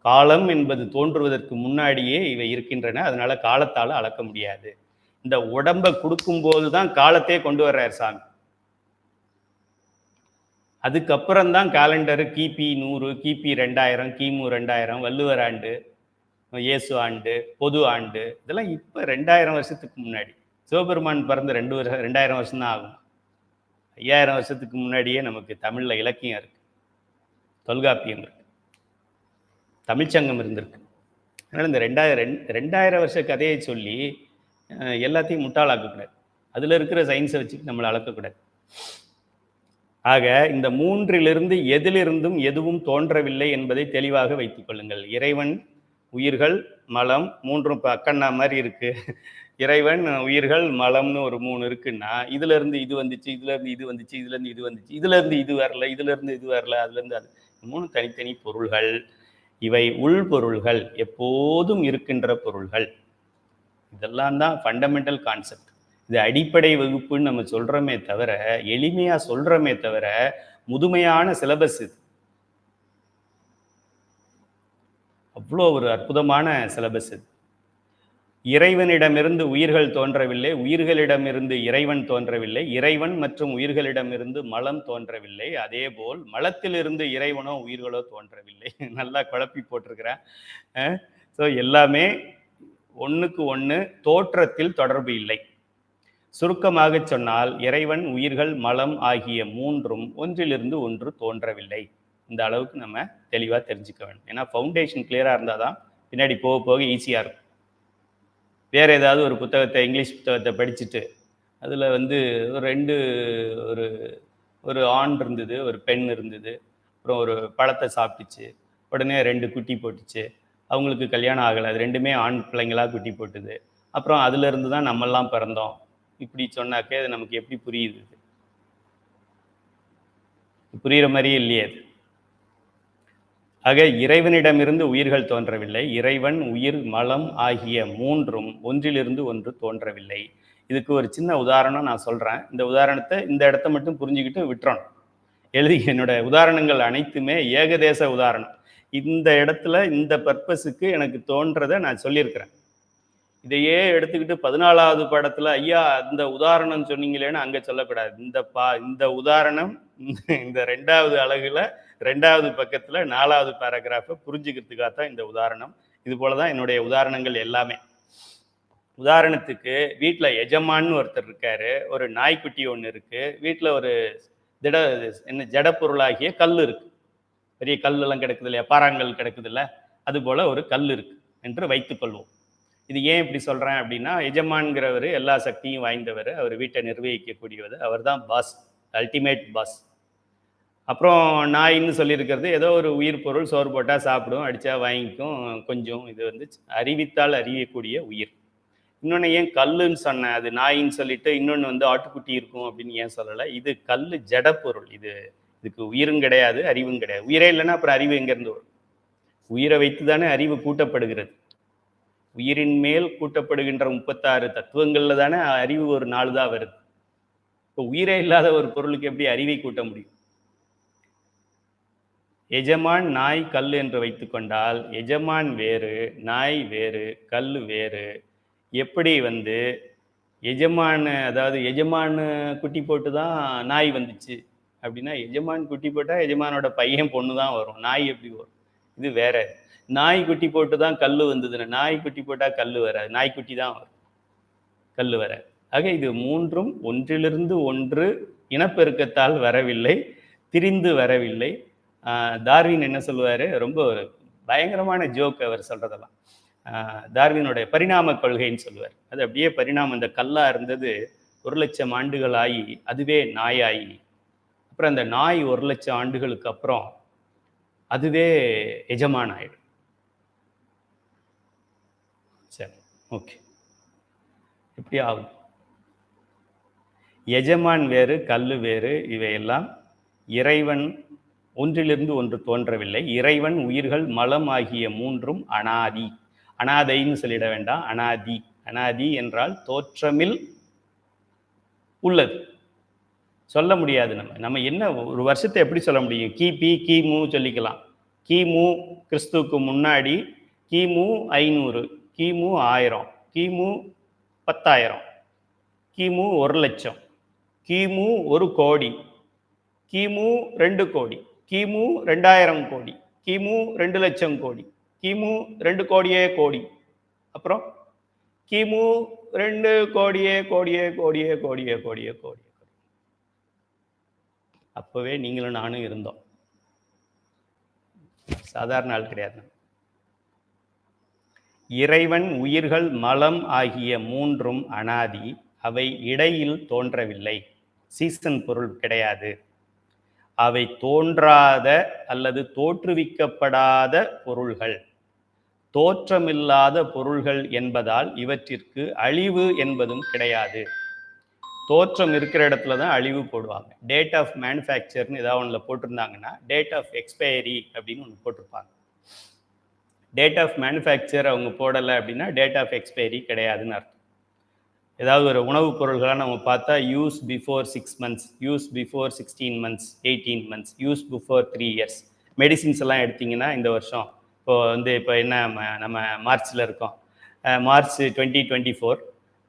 காலம் என்பது தோன்றுவதற்கு முன்னாடியே இவை இருக்கின்றன. அதனால காலத்தால் அளக்க முடியாது. இந்த உடம்பை கொடுக்கும் போதுதான் காலத்தையே கொண்டு வர்றார் சாமி. அதுக்கப்புறம்தான் காலண்டரு கிபி 100, கிபி 2000, கிமு 2000, வள்ளுவர் ஆண்டு, இயேசு ஆண்டு, பொது ஆண்டு, இதெல்லாம் இப்ப 2000 வருஷத்துக்கு முன்னாடி. சிவபெருமான் பிறந்த 2000 வருஷம் தான் ஆகும். 5000 வருஷத்துக்கு முன்னாடியே நமக்கு தமிழ்ல இலக்கியம் இருக்கு, தொல்காப்பியம் இருக்கு, தமிழ்ச்சங்கம் இருந்திருக்கு. அதனால் இந்த 2000 வருஷ கதையை சொல்லி எல்லாத்தையும் முட்டாளாக்கக்கூடாது. அதில் இருக்கிற சயின்ஸை வச்சு நம்மளை அளக்கக்கூடாது. ஆக இந்த மூன்றிலிருந்து எதிலிருந்தும் எதுவும் தோன்றவில்லை என்பதை தெளிவாக வைத்துக் கொள்ளுங்கள். இறைவன், உயிர்கள், மலம், மூன்றும் இப்போ அக்கண்ணா மாதிரி இருக்கு. இறைவன், உயிர்கள், மலம்னு ஒரு 3 இருக்குன்னா, இதுல இருந்து இது வந்துச்சு, இதுல இருந்து இது வந்துச்சு, இதுல இருந்து இது வந்துச்சு, இதுல இருந்து இது வரல, இதுல இருந்து இது வரல, அதுல இருந்து அது. 3 தனித்தனி பொருள்கள். இவை உள்பொருள்கள், எப்போதும் இருக்கின்ற பொருள்கள். இதெல்லாம் தான் ஃபண்டமெண்டல் கான்செப்ட். இது அடிப்படை வகுப்புன்னு நம்ம சொல்றோமே தவிர, எளிமையா சொல்றோமே தவிர, முதுமையான சிலபஸ் இது. அவ்வளோ ஒரு அற்புதமான சிலபஸ் இது. இறைவனிடமிருந்து உயிர்கள் தோன்றவில்லை, உயிர்களிடமிருந்து இறைவன் தோன்றவில்லை, இறைவன் மற்றும் உயிர்களிடமிருந்து மலம் தோன்றவில்லை, அதே போல் மலத்திலிருந்து இறைவனோ உயிர்களோ தோன்றவில்லை. நல்லா குழப்பி போட்டிருக்கிறேன். ஸோ எல்லாமே ஒன்றுக்கு ஒன்று தோற்றத்தில் தொடர்பு இல்லை. சுருக்கமாக சொன்னால் இறைவன், உயிர்கள், மலம் ஆகிய மூன்றும் ஒன்றிலிருந்து ஒன்று தோன்றவில்லை. இந்த அளவுக்கு நம்ம தெளிவாக தெரிஞ்சுக்க வேண்டும். ஏன்னா ஃபவுண்டேஷன் கிளியராக இருந்தால் தான் பின்னாடி போக போக ஈஸியாக இருக்கும். வேறு ஏதாவது ஒரு புத்தகத்தை, இங்கிலீஷ் புத்தகத்தை படிச்சுட்டு அதில் ஒரு ஆண் இருந்தது, ஒரு பெண் இருந்தது, அப்புறம் ஒரு பழத்தை சாப்பிட்டுச்சு, உடனே 2 குட்டி போட்டுச்சு, அவங்களுக்கு கல்யாணம் ஆகலை, அது 2மே ஆண் பிள்ளைங்களாக குட்டி போட்டுது, அப்புறம் அதுலேருந்து தான் நம்மெல்லாம் பிறந்தோம், இப்படி சொன்னாக்கே அது நமக்கு எப்படி புரியுது? புரிகிற மாதிரியே இல்லையே அது. ஆக இறைவனிடமிருந்து உயிர்கள் தோன்றவில்லை, இறைவன், உயிர், மலம் ஆகிய மூன்றும் ஒன்றிலிருந்து ஒன்று தோன்றவில்லை. இதுக்கு ஒரு சின்ன உதாரணம் நான் சொல்கிறேன். இந்த உதாரணத்தை இந்த இடத்த மட்டும் புரிஞ்சுக்கிட்டு விட்டுறணும். என்னோட உதாரணங்கள் அனைத்துமே ஏகதேச உதாரணம். இந்த இடத்துல இந்த பர்பஸுக்கு எனக்கு தோன்றதை நான் சொல்லியிருக்கிறேன். இதையே எடுத்துக்கிட்டு 14வது படத்தில் ஐயா இந்த உதாரணம் சொன்னீங்களேன்னு அங்கே சொல்லக்கூடாது. இந்த உதாரணம் இந்த 2வது அலகுல 2வது பக்கத்தில் 4வது பேராகிராஃபை புரிஞ்சுக்கிறதுக்காக தான் இந்த உதாரணம். இது போல தான் என்னுடைய உதாரணங்கள் எல்லாமே. உதாரணத்துக்கு வீட்டில் எஜமான்னு ஒருத்தர் இருக்காரு, ஒரு நாய்க்குட்டி ஒன்று இருக்கு, வீட்டில் ஒரு ஜடப்பொருளாகிய கல் இருக்கு, பெரிய கல்லெல்லாம் கிடக்குது இல்லையா, பாறாங்கல் கிடக்குது இல்லை, அது போல ஒரு கல் இருக்கு என்று வைத்துக்கொள்வோம். இது ஏன் இப்படி சொல்கிறேன் அப்படின்னா, எஜமான்கிறவர் எல்லா சக்தியும் வாய்ந்தவர், அவர் வீட்டை நிர்வகிக்கக்கூடியவர், அவர் தான் பாஸ், அல்டிமேட் பாஸ். அப்புறம் நாயின்னு சொல்லியிருக்கிறது ஏதோ ஒரு உயிர் பொருள், சோறு போட்டால் சாப்பிடும், அடித்தா வாங்கிக்கும், கொஞ்சம் இது அறிவித்தால் அறியக்கூடிய உயிர். இன்னொன்று ஏன் கல்லுன்னு சொன்னேன், அது நாயின்னு சொல்லிட்டு இன்னொன்று ஆட்டுக்குட்டி இருக்கும் அப்படின்னு ஏன் சொல்லலை? இது கல் ஜடப்பொருள், இதுக்கு உயிரும் கிடையாது, அறிவும் கிடையாது. உயிரே இல்லைன்னா அப்புறம் அறிவு எங்கேருந்து வரும்? உயிரை வைத்து தானே அறிவு கூட்டப்படுகிறது. உயிரின் மேல் கூட்டப்படுகின்ற 36 தத்துவங்கள்ல தானே அறிவு ஒரு 4 தான் வருது. இப்போ உயிரே இல்லாத ஒரு பொருளுக்கு எப்படி அறிவை கூட்ட முடியும்? எஜமான், நாய், கல் என்று வைத்துக்கொண்டால் எஜமான் வேறு, நாய் வேறு, கல் வேறு. எப்படி எஜமான் குட்டி போட்டு தான் நாய் வந்துச்சு அப்படின்னா, எஜமான் குட்டி போட்டால் எஜமானோட பையன் பொண்ணு தான் வரும், நாய் எப்படி வரும்? இது வேற. நாய் குட்டி போட்டு தான் கல் வந்ததுன்னு, நாய் குட்டி போட்டால் கல் வராது, நாய்க்குட்டி தான் வரும், கல் வராது. ஆக இது மூன்றும் ஒன்றிலிருந்து ஒன்று இனப்பெருக்கத்தால் வரவில்லை, திரிந்து வரவில்லை. டார்வின் என்ன சொல்லுவார், ரொம்ப பயங்கரமான ஜோக் அவர் சொல்கிறதெல்லாம். டார்வினுடைய பரிணாம கொள்கைன்னு சொல்லுவார். அது அப்படியே பரிணாமம், இந்த கல்லாக இருந்தது 1,00,000 ஆண்டுகள் ஆகி அதுவே நாயாகி, அப்புறம் அந்த நாய் 1,00,000 ஆண்டுகளுக்கு அப்புறம் அதுவே எஜமான் ஆயிடும். சரி, ஓகே. எப்படி ஆகும்? எஜமான் வேறு, கல் வேறு. இவையெல்லாம் இறைவன் ஒன்றிலிருந்து ஒன்று தோன்றவில்லை. இறைவன், உயிர்கள், மலம் ஆகிய மூன்றும் அனாதி. அனாதைன்னு சொல்லிட வேண்டாம், அனாதி. அனாதி என்றால் தோற்றமில் உள்ளது. சொல்ல முடியாது. நம்ம என்ன ஒரு வருஷத்தை எப்படி சொல்ல முடியும்? கிபி, கிமு சொல்லிக்கலாம். கிமு கிறிஸ்துவுக்கு முன்னாடி, கிமு 500, கிமு 1000, கிமு 10,000, கிமு 1,00,000, கிமு 1 கோடி, கிமு 2 கோடி, கிமு 2000 கோடி, கிமு 2,00,000 கோடி, கிமு 2 கோடியே கோடி, அப்புறம் கிமு 2 கோடியே கோடியே கோடியே கோடியே கோடியே கோடி. அப்போவே நீங்களும் நானும் இருந்தோம். சாதாரண ஆள் கிடையாது. இறைவன், உயிர்கள், மலம் ஆகிய மூன்றும் அனாதி. அவை இடையில் தோன்றவில்லை. சீசன் பொருள் கிடையாது. அவை தோன்றாத அல்லது தோற்றுவிக்கப்படாத பொருள்கள், தோற்றமில்லாத பொருள்கள் என்பதால் இவற்றிற்கு அழிவு என்பதும் கிடையாது. தோற்றம் இருக்கிற இடத்துல தான் அழிவு போடுவாங்க. டேட் ஆஃப் மேனுஃபேக்சர்னு ஏதாவது ஒன்றில் போட்டிருந்தாங்கன்னா டேட் ஆஃப் எக்ஸ்பைரி அப்படின்னு ஒன்று போட்டிருப்பாங்க. டேட் ஆஃப் மேனுஃபேக்சர் அவங்க போடலை அப்படின்னா டேட் ஆஃப் எக்ஸ்பைரி கிடையாதுன்னு அர்த்தம். ஏதாவது ஒரு உணவுப் பொருள்களாக நம்ம பார்த்தா use before 6 months, use before 16 months, 18 months, use before 3 years. Medicines எல்லாம் எடுத்திங்கன்னா இந்த வருஷம் இப்போ என்ன நம்ம மார்ச்சில் இருக்கோம், மார்ச் 2024,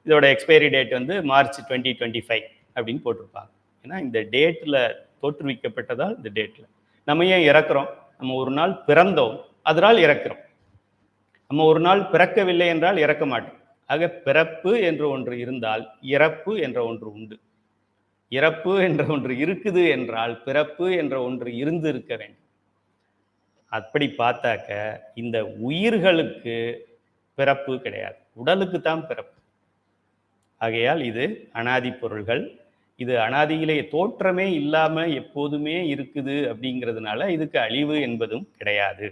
இதோட எக்ஸ்பைரி டேட் வந்து மார்ச் 2025 அப்படின்னு போட்டிருப்பாங்க. ஏன்னா இந்த டேட்டில் தோற்றுவிக்கப்பட்டதால் இந்த டேட்டில் நம்ம ஏன் இறக்குறோம்? நம்ம ஒரு நாள் பிறந்தோம், அதனால் இறக்குறோம். நம்ம ஒரு நாள் பிறக்கவில்லை என்றால் இறக்க மாட்டோம். ஆக பிறப்பு என்று ஒன்று இருந்தால் இறப்பு என்ற ஒன்று உண்டு. இறப்பு என்ற ஒன்று இருக்குது என்றால் பிறப்பு என்ற ஒன்று இருந்து இருக்க வேண்டும். அப்படி பார்த்தாக்க இந்த உயிர்களுக்கு பிறப்பு கிடையாது, உடலுக்கு தான் பிறப்பு. ஆகையால் இது அனாதி பொருள்கள். இது அனாதியிலே தோற்றமே இல்லாம எப்போதுமே இருக்குது அப்படிங்கிறதுனால இதுக்கு அழிவு என்பதும் கிடையாது.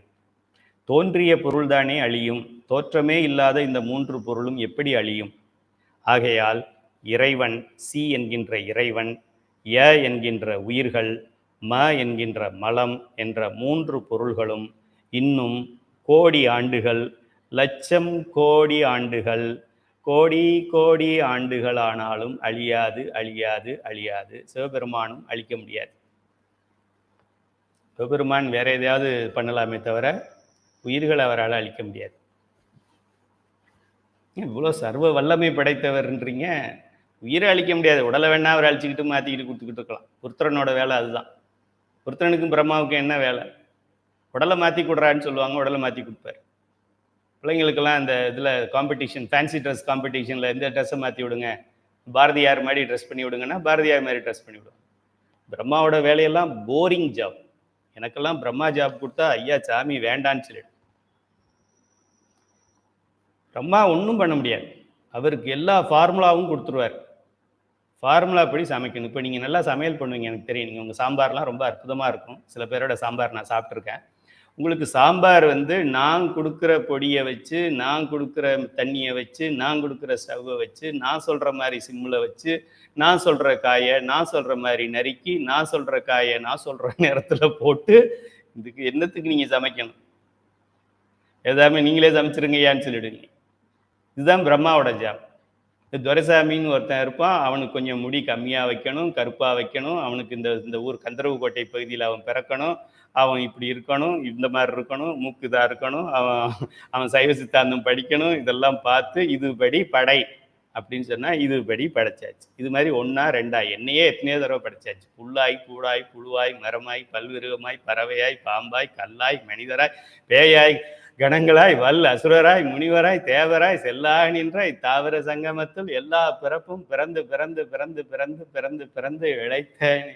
தோன்றிய பொருள்தானே அழியும், தோற்றமே இல்லாத இந்த மூன்று பொருளும் எப்படி அழியும்? ஆகையால் இறைவன், சி என்கின்ற இறைவன், ய என்கின்ற உயிர்கள், ம என்கின்ற மலம் என்ற மூன்று பொருள்களும் இன்னும் கோடி ஆண்டுகள், லட்சம் கோடி ஆண்டுகள், கோடி கோடி ஆண்டுகள் ஆனாலும் அழியாது அழியாது அழியாது. சிவபெருமானும் அழிக்க முடியாது. சிவபெருமான் வேற எதையாவது பண்ணலாமே தவிர உயிர்களை அவரால் அழிக்க முடியாது. இவ்வளோ சர்வ வல்லமை படைத்தவர்ன்றீங்க, உயிரை அழிக்க முடியாது. உடலை வேணா அவர் அழிச்சுக்கிட்டு மாற்றிக்கிட்டு கொடுத்துக்கிட்டு இருக்கலாம். புத்திரனோட வேலை அதுதான். புத்திரனுக்கும் பிரம்மாவுக்கும் என்ன வேலை? உடலை மாற்றி கொடுறான்னு சொல்லுவாங்க, உடலை மாற்றி கொடுப்பார். பிள்ளைங்களுக்கெல்லாம் இந்த இதில் காம்படிஷன், ஃபேன்சி ட்ரெஸ் காம்படிஷனில் எந்த ட்ரெஸ்ஸை மாற்றி விடுங்க, பாரதியார் மாதிரி ட்ரெஸ் பண்ணி விடுங்கன்னா பாரதியார் மாதிரி ட்ரெஸ் பண்ணி விடுவாங்க. பிரம்மாவோட வேலையெல்லாம் போரிங் ஜாப். எனக்கெல்லாம் பிரம்மா ஜாப் கொடுத்தா ஐயா சாமி வேண்டான்னு சொல்லிடு. பிரம்மா ஒன்றும் பண்ண முடியாது. அவருக்கு எல்லா ஃபார்முலாவும் கொடுத்துருவார். ஃபார்முலா படி சமைக்கணும். இப்போ நீங்கள் நல்லா சமையல் பண்ணுவீங்க, எனக்கு தெரியும். நீங்கள் உங்கள் சாம்பார்லாம் ரொம்ப அற்புதமாக இருக்கும். சில பேரோட சாம்பார் நான் சாப்பிட்ருக்கேன். உங்களுக்கு சாம்பார் வந்து நான் கொடுக்குற பொடியை வச்சு, நான் கொடுக்குற தண்ணியை வச்சு, நான் கொடுக்குற ஸ்டவ்வை வச்சு, நான் சொல்கிற மாதிரி சிம்மில் வச்சு, நான் சொல்கிற காயை நான் சொல்கிற மாதிரி நறுக்கி, நான் சொல்கிற காயை நான் சொல்கிற நேரத்தில் போட்டு, இதுக்கு என்னத்துக்கு நீங்கள் சமைக்கணும்? எதாமே நீங்களே சமைச்சிருங்கய்யான்னு சொல்லிடுங்க. இதுதான் பிரம்மாவோட ஜாப். துரைசாமின்னு ஒருத்தன் இருப்பான், அவனுக்கு கொஞ்சம் முடி கம்மியாக வைக்கணும், கருப்பாக வைக்கணும், அவனுக்கு இந்த ஊர் கந்தரவுக்கோட்டை பகுதியில் அவன் பிறக்கணும், அவன் இப்படி இருக்கணும், இந்த மாதிரி இருக்கணும், மூக்கு இதாக இருக்கணும், அவன் சைவ சித்தாந்தம் படிக்கணும், இதெல்லாம் பார்த்து இதுபடி படை அப்படின்னு சொன்னால் இதுபடி படைச்சாச்சு. இது மாதிரி 1 2 என்னையே எத்தனையோ தடவை படைச்சாச்சு. புல்லாய், பூடாய், புழுவாய், மரமாய், பல்விருகமாய், பறவையாய், பாம்பாய், கல்லாய், மனிதராய், பேயாய், கணங்களாய், வல் அசுரராய், முனிவராய், தேவராய், செல்லா நின்ற இத்தாவர சங்கமத்தில் எல்லா பிறப்பும் பிறந்து பிறந்து பிறந்து பிறந்து பிறந்து பிறந்து இழைத்தேன்.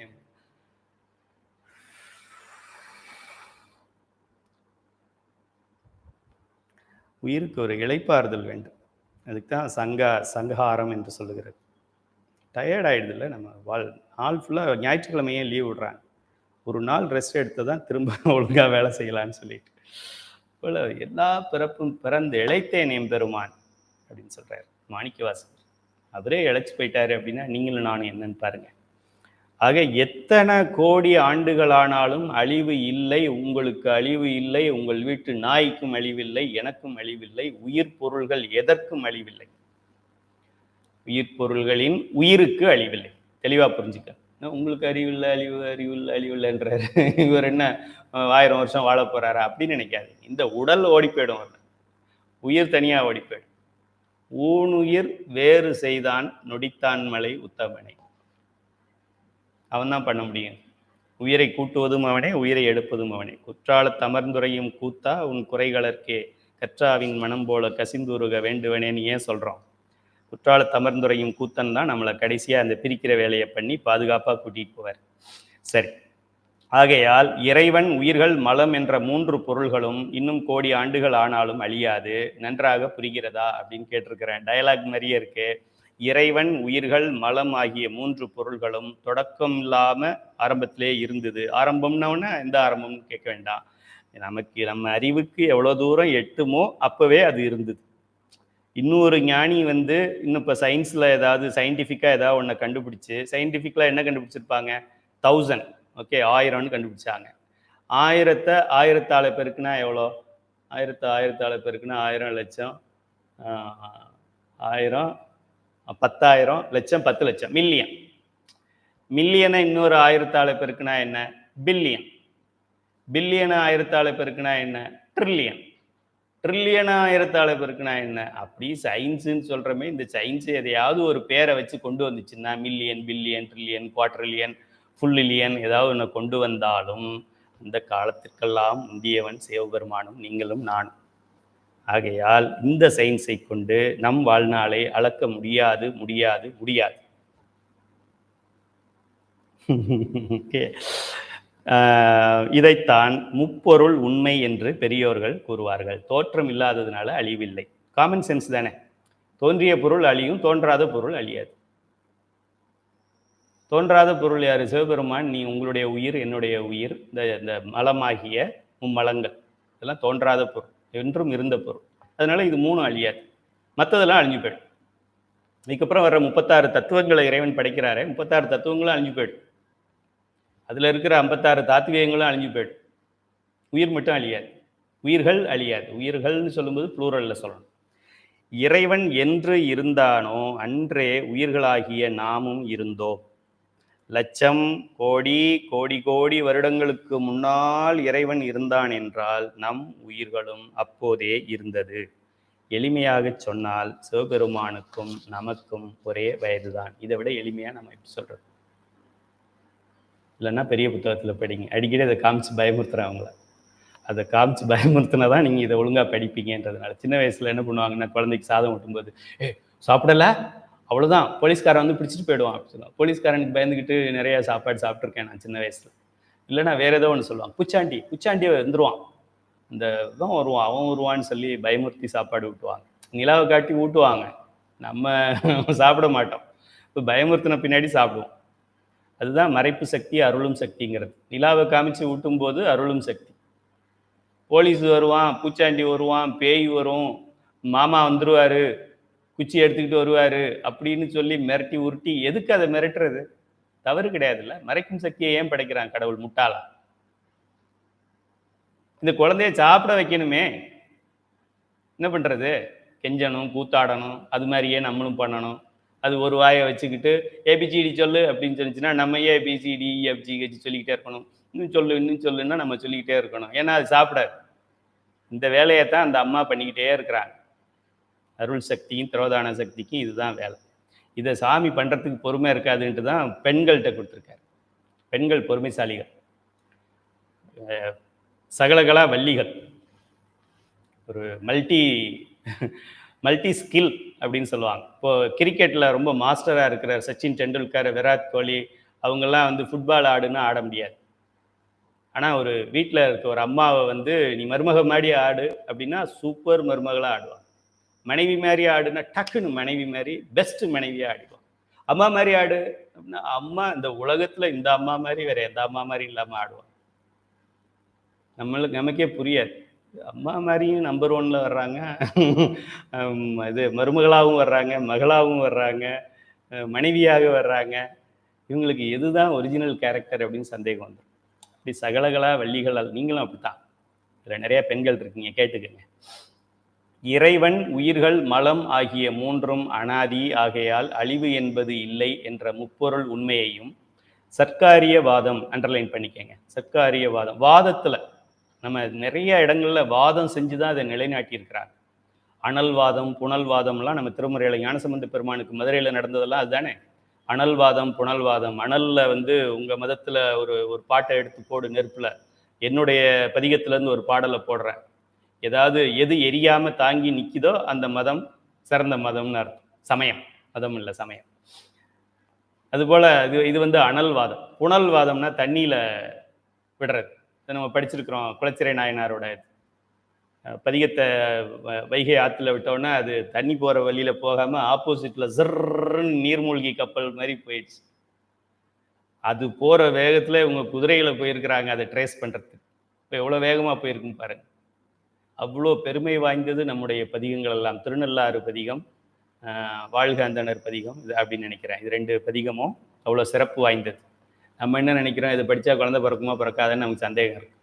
உயிருக்கு ஒரு இளைப்பாறுதல் வேண்டும். அதுக்கு தான் சங்காரம் என்று சொல்லுகிறது. டயர்ட் ஆகிடுது இல்லை நம்ம நாள் ஃபுல்லாக. ஞாயிற்றுக்கிழமையே லீவ் விடுறாங்க, ஒரு நாள் ரெஸ்ட் எடுத்து தான் திரும்ப ஒழுங்காக வேலை செய்யலான்னு சொல்லிட்டு. போல எல்லா பிறப்பும் பிறந்து இழைத்தேன் எம்பெருமான் அப்படின்னு சொல்கிறார் மாணிக்கவாசகர். அவரே இழைச்சி போயிட்டாரு அப்படின்னா நீங்களும் நானும் என்னன்னு பாருங்க. ஆக எத்தனை கோடி ஆண்டுகளானாலும் அழிவு இல்லை, உங்களுக்கு அழிவு இல்லை, உங்கள் வீட்டு நாய்க்கும் அழிவில்லை, எனக்கும் அழிவில்லை, உயிர் பொருள்கள் எதற்கும் அழிவில்லை. உயிர் பொருள்களின் உயிருக்கு அழிவில்லை. தெளிவாக புரிஞ்சுக்க. உங்களுக்கு அறிவில்லை, அறிவில்லைன்றாரு. இவர் என்ன 1000 வருஷம் வாழ போறாரா அப்படின்னு நினைக்காது. இந்த உடல் ஓடி போயிடும், உயிர் தனியாக ஓடி போயிடும். ஊனுயிர் வேறு செய்தான் நொடித்தான் மலை உத்தமனை. அவன் தான் பண்ண முடியும். உயிரை கூட்டுவதும் அவனே, உயிரை எடுப்பதும் அவனே. குற்றால தமர்ந்துரையும் கூத்தா உன் குறைகளற்கே கற்றாவின் மனம் போல கசிந்துருக வேண்டுவனேன்னு ஏன் சொல்கிறோம்? குற்றால தமர்ந்துரையும் கூத்தன் தான் நம்மளை கடைசியாக அந்த பிரிக்கிற வேலையை பண்ணி பாதுகாப்பாக கூட்டிகிட்டு போவார். சரி, ஆகையால் இறைவன், உயிர்கள், மலம் என்ற 3 பொருள்களும் இன்னும் கோடி ஆண்டுகள் ஆனாலும் அழியாது. நன்றாக புரிகிறதா அப்படின்னு கேட்டிருக்கிறேன். டயலாக் மாதிரியே இருக்கு. இறைவன், உயிர்கள், மலம் ஆகிய 3 பொருள்களும் தொடக்கம் இல்லாம ஆரம்பத்திலே இருந்தது. ஆரம்பம்னோன்னா எந்த ஆரம்பம்னு கேட்க வேண்டாம். நமக்கு நம்ம அறிவுக்கு எவ்வளோ தூரம் எட்டுமோ அப்பவே அது இருந்தது. இன்னொரு ஞானி வந்து இன்னும் இப்போ சயின்ஸில் ஏதாவது சயின்டிஃபிக்காக ஏதாவது ஒன்று கண்டுபிடிச்சு, சயின்டிஃபிக்கலாக என்ன கண்டுபிடிச்சிருப்பாங்க? 1000, ஓகே, 1000ன்னு கண்டுபிடிச்சாங்க. 1000 பெருக்குனா எவ்வளோ? 1000 பெருக்குனா 1000 லட்சம், 1000, 10,000 லட்சம், 10 லட்சம், மில்லியன். மில்லியனை இன்னொரு 1000 பெருக்குனா என்ன? பில்லியன். பில்லியனை 1000 பெருக்குனா என்ன? ட்ரில்லியன். ட்ரில்லியனா 1000 பெருக்குனா என்ன? அப்படி சயின்ஸுன்னு சொல்கிறோமே, இந்த சயின்ஸு எதையாவது ஒரு பேரை வச்சு கொண்டு வந்துச்சுன்னா, மில்லியன், பில்லியன், ட்ரில்லியன், குவாட்ரில்லியன், ஃபுல்லிலியன் ஏதாவது ஒன்று கொண்டு வந்தாலும் அந்த காலத்திற்கெல்லாம் முந்தியவன் சிவபெருமானும் நீங்களும் நானும். ஆகையால் இந்த சயின்ஸை கொண்டு நம் வாழ்நாளை அளக்க முடியாது முடியாது முடியாது. இதைத்தான் முப்பொருள் உண்மை என்று பெரியோர்கள் கூறுவார்கள். தோற்றம் இல்லாததுனால அழிவில்லை. காமன் சென்ஸ் தானே. தோன்றிய பொருள் அழியும், தோன்றாத பொருள் அழியாது. தோன்றாத பொருள் யாரு? சிவபெருமான். நீ, உங்களுடைய உயிர், என்னுடைய உயிர், இந்த மலமாகிய மும்மலங்கள் இதெல்லாம் தோன்றாத பொருள், என்றும் இருந்த பொருள். அதனால இது 3 அழியாது, மற்றதெல்லாம் அழிஞ்சு போயிடும். இதுக்கப்புறம் வர்ற 36 தத்துவங்களை இறைவன் படைக்கிறாரு. 36 தத்துவங்களும் அழிஞ்சு போயிடும். அதில் இருக்கிற 56 தாத்வீகங்களும் அழிஞ்சு போயிடும். உயிர் மட்டும் அழியாது. உயிர்கள் அழியாது. உயிர்கள்னு சொல்லும்போது ப்ளூரலில் சொல்லணும். இறைவன் என்று இருந்தானோ அன்றே உயிர்களாகிய நாமும் இருந்தோம். லட்சம், கோடி, கோடி கோடி வருடங்களுக்கு முன்னால் இறைவன் இருந்தான் என்றால் நம் உயிர்களும் அப்போதே இருந்தது. எளிமையாக சொன்னால் சிவபெருமானுக்கும் நமக்கும் ஒரே வயதுதான். இதை விட எளிமையாக நம்ம எப்படி சொல்றது? இல்லைன்னா பெரிய புத்தகத்தில் படிங்க. அடிக்கடி அதை காமிச்சு பயமுறுத்துறேன் அவங்கள. அதை காமிச்சு பயமுறுத்தினா தான் நீங்கள் இதை ஒழுங்காக படிப்பீங்கன்றதுனால. சின்ன வயசில் என்ன பண்ணுவாங்கன்னா, குழந்தைக்கு சாதம் ஊட்டும்போது, சாப்பிடலை அவ்வளோதான், போலீஸ்காரன் வந்து பிடிச்சிட்டு போயிடுவான் அப்படின்னு சொல்லுவான். போலீஸ்காரனுக்கு பயந்துக்கிட்டு நிறையா சாப்பாடு சாப்பிட்ருக்கேன் நான் சின்ன வயசில். இல்லைன்னா வேறு ஏதோ ஒன்று சொல்லுவான், புச்சாண்டியை வந்துடுவான், இந்த இதான் வருவான், அவன் வருவான்னு சொல்லி பயமுறுத்தி சாப்பாடு ஊட்டுவாங்க. நிலாவை காட்டி ஊட்டுவாங்க, நம்ம சாப்பிட மாட்டோம். இப்போ பயமுறுத்தின பின்னாடி சாப்பிடுவோம். அதுதான் மறைப்பு சக்தி, அருளும் சக்திங்கிறது. நிலாவை காமிச்சு ஊட்டும் போது அருளும் சக்தி. போலீஸ் வருவான், பூச்சாண்டி வருவான், பேய் வரும், மாமா வந்துருவாரு, குச்சி எடுத்துக்கிட்டு வருவாரு அப்படின்னு சொல்லி மிரட்டி உருட்டி, எதுக்கு அதை மிரட்டுறது? தவறு கிடையாதுல்ல. மறைக்கும் சக்தியை ஏன் படைக்கிறான் கடவுள்? முட்டாளா? இந்த குழந்தைய சாப்பிட வைக்கணுமே, என்ன பண்றது? கெஞ்சணும், கூத்தாடணும், அது மாதிரியே நம்மளும் பண்ணணும். அது ஒரு வாயை வச்சுக்கிட்டு ஏபிசிடி சொல்லு அப்படின்னு சொல்லிச்சுன்னா நம்ம ஏபிசிடி எஃப்ஜிஹெச் சொல்லிக்கிட்டே இருக்கணும். இன்னும் சொல்லுன்னா நம்ம சொல்லிக்கிட்டே இருக்கணும். ஏன்னா அது சாப்பிடாது. இந்த வேலையை தான் அந்த அம்மா பண்ணிக்கிட்டே இருக்கிறாங்க. அருள் சக்தியும் திரோதான சக்திக்கும் இதுதான் வேலை. இதை சாமி பண்ணுறதுக்கு பொறுமை இருக்காதுன்ட்டு தான் பெண்கள்கிட்ட கொடுத்துருக்காரு. பெண்கள் பொறுமைசாலிகள், சகலகலா வள்ளிகள், ஒரு மல்டி ஸ்கில் அப்படின்னு சொல்லுவாங்க. இப்போது கிரிக்கெட்டில் ரொம்ப மாஸ்டராக இருக்கிற சச்சின் டெண்டுல்கர், விராட் கோலி அவங்கெல்லாம் வந்து ஃபுட்பால் ஆடுன்னா ஆட முடியாது. ஆனால் ஒரு வீட்டில் இருக்க ஒரு அம்மாவை வந்து நீ மருமக மாதிரி ஆடு அப்படின்னா சூப்பர் மருமகளாக ஆடுவாங்க. மனைவி மாதிரி ஆடுனா டக்குன்னு மனைவி மாதிரி பெஸ்ட் மனைவியாக ஆடிடுவாங்க. அம்மா மாதிரி ஆடு அப்படின்னா அம்மா, இந்த உலகத்தில் இந்த அம்மா மாதிரி வேற எந்த அம்மா மாதிரி இல்லாமல் ஆடுவாங்க. நமக்கே புரியாது. அம்மா மாதிரியும் நம்பர் 1ல வர்றாங்க, இது மருமகளாகவும் வர்றாங்க, மகளாகவும் வர்றாங்க, மனைவியாக வர்றாங்க. இவங்களுக்கு எதுதான் ஒரிஜினல் கேரக்டர் அப்படின்னு சந்தேகம் வந்துடும். இப்படி சகலகலா வள்ளிகள். நீங்களும் அப்படித்தான். இதில் நிறைய பெண்கள் இருக்கீங்க, கேட்டுக்கங்க. இறைவன், உயிர்கள், மலம் ஆகிய 3ம் அனாதி ஆகையால் அழிவு என்பது இல்லை என்ற முப்பொருள் உண்மையையும் சர்க்காரியவாதம், அண்டர்லைன் பண்ணிக்கங்க, சர்க்காரியவாதம். வாதத்தில் நம்ம நிறைய இடங்கள்ல வாதம் செஞ்சு தான் அதை நிலைநாட்டியிருக்கிறாங்க. அனல்வாதம், புனல்வாதம்லாம் நம்ம திருமுறையில் ஞானசம்பந்த பெருமானுக்கு மதுரையில் நடந்ததெல்லாம் அதுதானே. அனல்வாதம், புனல்வாதம். அனலில் வந்து உங்கள் மதத்தில் ஒரு பாட்டை எடுத்து போடு நெருப்பில், என்னுடைய பதிகத்திலேருந்து ஒரு பாடலை போடுறேன். ஏதாவது எது எரியாமல் தாங்கி நிற்கிதோ அந்த மதம் சிறந்த மதம்னு அர்த்தம். சமயம், மதம் இல்லை, சமயம். அதுபோல் இது வந்து அனல்வாதம். புனல்வாதம்னா தண்ணியில் விடுறது. இதை நம்ம படிச்சிருக்கிறோம் குலச்சிறை நாயனாரோட பதிகத்தை வைகை ஆற்றுல விட்டோன்னா அது தண்ணி போகிற வழியில் போகாமல் ஆப்போசிட்டில் ஜர்ன்னு நீர்மூழ்கி கப்பல் மாதிரி போயிடுச்சு. அது போகிற வேகத்தில் இவங்க குதிரையில் போயிருக்கிறாங்க அதை ட்ரேஸ் பண்ணுறதுக்கு. இப்போ எவ்வளோ வேகமாக போயிருக்குன்னு பாருங்கள். அவ்வளோ பெருமை வாய்ந்தது நம்முடைய பதிகங்கள் எல்லாம். திருநள்ளாறு பதிகம், வாழ்க அந்தணர் பதிகம், இது அப்படின்னு நினைக்கிறேன். இது 2 பதிகமும் அவ்வளோ சிறப்பு வாய்ந்தது. நம்ம என்ன நினைக்கிறோம், இதை படித்தா குழந்தை பிறக்குமா பிறக்காதுன்னு நமக்கு சந்தேகம் இருக்குது.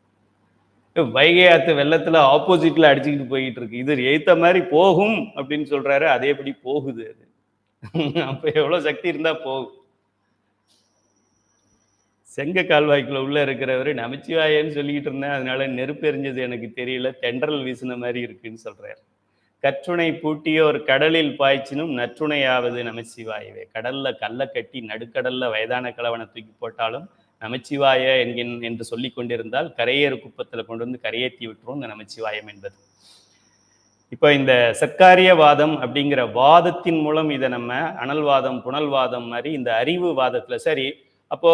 வைகை ஆற்று வெள்ளத்தில் ஆப்போசிட்டில் அடிச்சுக்கிட்டு போய்கிட்டு இருக்கு. இது எய்த்த மாதிரி போகும் அப்படின்னு சொல்கிறாரு, அதேபடி போகுது. அது அப்போ எவ்வளோ சக்தி இருந்தால் போகும். செங்க கால்வாய்க்குள்ள உள்ள இருக்கிறவர் நமச்சிவாயன்னு சொல்லிக்கிட்டு இருந்தேன், அதனால நெருப்பு எரிஞ்சது எனக்கு தெரியல, தென்றல் வீசின மாதிரி இருக்குன்னு சொல்றாரு. கற்றுணை பூட்டியோர் கடலில் பாய்ச்சினும் நற்றுணையாவது நமச்சிவாயவே. கடல்ல கல்லை கட்டி நடுக்கடல்ல வயதான கிழவனை தூக்கி போட்டாலும் நமச்சிவாய என்று சொல்லி கொண்டிருந்தால் கரையேறு குப்பத்தில் கொண்டு வந்து கரையேற்றி விட்டுரும் இந்த நமச்சிவாயம் என்பது. இப்போ இந்த சர்க்காரியவாதம் அப்படிங்கிற வாதத்தின் மூலம் இதை நம்ம அனல்வாதம் புனல்வாதம் மாதிரி இந்த அறிவு வாதத்துல சரி. அப்போ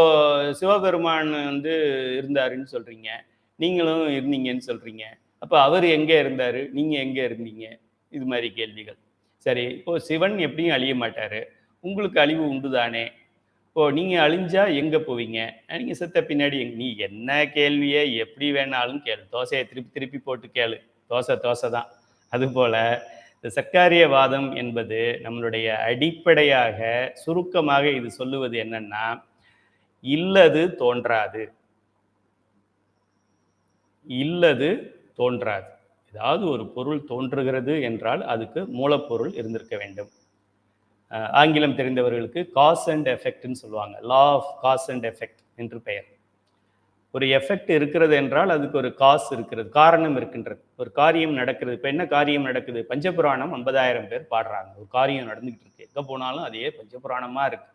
சிவபெருமான் வந்து இருந்தாருன்னு சொல்றீங்க, நீங்களும் இருந்தீங்கன்னு சொல்றீங்க. அப்போ அவர் எங்க இருந்தாரு, நீங்க எங்க இருந்தீங்க? இது மாதிரி கேள்விகள். சரி, இப்போ சிவன் எப்படியும் அழிய மாட்டாரு, உங்களுக்கு அழிவு உண்டுதானே. இப்போ நீங்க அழிஞ்சா எங்க போவீங்க? நீங்க செத்த பின்னாடி நீ என்ன கேள்வியை எப்படி வேணாலும் கேளு, தோசையை திருப்பி திருப்பி போட்டு கேளு, தோசை தான். அதுபோல இந்த சர்க்காரியவாதம் என்பது நம்மளுடைய அடிப்படையாக சுருக்கமாக இது சொல்லுவது என்னன்னா, இல்லது தோன்றாது, இல்லது தோன்றாது. ஏதாவது ஒரு பொருள் தோன்றுகிறது என்றால் அதுக்கு மூலப்பொருள் இருந்திருக்க வேண்டும். ஆங்கிலம் தெரிந்தவர்களுக்கு காஸ் அண்ட் எஃபெக்ட்னு சொல்லுவாங்க. Law of cause and effect என்று பெயர். ஒரு எஃபெக்ட் இருக்கிறது என்றால் அதுக்கு ஒரு காசு இருக்கிறது, காரணம் இருக்கின்றது. ஒரு காரியம் நடக்கிறது. இப்போ என்ன காரியம் நடக்குது? பஞ்சபுராணம் 50,000 பேர் பாடுறாங்க. ஒரு காரியம் நடந்துகிட்டு இருக்கு. எங்கே போனாலும் அதே பஞ்சபுராணமா இருக்கு.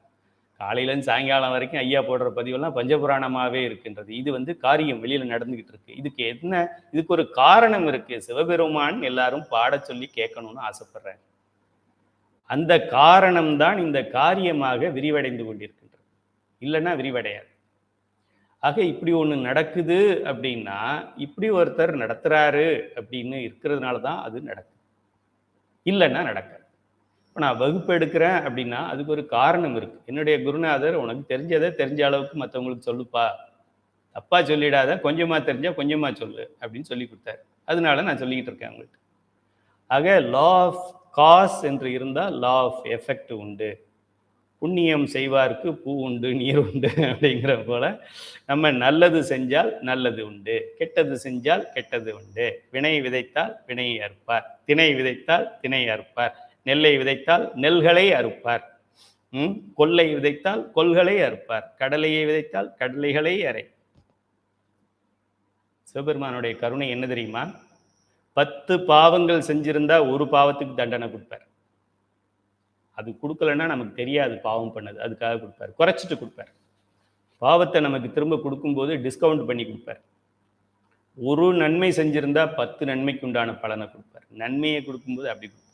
காலையிலேருந்து சாயங்காலம் வரைக்கும் ஐயா போடுற பதிவெல்லாம் பஞ்சபுராணமாகவே இருக்கின்றது. இது வந்து காரியம் வெளியில் நடந்துகிட்டு இருக்கு. இதுக்கு என்ன? இதுக்கு ஒரு காரணம் இருக்கு. சிவபெருமான் எல்லாரும் பாட சொல்லி கேட்கணும்னு ஆசைப்படுறேன். அந்த காரணம்தான் இந்த காரியமாக விரிவடைந்து கொண்டிருக்கின்றது. இல்லைன்னா விரிவடையாது. ஆக இப்படி ஒன்று நடக்குது அப்படின்னா, இப்படி ஒருத்தர் நடத்துறாரு அப்படின்னு இருக்கிறதுனால தான் அது நடக்குது, இல்லைன்னா நடக்காது. இப்போ நான் வகுப்பு எடுக்கிறேன் அப்படின்னா அதுக்கு ஒரு காரணம் இருக்கு. என்னுடைய குருநாதர் உனக்கு தெரிஞ்சதை தெரிஞ்ச அளவுக்கு மற்றவங்களுக்கு சொல்லுப்பா, தப்பா சொல்லிடாத, கொஞ்சமா தெரிஞ்சா கொஞ்சமா சொல்லு அப்படின்னு சொல்லி கொடுத்தாரு. அதனால நான் சொல்லிக்கிட்டு இருக்கேன் அவங்கள்ட்ட. ஆக லா ஆஃப் காஸ் என்று இருந்தால் லா ஆஃப் எஃபெக்ட் உண்டு. புண்ணியம் செய்வார்க்கு பூ உண்டு நீர் உண்டு அப்படிங்கிற போல நம்ம நல்லது செஞ்சால் நல்லது உண்டு, கெட்டது செஞ்சால் கெட்டது உண்டு. வினை விதைத்தால் வினையை அறுப்பார், திணை விதைத்தால் திணை அறுப்பார், நெல்லை விதைத்தால் நெல்களை அறுப்பார், கொல்லை விதைத்தால் கொல்களை அறுப்பார், கடலையை விதைத்தால் கடலைகளை அறை. சிவபெருமானுடைய கருணை என்ன தெரியுமா? 10 பாவங்கள் செஞ்சிருந்தா ஒரு பாவத்துக்கு தண்டனை கொடுப்பார். அது கொடுக்கலன்னா நமக்கு தெரியாது பாவம் பண்ணது, அதுக்காக கொடுப்பார். குறைச்சிட்டு கொடுப்பார். பாவத்தை நமக்கு திரும்ப கொடுக்கும்போது டிஸ்கவுண்ட் பண்ணி கொடுப்பார். ஒரு நன்மை செஞ்சிருந்தா 10 நன்மைக்கு உண்டான பலனை கொடுப்பார். நன்மையை கொடுக்கும்போது அப்படி கொடுப்பார்.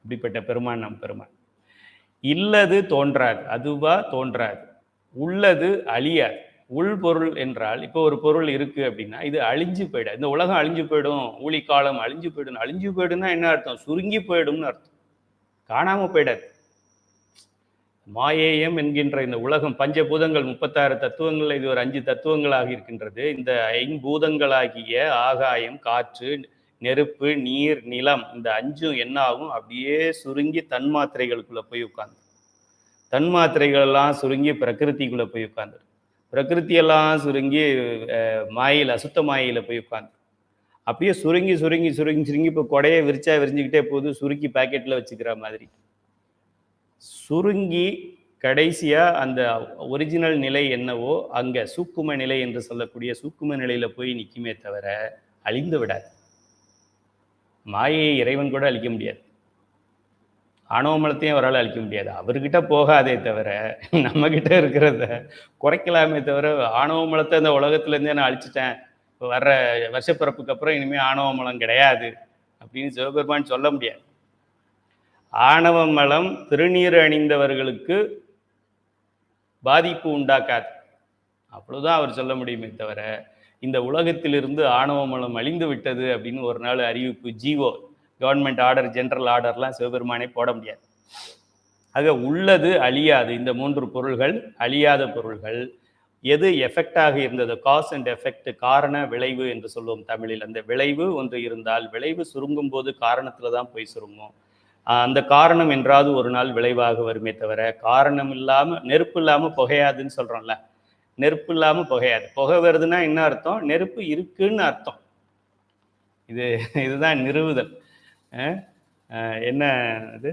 இப்படிப்பட்ட பெருமான் நம் பெருமான். இல்லது தோன்றாது, அதுவா தோன்றாது. உள்ளது அழியாது. உள்பொருள் என்றால் இப்போ ஒரு பொருள் இருக்கு அப்படின்னா இது அழிஞ்சு போயிடும். இந்த உலகம் அழிஞ்சு போயிடும், ஊழி காலம் அழிஞ்சு போயிடும். அழிஞ்சு போயிடும்னா என்ன அர்த்தம்? சுருங்கி போயிடும்னு அர்த்தம். காணாம போயிடாது. மாயேயம் என்கின்ற இந்த உலகம் பஞ்சபூதங்கள் 36 தத்துவங்கள், இது ஒரு 5 தத்துவங்களாக இருக்கின்றது. இந்த 5 பூதங்களாகிய ஆகாயம், காற்று, நெருப்பு, நீர், நிலம், இந்த 5 என்ன ஆகும்? அப்படியே சுருங்கி தன்மாத்திரைகளுக்குள்ள போய் உட்கார்ந்து, தன்மாத்திரைகள் எல்லாம் சுருங்கி பிரகிருதிக்குள்ள போய் உட்கார்ந்து, பிரகிருத்தியெல்லாம் சுருங்கி மாயில் அசுத்த மாயில போய் உட்காந்து அப்படியே சுருங்கி சுருங்கி சுருங்கி சுருங்கி இப்போ கொடையை விரிச்சா விரிஞ்சுக்கிட்டே போகுது, சுருக்கி பாக்கெட்டில் வச்சுக்கிற மாதிரி சுருங்கி கடைசியா அந்த ஒரிஜினல் நிலை என்னவோ அங்கே சூக்கும நிலை என்று சொல்லக்கூடிய சூக்கும நிலையில போய் நிற்குமே தவிர அழிந்து விடாது. மாயையை இறைவன் கூட அழிக்க முடியாது, ஆணவமலத்தையும் அவரால் அழிக்க முடியாது. அவர்கிட்ட போகாதே தவிர நம்ம கிட்ட இருக்கிறத குறைக்கலாமே தவிர ஆணவமலத்தை இந்த உலகத்துலேருந்தே நான் அழிச்சிட்டேன், இப்போ வர்ற வருஷப்பிறப்புக்கு அப்புறம் இனிமேல் ஆணவமலம் கிடையாது அப்படின்னு சிவபெருமான் சொல்ல முடியாது. ஆணவ மலம் திருநீர் அணிந்தவர்களுக்கு பாதிப்பு உண்டாக்காது. அவ்வளவுதான் அவர் சொல்ல முடியுமே தவிர, இந்த உலகத்திலிருந்து ஆணவ மலம் அழிந்து விட்டது அப்படின்னு ஒரு நாள் அறிவிப்பு ஜிஓ கவர்மெண்ட் ஆர்டர் ஜெனரல் ஆர்டர்லாம் சிவபெருமானே போட முடியாது. ஆக உள்ளது அழியாது. இந்த 3 பொருள்கள் அழியாத பொருள்கள். எது எஃபெக்டாக இருந்தது, காஸ் அண்ட் எஃபெக்ட், காரண விளைவு என்று சொல்லுவோம் தமிழில். அந்த விளைவு ஒன்று இருந்தால் விளைவு சுருங்கும் போது காரணத்துல தான் போய் சுருங்கும். அந்த காரணம் என்றாவது ஒரு நாள் விளைவாக வருமே தவிர, காரணம் இல்லாம நெருப்பு இல்லாம புகையாதுன்னு சொல்றோம்ல, நெருப்பு இல்லாம புகையாது. புகை வருதுன்னா என்ன அர்த்தம்? நெருப்பு இருக்குன்னு அர்த்தம். இதுதான் நிறுவுதல். என்ன இது,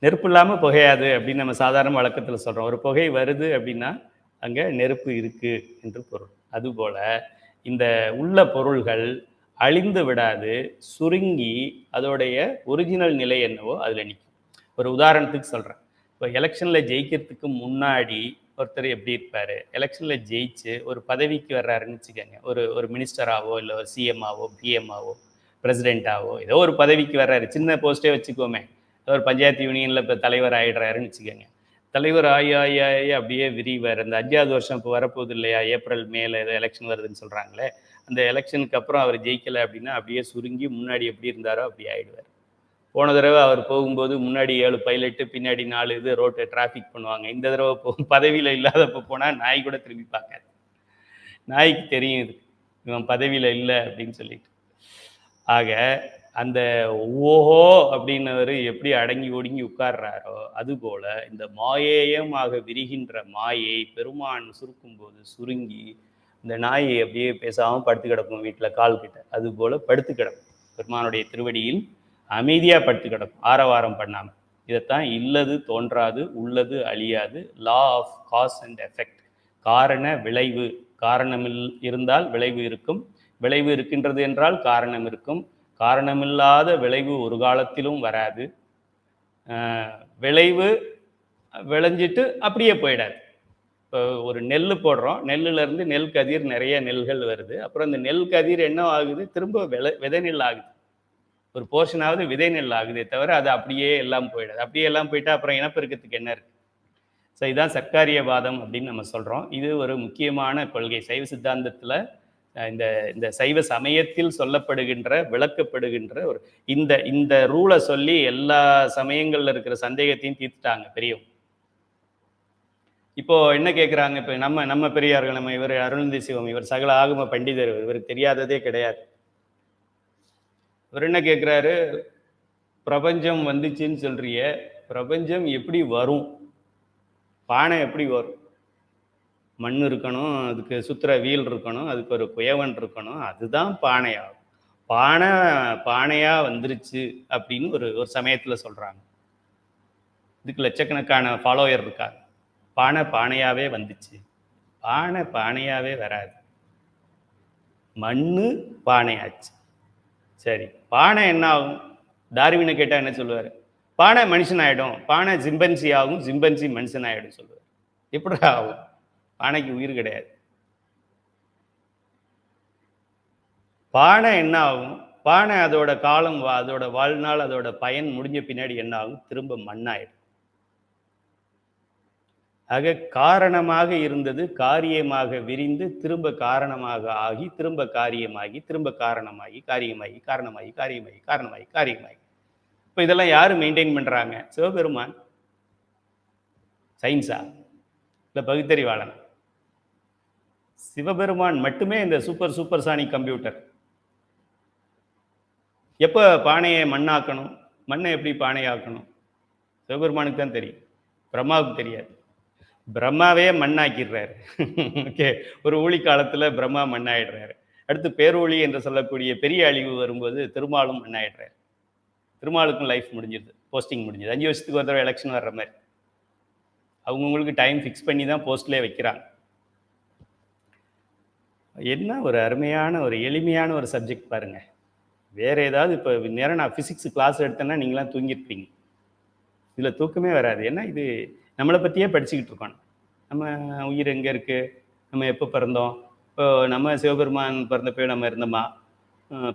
நெருப்பு இல்லாம புகையாது அப்படின்னு நம்ம சாதாரண வழக்கத்தில் சொல்றோம். ஒரு புகை வருது அப்படின்னா அங்க நெருப்பு இருக்கு என்று பொருள். அதுபோல இந்த உள்ள பொருள்கள் அழிந்து விடாது, சுருங்கி அதோடைய ஒரிஜினல் நிலை என்னவோ அதுல நிற்கும். ஒரு உதாரணத்துக்கு சொல்றேன். இப்போ எலெக்ஷன்ல ஜெயிக்கிறதுக்கு முன்னாடி ஒருத்தர் எப்படி இருப்பாரு, எலெக்ஷன்ல ஜெயிச்சு ஒரு பதவிக்கு வர்றாருன்னு வச்சுக்கோங்க, ஒரு மினிஸ்டராவோ இல்லை ஒரு சிஎம்ஆவோ பிஎம்ஆவோ பிரசிடென்ட்டாவோ ஏதோ ஒரு பதவிக்கு வர்றாரு, சின்ன போஸ்டே வச்சுக்கோமே, ஒரு பஞ்சாயத்து யூனியனில் இப்போ தலைவர் ஆகிடுறாருன்னு வச்சுக்கோங்க. தலைவர் ஆகி ஆகி ஆகி அப்படியே விரிவார். இந்த 5வது வருஷம் இப்போ வரப்போகுது இல்லையா, ஏப்ரல் மேல ஏதோ எலெக்ஷன் வருதுன்னு சொல்கிறாங்களே, அந்த எலெக்ஷனுக்கு அப்புறம் அவர் ஜெயிக்கலை அப்படின்னா அப்படியே சுருங்கி முன்னாடி எப்படி இருந்தாரோ அப்படி ஆகிடுவார். போன தடவை அவர் போகும்போது முன்னாடி 7 பைலட்டு, பின்னாடி 4 இது ரோட்டை டிராஃபிக் பண்ணுவாங்க. இந்த தடவை பதவியில் இல்லாதப்போ போனால் நாய் கூட திரும்பி பார்க்காது. நாய்க்கு தெரியும் இது இவன் பதவியில் இல்லை அப்படின்னு சொல்லிட்டு. ஆக அந்த ஓஹோ அப்படின்னவர் எப்படி அடங்கி ஒடுங்கி உட்கார்றாரோ அதுபோல இந்த மாயேயமாக விரிகின்ற மாயை பெருமான் சுருக்கும் போது சுருங்கி இந்த நாயை அப்படியே பேசாமல் படுத்து கிடக்கும் வீட்டில் கால் கிட்ட. அது போல படுத்து கிடக்கும், பெருமானுடைய திருவடியில் அமைதியாக படுத்து கிடக்கும், ஆரவாரம் பண்ணாமல். இதைத்தான் இல்லது தோன்றாது, உள்ளது அழியாது, law of cause and effect, காரண விளைவு. காரணம் இருந்தால் விளைவு இருக்கும், விளைவு இருக்கின்றது என்றால் காரணம் இருக்கும், காரணமில்லாத விளைவு ஒரு காலத்திலும் வராது. விளைவு விளைஞ்சிட்டு அப்படியே போயிடாது. இப்போ ஒரு நெல் போடுறோம், நெல்லுலேருந்து நெல் கதிர், நிறைய நெல்கள் வருது. அப்புறம் இந்த நெல் கதிர் என்ன ஆகுது, திரும்ப விதை நெல் ஆகுது. ஒரு போர்ஷனாவது விதை நெல் ஆகுதே தவிர அது அப்படியே எல்லாம் போயிடாது. அப்படியே எல்லாம் போயிட்டா அப்புறம் இனப்பெருக்கத்துக்கு என்ன இருக்கு? ஸோ இதுதான் சர்க்காரியவாதம் அப்படின்னு நம்ம சொல்கிறோம். இது ஒரு முக்கியமான கொள்கை சைவ சித்தாந்தத்தில். இந்த சைவ சமயத்தில் சொல்லப்படுகின்ற விளக்கப்படுகின்ற ஒரு இந்த ரூலை சொல்லி எல்லா சமயங்கள்ல இருக்கிற சந்தேகத்தையும் தீர்த்துட்டாங்க பெரியவங்க. இப்போ என்ன கேட்குறாங்க, இப்போ நம்ம பெரியார்கள், நம்ம இவர் அருள்ந்தி சிவம், இவர் சகல ஆகம பண்டிதர், இவருக்கு தெரியாததே கிடையாது. இவர் என்ன கேட்குறாரு, பிரபஞ்சம் வந்துச்சுன்னு சொல்றிய, பிரபஞ்சம் எப்படி வரும், பானை எப்படி வரும்? மண் இருக்கணும், அதுக்கு சுத்திர வீல் இருக்கணும், அதுக்கு ஒரு குயவன் இருக்கணும், அதுதான் பானையாகும். பானையா வந்துருச்சு அப்படின்னு ஒரு சமயத்துல சொல்றாங்க. இதுக்கு லட்சக்கணக்கான ஃபாலோயர் இருக்காங்க. பானையாவே வந்துச்சு. பானையாவே வராது, மண்ணு பானையாச்சு. சரி, பானை என்ன ஆகும்? டார்வினை கேட்டா என்ன சொல்லுவாரு? பானை மனுஷன் ஆயிடும், பானை ஜிம்பன்சி ஆகும், ஜிம்பன்சி மனுஷன் ஆயிடும் சொல்லுவார். எப்படி ஆகும்? பானைக்கு உயிர் கிடையாது. பானை என்ன ஆகும்? பானை அதோட காலம், அதோட வாழ்நாள், அதோட பயன் முடிஞ்ச பின்னாடி என்ன ஆகும்? திரும்ப மண்ணாயிடும். ஆக காரணமாக இருந்தது காரியமாக விரிந்து திரும்ப காரணமாக ஆகி, திரும்ப காரியமாகி, திரும்ப காரணமாகி, காரியமாகி, காரணமாகி, காரியமாகி, காரணமாகி, காரியமாகி. இப்போ இதெல்லாம் யாரு மெயின்டைன் பண்றாங்க? சிவபெருமான். சயின்ஸா இல்லை பகுத்தறிவாளன்? சிவபெருமான் மட்டுமே இந்த சூப்பர் சானிக் கம்ப்யூட்டர். எப்போ பானையை மண்ணாக்கணும், மண்ணை எப்படி பானையாக்கணும் சிவபெருமானுக்கு தான் தெரியும், பிரம்மாவுக்கு தெரியாது. பிரம்மாவே மண்ணாக்கிடுறாரு. ஓகே, ஒரு ஊழி காலத்துல பிரம்மா மண்ணாயிடுறாரு. அடுத்து பேரொழி என்று சொல்லக்கூடிய பெரிய அழிவு வரும்போது திருமாலும் மண்ணாயிடுறாரு. திருமாலுக்கும் லைஃப் முடிஞ்சிருது, போஸ்டிங் முடிஞ்சது. 5 வருஷத்துக்கு ஒரு தடவை எலெக்ஷன் வர்ற மாதிரி அவங்கவுங்களுக்கு டைம் ஃபிக்ஸ் பண்ணி தான் போஸ்ட்லேயே வைக்கிறாங்க. என்ன ஒரு அருமையான ஒரு எளிமையான ஒரு சப்ஜெக்ட் பாருங்க. வேற ஏதாவது இப்போ நேரம் நான் ஃபிசிக்ஸ் கிளாஸ் எடுத்தேன்னா நீங்களாம் தூங்கிருப்பீங்க. இதில் தூக்கமே வராது. ஏன்னா இது நம்மளை பற்றியே படிச்சுக்கிட்டு இருக்கோம். நம்ம உயிர் எங்கே இருக்குது, நம்ம எப்போ பிறந்தோம், இப்போ நம்ம சிவபெருமான் பிறந்தப்போ நம்ம இருந்தோமா,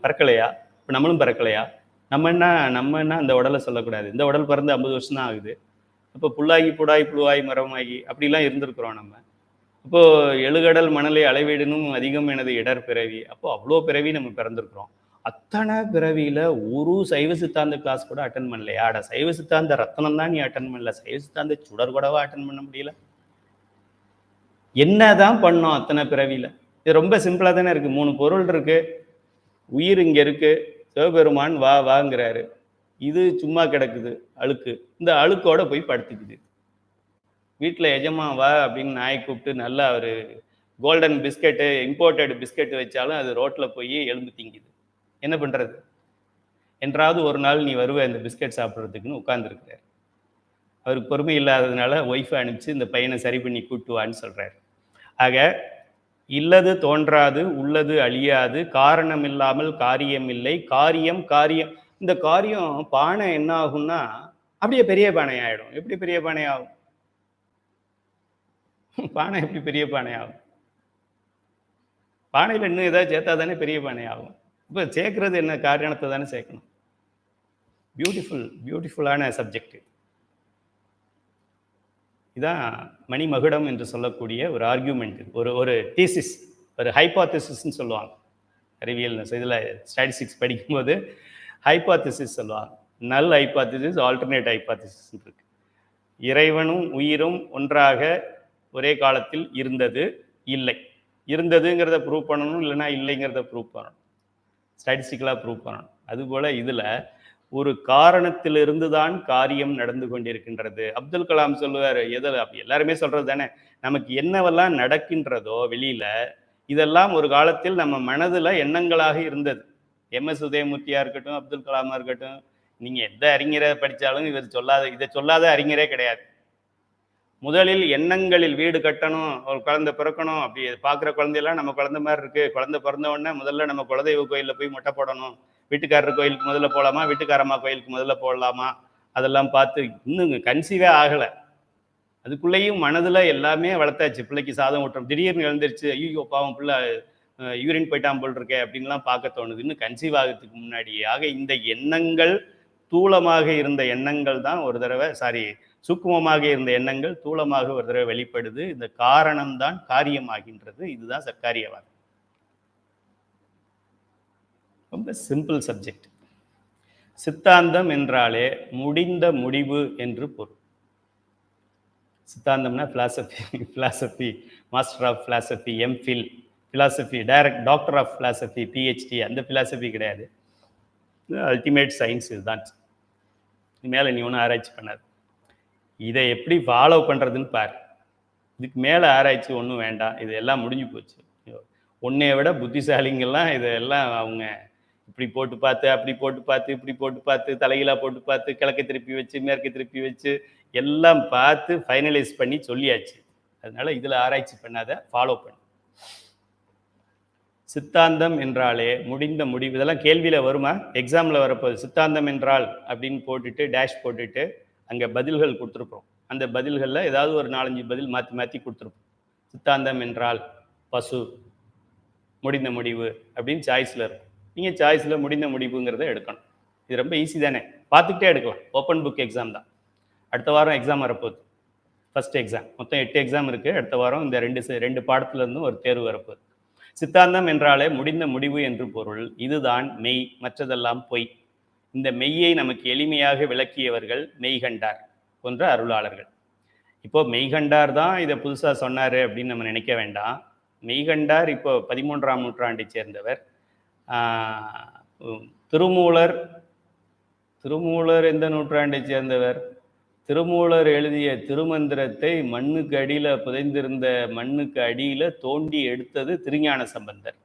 பிறக்கலையா, இப்போ நம்மளும் பிறக்கலையா, நம்ம என்ன அந்த உடலை சொல்லக்கூடாது. இந்த உடல் பிறந்து 50 வருஷம் தான் ஆகுது. அப்போ புல்லாகி புடாய் புழுவாய் மரமாகி அப்படிலாம் இருந்திருக்கிறோம் நம்ம. அப்போ எழுகடல் மணலை அளவீடனும் அதிகம் எனது இடர் பிறவி. அப்போ அவ்வளோ பிறவி நம்ம பிறந்திருக்கிறோம். அத்தனை பிறவியில ஒரு சைவ சித்தாந்த கிளாஸ் கூட அட்டன் பண்ணலையா? அட சைவ சித்தாந்த ரத்தனம் தான் நீ அட்டன் பண்ணல, சைவ சித்தாந்த சுடர் கூடவா அட்டன் பண்ண முடியல? என்னதான் பண்ணோம் அத்தனை பிறவியில? இது ரொம்ப சிம்பிளா தானே இருக்கு. 3 பொருள் இருக்கு, உயிர் இங்க இருக்கு, சிவபெருமான் வா வாங்கிறாரு, இது சும்மா கிடக்குது அழுக்கு, இந்த அழுக்கோட போய் படுத்துக்குது. வீட்டில் எஜமா வா அப்படின்னு நாயை கூப்பிட்டு நல்லா ஒரு கோல்டன் பிஸ்கெட்டு இம்போர்ட்டட் பிஸ்கெட்டு வச்சாலும் அது ரோட்டில் போய் எலும்பு திங்குது. என்ன பண்ணுறது? என்றாவது ஒரு நாள் நீ வருவ இந்த பிஸ்கெட் சாப்பிட்றதுக்குன்னு உட்கார்ந்துருக்கிறார். அவருக்கு பொறுமை இல்லாததுனால ஒய்ஃபை அனுப்பிச்சு இந்த பையனை சரி பண்ணி கூட்டுவான்னு சொல்கிறார். ஆக இல்லது தோன்றாது, உள்ளது அழியாது, காரணம் இல்லாமல் காரியம் இல்லை, காரியம் காரியம். இந்த காரியம் பானை என்ன ஆகும்னா அப்படியே பெரிய பானை ஆகிடும். எப்படி பெரிய பானை ஆகும்? பானை எப்படி பெரிய பானை ஆகும்? பானையில் இன்னும் ஏதாவது சேர்த்தா தானே பெரிய பானை ஆகும். இப்போ சேர்க்கறது என்ன? காரணத்தை தானே சேர்க்கணும். பியூட்டிஃபுல்லான சப்ஜெக்ட். இதான் மணிமகுடம் என்று சொல்லக்கூடிய ஒரு ஆர்கியூமெண்ட், ஒரு தீசிஸ், ஒரு ஹைபாத்திசிஸ்ன்னு சொல்லுவாங்க அறிவியல் இதில் ஸ்டாட்டிஸ்டிக்ஸ் படிக்கும்போது. ஹைபாத்திசிஸ் சொல்லுவாங்க. நல் ஹைபாத்திசிஸ், ஆல்டர்னேட் ஹைபாத்திசிஸ் இருக்கு. இறைவனும் உயிரும் ஒன்றாக ஒரே காலத்தில் இருந்தது இல்லை. இருந்ததுங்கிறத ப்ரூவ் பண்ணணும், இல்லைன்னா இல்லைங்கிறத ப்ரூவ் பண்ணணும், ஸ்டாட்டிஸ்டிக்கலாக ப்ரூவ் பண்ணணும். அதுபோல் இதில் ஒரு காரணத்திலிருந்து தான் காரியம் நடந்து கொண்டிருக்கின்றது. அப்துல் கலாம் சொல்லுவார், எதில் அப்படி எல்லாருமே சொல்கிறது தானே, நமக்கு என்னவெல்லாம் நடக்கின்றதோ வெளியில், இதெல்லாம் ஒரு காலத்தில் நம்ம மனதில் எண்ணங்களாக இருந்தது. MS உதயமூர்த்தியாக இருக்கட்டும், அப்துல் கலாமாக இருக்கட்டும், நீங்கள் எந்த அறிஞரை படித்தாலும் இதை சொல்லாத அறிஞரே கிடையாது. முதலில் எண்ணங்களில் வீடு கட்டணும், ஒரு குழந்தை பிறக்கணும், அப்படி பார்க்குற குழந்தையெல்லாம் நம்ம குழந்தை மாதிரி இருக்குது, குழந்தை பிறந்த உடனே முதல்ல நம்ம குலதெய்வ கோயிலில் போய் மொட்டை போடணும், வீட்டுக்காரர் கோயிலுக்கு முதல்ல போகலாமா, வீட்டுக்காரம்மா கோயிலுக்கு முதல்ல போடலாமா, அதெல்லாம் பார்த்து இன்னும் கன்சீவே ஆகலை. அதுக்குள்ளேயும் மனதில் எல்லாமே வளர்த்தாச்சு. பிள்ளைக்கு சாதம் ஊட்டுறோம், திடீர்னு எழுந்திரிச்சு ஐயோ பாவம் பிள்ளை யூரின் போயிட்டான் போல் இருக்கே அப்படின்லாம் பார்க்க தோணுது, இன்னும் கன்சீவ் ஆகிறதுக்கு முன்னாடியே. ஆக இந்த எண்ணங்கள், தூளமாக இருந்த எண்ணங்கள் தான் ஒரு தடவை சூக்குமமாக இருந்த எண்ணங்கள் தூளமாக ஒரு தடவை வெளிப்படுது. இந்த காரணம்தான் காரியமாகின்றது. இதுதான் சர்க்காரியவாதம். ரொம்ப சிம்பிள் சப்ஜெக்ட். சித்தாந்தம் என்றாலே முடிந்த முடிவு என்று பொருள். சித்தாந்தம்னா philosophy, master of philosophy, MPhil philosophy, direct doctor of philosophy, PhD, அந்த பிலாசபி கிடையாது. அல்டிமேட் சயின்ஸ் இதுதான். மேலே நீ ஒன்றும் ஆராய்ச்சி பண்ணாது. இதை எப்படி ஃபாலோ பண்ணுறதுன்னு பாரு. இதுக்கு மேலே ஆராய்ச்சி ஒன்றும் வேண்டாம், இதெல்லாம் முடிஞ்சு போச்சு. ஒன்றைய விட புத்திசாலிங்கெல்லாம் இதெல்லாம் அவங்க இப்படி போட்டு பார்த்து, அப்படி போட்டு பார்த்து, இப்படி போட்டு பார்த்து, தலைகீழாக போட்டு பார்த்து, கிழக்கை திருப்பி வச்சு, மேற்கை திருப்பி வச்சு எல்லாம் பார்த்து ஃபைனலைஸ் பண்ணி சொல்லியாச்சு. அதனால இதில் ஆராய்ச்சி பண்ணாத, ஃபாலோ பண்ணு. சித்தாந்தம் என்றாலே முடிந்த முடிவு. இதெல்லாம் கேள்வியில் வருமா? எக்ஸாமில் வரப்போகுது. சித்தாந்தம் என்றால் அப்படின்னு போட்டுட்டு டேஷ் போட்டுட்டு அங்கே பதில்கள் கொடுத்துருப்போம். அந்த பதில்களில் ஏதாவது ஒரு 4-5 பதில் மாற்றி மாற்றி கொடுத்துருப்போம். சித்தாந்தம் என்றால் பசு, முடிந்த முடிவு அப்படின்னு சாய்ஸில் இருக்கும். நீங்கள் சாய்ஸில் முடிந்த முடிவுங்கிறத எடுக்கணும். இது ரொம்ப ஈஸி தானே, பார்த்துக்கிட்டே எடுக்கலாம். ஓப்பன் புக் எக்ஸாம் தான். அடுத்த வாரம் எக்ஸாம் வரப்போகுது, ஃபர்ஸ்ட் எக்ஸாம். மொத்தம் 8 எக்ஸாம் இருக்குது. அடுத்த வாரம் இந்த ரெண்டு பாடத்துலேருந்தும் ஒரு தேர்வு வரப்போகுது. சித்தாந்தம் என்றாலே முடிந்த முடிவு என்று பொருள். இதுதான் மெய், மற்றதெல்லாம் பொய். இந்த மெய்யை நமக்கு எளிமையாக விளக்கியவர்கள் மெய்கண்டார் போன்ற அருளாளர்கள். இப்போ மெய்கண்டார் தான் இதை புதுசாக சொன்னார் அப்படின்னு நம்ம நினைக்க வேண்டாம். மெய்கண்டார் இப்போ 13ஆம் நூற்றாண்டை சேர்ந்தவர். திருமூலர் எந்த நூற்றாண்டை சேர்ந்தவர்? திருமூலர் எழுதிய திருமந்திரத்தை மண்ணுக்கு அடியில் புதைந்திருந்த மண்ணுக்கு அடியில் தோண்டி எடுத்தது திருஞான சம்பந்தர்.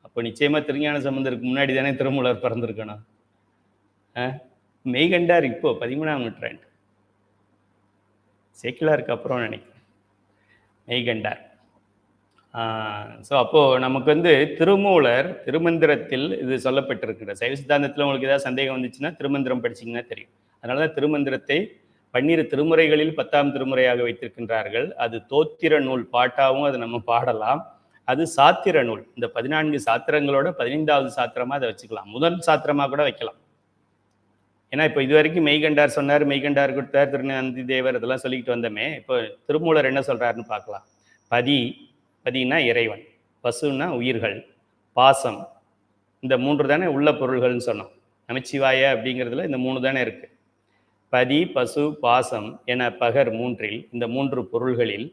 அப்போ நிச்சயமா திருஞான சம்பந்தருக்கு முன்னாடி தானே திருமூலர் பிறந்திருக்கணும். மெய்கண்டார் இப்போ 13ஆம் நூற்றாண்டு, சேக்கிலாருக்கு அப்புறம் நினைக்கிறேன் மெய்கண்டார். ஸோ அப்போது நமக்கு திருமூலர் திருமந்திரத்தில் இது சொல்லப்பட்டிருக்கிற சைவ சித்தாந்தத்தில் உங்களுக்கு ஏதாவது சந்தேகம் வந்துச்சுன்னா திருமந்திரம் படிச்சிங்கன்னா தெரியும். அதனால தான் திருமந்திரத்தை 12 திருமுறைகளில் 10ஆம் திருமுறையாக வைத்திருக்கின்றார்கள். அது தோத்திர நூல் பாட்டாகவும் அதை நம்ம பாடலாம். அது சாத்திர நூல். இந்த 14 சாத்திரங்களோட 15வது சாத்திரமா அதை வச்சுக்கலாம். முதல் சாத்திரமா கூட வைக்கலாம். ஏன்னா இப்போ இது வரைக்கும் மெய்கண்டார் சொன்னார், மெய்கண்டார் கொடுத்தார், திருநந்தி தேவர் இதெல்லாம் சொல்லிக்கிட்டு வந்தோமே. இப்போ திருமூலர் என்ன சொல்றாருன்னு பார்க்கலாம். பதினா இறைவன், பசுன்னா உயிர்கள், பாசம், இந்த 3 தானே உள்ள பொருள்கள்னு சொன்னோம். நமச்சிவாய அப்படிங்கிறதுல இந்த 3 தானே இருக்கு. பதி, பசு, பாசம் என பகர் 3ல் இந்த 3 பொருள்களில்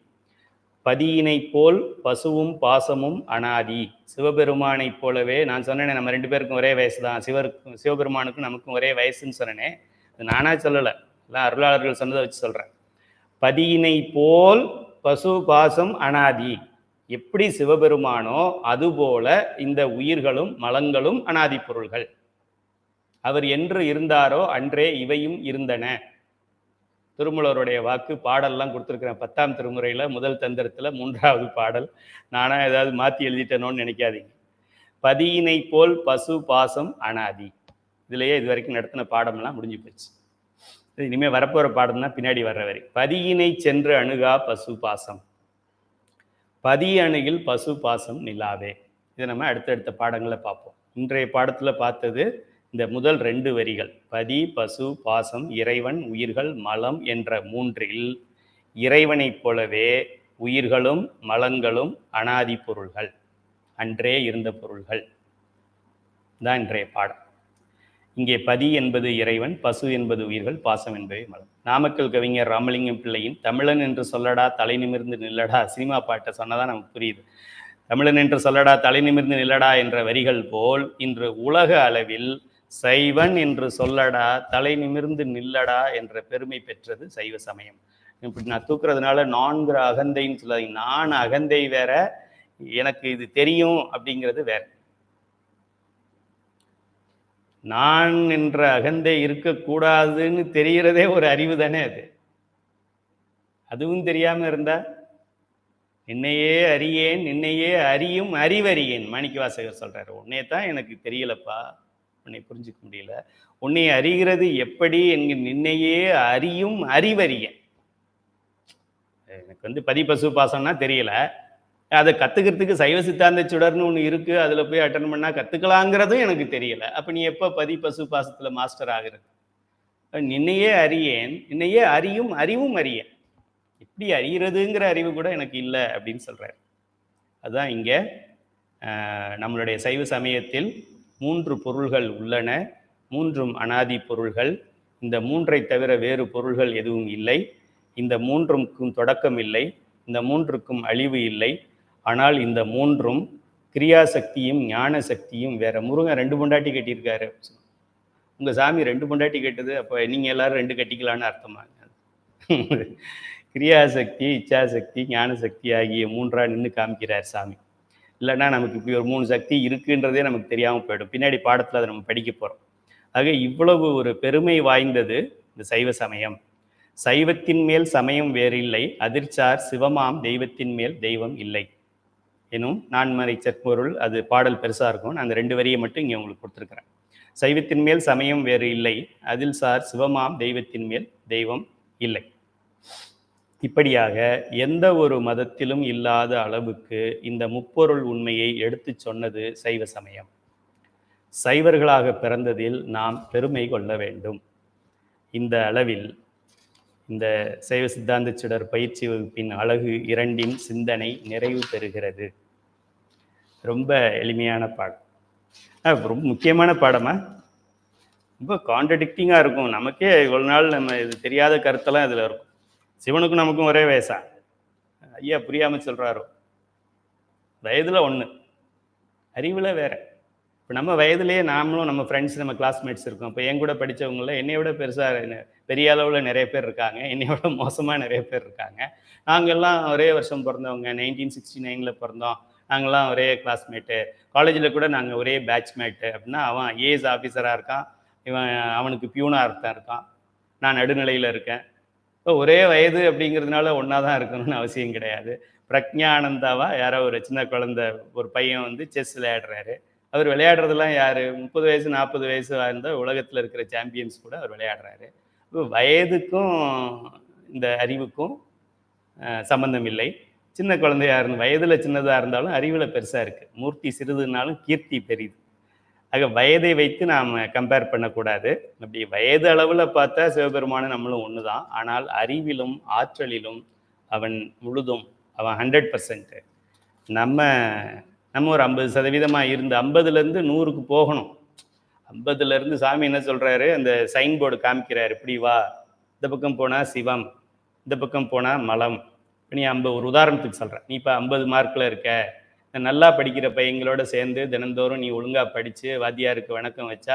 பதியினை போல் பசுவும் பாசமும் அனாதி. சிவபெருமானைப் போலவே நான் சொன்னேனே, நம்ம 2 பேருக்கும் ஒரே வயசு தான், சிவபெருமானுக்கும் நமக்கும் ஒரே வயசுன்னு சொன்னேனே, அது நானா சொல்லலை, எல்லாம் அருளாளர்கள் சொன்னதை வச்சு சொல்கிறேன். பதியினை போல் பசு பாசம் அனாதி. எப்படி சிவபெருமானோ அதுபோல இந்த உயிர்களும் மலங்களும் அனாதி பொருள்கள். அவர் என்று இருந்தாரோ அன்றே இவையும் இருந்தன. திருமூலருடைய வாக்கு. பாடல்லாம் கொடுத்துருக்கிறேன் 10ஆம் திருமுறையில் முதல் தந்திரத்தில் 3வது பாடல். நானா ஏதாவது மாற்றி எழுதிட்டேனோன்னு நினைக்காதீங்க. பதியினை போல் பசு பாசம் அனாதி. இதுலேயே இது வரைக்கும் நடத்தின பாடம்லாம் முடிஞ்சு போச்சு. இனிமேல் வரப்போகிற பாடம் தான் பின்னாடி வர்ற வரை. பதியினை சென்று அணுகா பசு பாசம், பதி அணுகில் பசு பாசம் நிலாவே. இதை நம்ம அடுத்தடுத்த பாடங்களை பார்ப்போம். இன்றைய பாடத்தில் பார்த்தது இந்த முதல் 2 வரிகள். பதி, பசு, பாசம், இறைவன், உயிர்கள், மலம் என்ற 3ல் இறைவனைப் போலவே உயிர்களும் மலங்களும் அனாதி பொருள்கள், அன்றே இருந்த பொருள்கள் தான் இன்றைய பாடம். இங்கே பதி என்பது இறைவன், பசு என்பது உயிர்கள், பாசம் என்பவை மலம். நாமக்கல் கவிஞர் ராமலிங்கம் பிள்ளையின் தமிழன் என்று சொல்லடா தலை நிமிர்ந்து நில்லடா சினிமா பாட்டை சொன்னதான் நமக்கு புரியுது. தமிழன் என்று சொல்லடா தலை நிமிர்ந்து நில்லடா என்ற வரிகள் போல் இன்று உலக அளவில் சைவன் என்று சொல்லடா தலை நிமிர்ந்து நில்லடா என்ற பெருமை பெற்றது சைவ சமயம். இப்படி நான் தூக்குறதுனால நான்கிற அகந்தைன்னு சொல்லாதீங்க. நான் அகந்தை வேற, எனக்கு இது தெரியும் அப்படிங்கிறது வேற. நான் என்ற அகந்தை இருக்கக்கூடாதுன்னு தெரிகிறதே ஒரு அறிவு தானே அது. அதுவும் தெரியாம இருந்தா என்னையே அறியேன், என்னையே அறியும் அறிவறியேன். மாணிக்கவாசகர் சொல்றாரு, உன்னையே தான் எனக்கு தெரியலப்பா, உன்னை புரிஞ்சுக்க முடியல, உன்னை அறிகிறது எப்படி என்கிற நின்னையே அறியும் அறிவறியேன். எனக்கு பதி பசு பாசம்னா தெரியல, அதை கற்றுக்கிறதுக்கு சைவ சித்தாந்த சுடர்னு ஒன்று இருக்குது, அதில் போய் அட்டன் பண்ணால் கற்றுக்கலாங்கிறதும் எனக்கு தெரியலை. அப்போ நீ எப்போ பதி பசு பாசத்தில் மாஸ்டர் ஆகிறது? நின்னையே அறியேன், நின்னையே அறியும் அறிவும் அறியேன். எப்படி அறிகிறதுங்கிற அறிவு கூட எனக்கு இல்லை அப்படின்னு சொல்கிறார். அதுதான் இங்கே நம்மளுடைய சைவ சமயத்தில் 3 பொருள்கள் உள்ளன, 3ம் அனாதி பொருள்கள். இந்த 3ஐ தவிர வேறு பொருள்கள் எதுவும் இல்லை. இந்த 3க்கும் தொடக்கம் இல்லை, இந்த 3க்கும் அழிவு இல்லை. ஆனால் இந்த 3ம் கிரியாசக்தியும் ஞான சக்தியும் வேற. முருகன் 2 பொண்டாட்டி கட்டியிருக்காரு. உங்கள் சாமி 2 பொண்டாட்டி கட்டுது, அப்போ நீங்கள் எல்லாரும் 2 கட்டிக்கலான்னு அர்த்தமாங்க. கிரியாசக்தி, இச்சாசக்தி, ஞான சக்தி ஆகிய 3ஆ நின்று காமிக்கிறார் சாமி. இல்லைன்னா நமக்கு இப்படி ஒரு 3 சக்தி இருக்குன்றதே நமக்கு தெரியாமல் போயிடும். பின்னாடி பாடத்தில் அதை நம்ம படிக்க போகிறோம். ஆக இவ்வளவு ஒரு பெருமை வாய்ந்தது இந்த சைவ சமயம். சைவத்தின் மேல் சமயம் வேறில்லை, அதிர்ச்சார் சிவமாம் தெய்வத்தின் மேல் தெய்வம் இல்லை எனும் நான்மறை சொற்பொருள். அது பாடல் பெருசாக இருக்கும், நான் அந்த 2 வரியை மட்டும் இங்கே உங்களுக்கு கொடுத்துருக்குறேன். சைவத்தின் மேல் சமயம் வேறு இல்லை, அதில் சார் சிவமாம் தெய்வத்தின் மேல் தெய்வம் இல்லை. இப்படியாக எந்த ஒரு மதத்திலும் இல்லாத அளவுக்கு இந்த முப்பொருள் உண்மையை எடுத்து சொன்னது சைவ சமயம். சைவர்களாக பிறந்ததில் நாம் பெருமை கொள்ள வேண்டும். இந்த அளவில் இந்த சைவ சித்தாந்த சுடர் பயிற்சி வகுப்பின் அழகு 2ன் சிந்தனை நிறைவு பெறுகிறது. ரொம்ப எளிமையான பாடம், ரொம்ப முக்கியமான பாடமா, ரொம்ப கான்ட்ரடிக்டிங்காக இருக்கும். நமக்கே இவ்வளோ நாள் நம்ம இது தெரியாத கருத்தெல்லாம் இதில் இருக்கும். சிவனுக்கும் நமக்கும் ஒரே வயசா? ஐயா புரியாமல் சொல்கிறாரோ. வயதில் ஒன்று, அறிவில் வேற. இப்போ நம்ம வயதுலேயே நாமளும் நம்ம ஃப்ரெண்ட்ஸ், நம்ம கிளாஸ்மேட்ஸ் இருக்கோம். இப்போ என் கூட படித்தவங்கள என்னை விட பெருசாக பெரிய அளவில் நிறைய பேர் இருக்காங்க, என்னை விட மோசமாக நிறைய பேர் இருக்காங்க. நாங்கள்லாம் ஒரே வருஷம் பிறந்தவங்க, 1969 பிறந்தோம். நாங்கள்லாம் ஒரே கிளாஸ்மேட்டு. காலேஜில் கூட நாங்கள் ஒரே பேட்ச்மேட்டு. அப்படின்னா அவன் ஏஎஸ் ஆஃபீஸராக இருக்கான், இவன் அவனுக்கு பியூனாக இருக்கான், நான் நடுநிலையில் இருக்கேன். இப்போ ஒரே வயது அப்படிங்கிறதுனால ஒன்றா தான் இருக்கணும்னு அவசியம் கிடையாது. பிரக்ஞானந்தாவா யாரோ ஒரு சின்ன குழந்தை, ஒரு பையன் செஸ் விளையாடுறாரு. அவர் விளையாடுறதெல்லாம் யார்? 30 வயசு 40 வயசு வாழ்ந்த உலகத்தில் இருக்கிற சாம்பியன்ஸ் கூட அவர் விளையாடுறாரு. இப்போ வயதுக்கும் இந்த அறிவுக்கும் சம்பந்தம் இல்லை. சின்ன குழந்தையா இருந்து வயதில் சின்னதாக இருந்தாலும் அறிவில் பெருசாக இருக்குது. மூர்த்தி சிறிதுனாலும் கீர்த்தி பெரிது. ஆக வயதை வைத்து நாம் கம்பேர் பண்ணக்கூடாது. அப்படி வயது அளவில் பார்த்தா சிவபெருமானும் நம்மளும் ஒன்று தான். ஆனால் அறிவிலும் ஆற்றலிலும் அவன் முழுதும், அவன் 100%. நம்ம நம்ம ஒரு 50% இருந்து 50லேருந்து 100க்கு போகணும். 50லேருந்து சாமி என்ன சொல்கிறாரு, அந்த சைன் போர்டு காமிக்கிறார், இப்படி வா, இந்த பக்கம் போனால் சிவம், இந்த பக்கம் போனால் மலம். இப்போ நீ ஒரு உதாரணத்துக்கு சொல்கிறேன், நீ இப்போ 50 மார்க்கில் இருக்க, நல்லா படிக்கிற பையங்களோட சேர்ந்து தினந்தோறும் நீ ஒழுங்காக படித்து வாத்தியாருக்கு வணக்கம் வச்சா